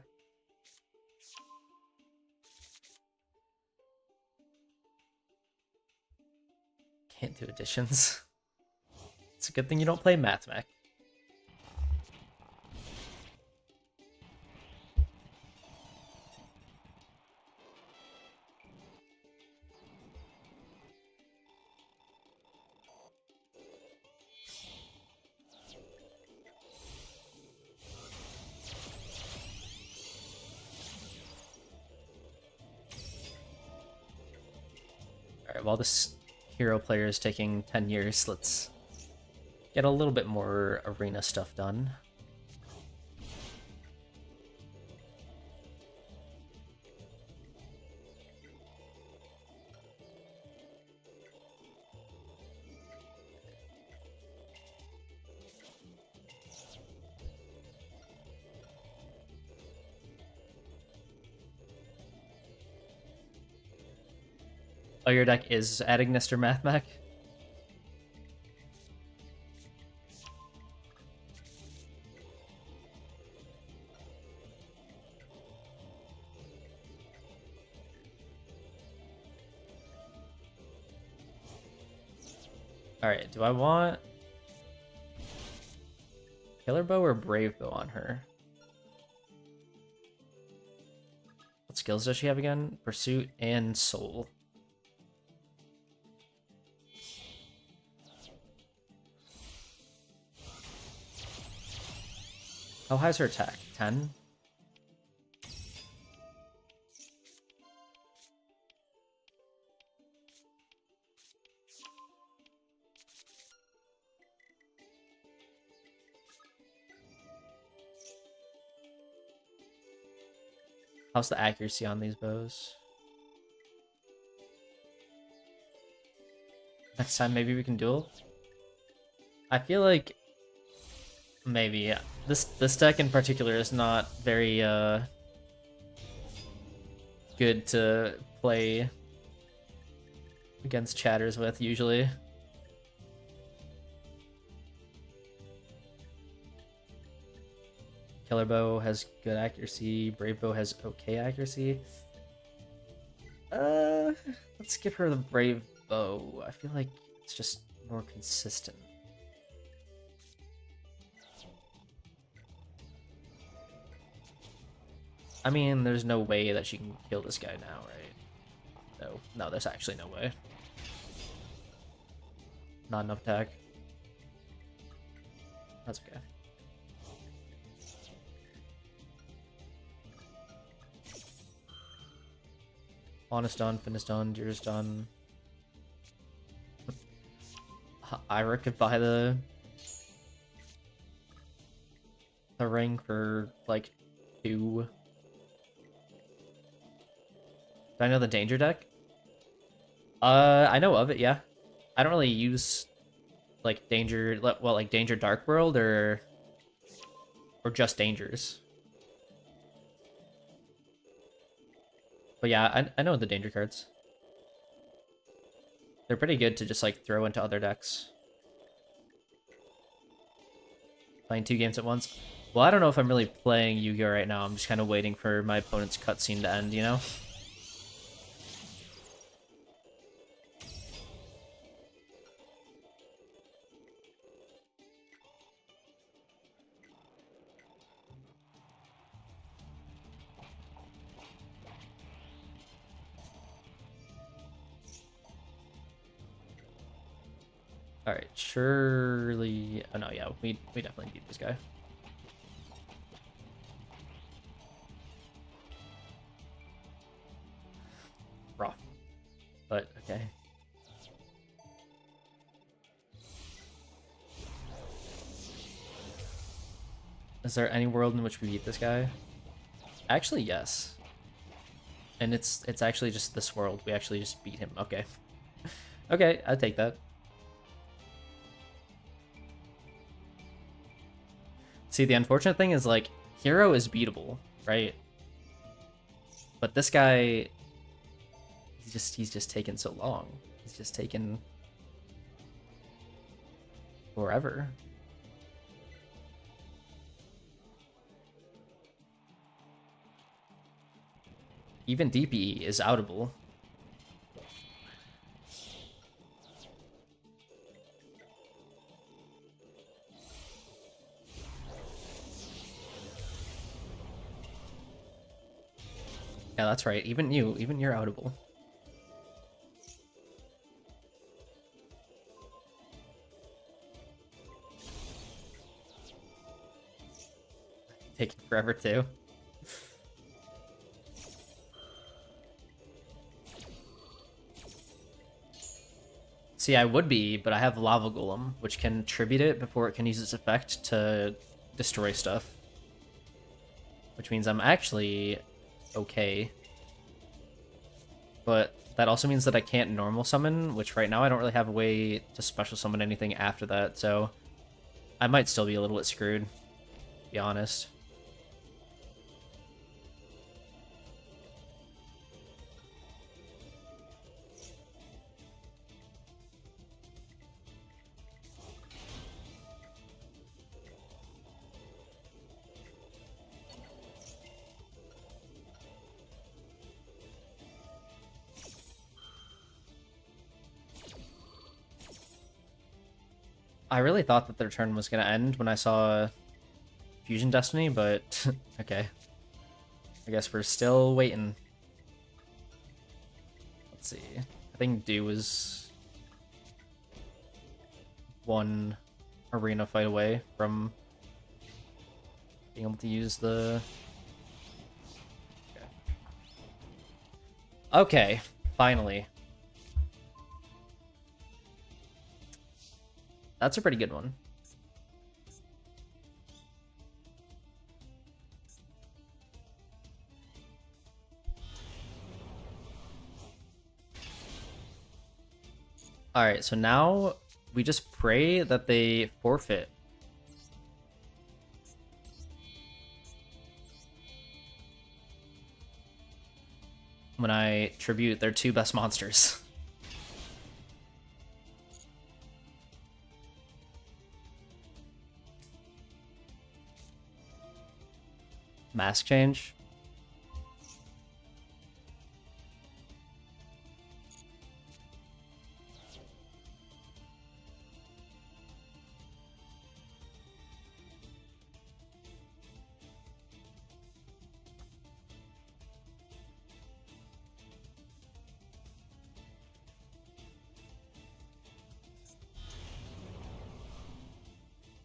Can't do additions. It's a good thing you don't play Mathmech. Alright, well this hero players taking 10 years. Let's get a little bit more arena stuff done. Oh, your deck is adding Mr. Mathmech? Alright, do I want Killer Bow or Brave Bow on her? What skills does she have again? Pursuit and Soul. How high is her attack? 10? How's the accuracy on these bows? Next time maybe we can duel? I feel like maybe, yeah. This deck in particular is not very good to play against chatters with usually. Killer Bow has good accuracy. Brave Bow has okay accuracy. Let's give her the Brave Bow. I feel like it's just more consistent. I mean, there's no way that she can kill this guy now, right? No, there's actually no way. Not enough attack. That's okay. Honest done, Finish done, Jira's done. Ira could buy the ring for like 2. Do I know the danger deck? I know of it, yeah. I don't really use like danger, well, like danger Dark World or just dangers. But yeah, I know the danger cards. They're pretty good to just like throw into other decks. Playing 2 games at once. Well, I don't know if I'm really playing Yu-Gi-Oh right now. I'm just kind of waiting for my opponent's cutscene to end, you know? Alright, surely... Oh no, yeah, we definitely beat this guy. Rough. But, okay. Is there any world in which we beat this guy? Actually, yes. And it's actually just this world. We actually just beat him. Okay. Okay, I'll take that. See, the unfortunate thing is, like, Hero is beatable, right? But this guy, he's just taken so long. He's just taken forever. Even DPE is outable. Yeah, that's right. Even you're outable. Taking forever too. See, I would be, but I have Lava Golem, which can tribute it before it can use its effect to destroy stuff. Which means I'm actually okay. But that also means that I can't normal summon, which right now I don't really have a way to special summon anything after that, so I might still be a little bit screwed, to be honest. I really thought that their turn was going to end when I saw Fusion Destiny, but okay. I guess we're still waiting. Let's see. I think Dew was one arena fight away from being able to use the... Okay, finally. That's a pretty good one. Alright, so now we just pray that they forfeit. When I tribute their two best monsters. Mask change.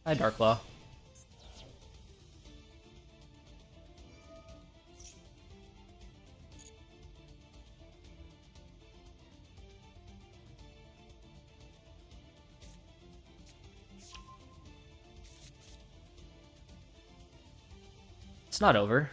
Hi, Darklaw. It's not over.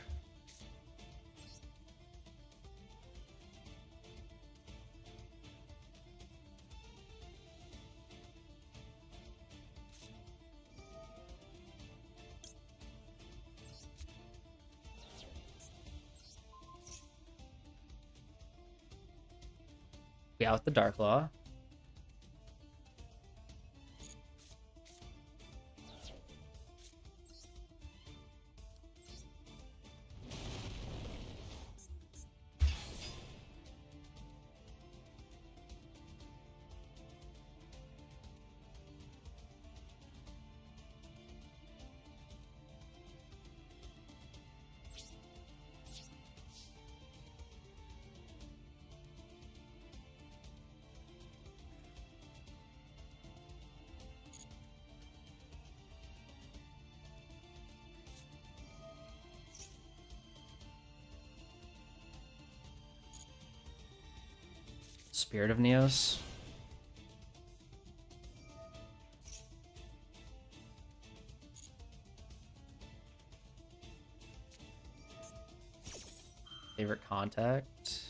We out the Darklaw. Spirit of Neos. Favorite contact.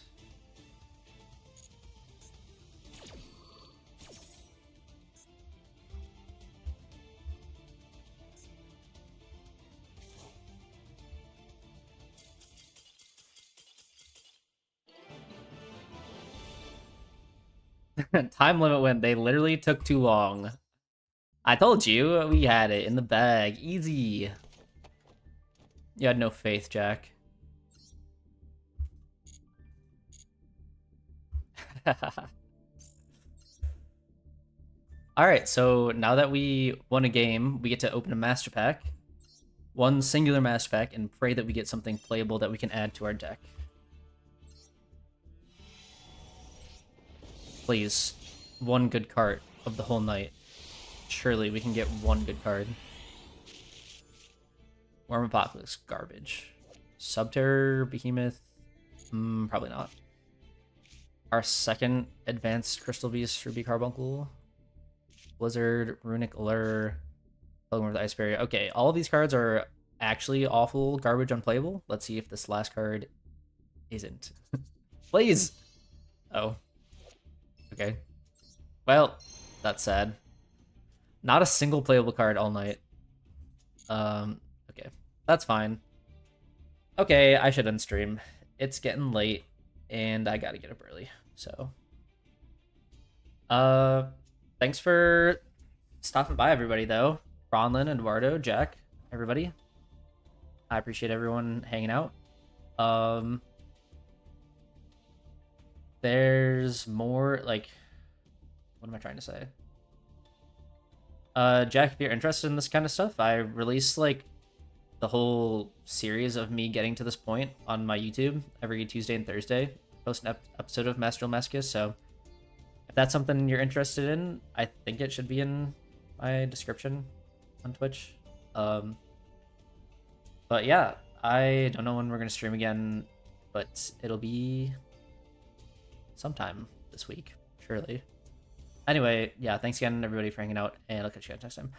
Time limit went. They literally took too long. I told you, we had it in the bag. Easy. You had no faith, Jack. Alright, so now that we won a game, we get to open a master pack. One singular master pack, and pray that we get something playable that we can add to our deck. Please. One good card of the whole night. Surely we can get one good card. Worm Apocalypse, garbage. Subterror, Behemoth, probably not. our second advanced Crystal Beast Ruby Carbuncle. Blizzard, Runic Allure, Pilgrim with Ice Barrier. Okay, all of these cards are actually awful, garbage, unplayable. Let's see if this last card isn't. Please! Oh. Okay. Well, that's sad. Not a single playable card all night. Okay. That's fine. Okay, I should unstream. It's getting late, and I gotta get up early, so... Thanks for stopping by, everybody, though. Bronlin, Eduardo, Jack, everybody. I appreciate everyone hanging out. There's more, like... What am I trying to say? Jack, if you're interested in this kind of stuff, I release, like, the whole series of me getting to this point on my YouTube every Tuesday and Thursday. Post an episode of Masochist, so if that's something you're interested in, I think it should be in my description on Twitch. But yeah, I don't know when we're gonna stream again, but it'll be sometime this week, surely. Anyway, yeah, thanks again, everybody, for hanging out, and I'll catch you guys next time.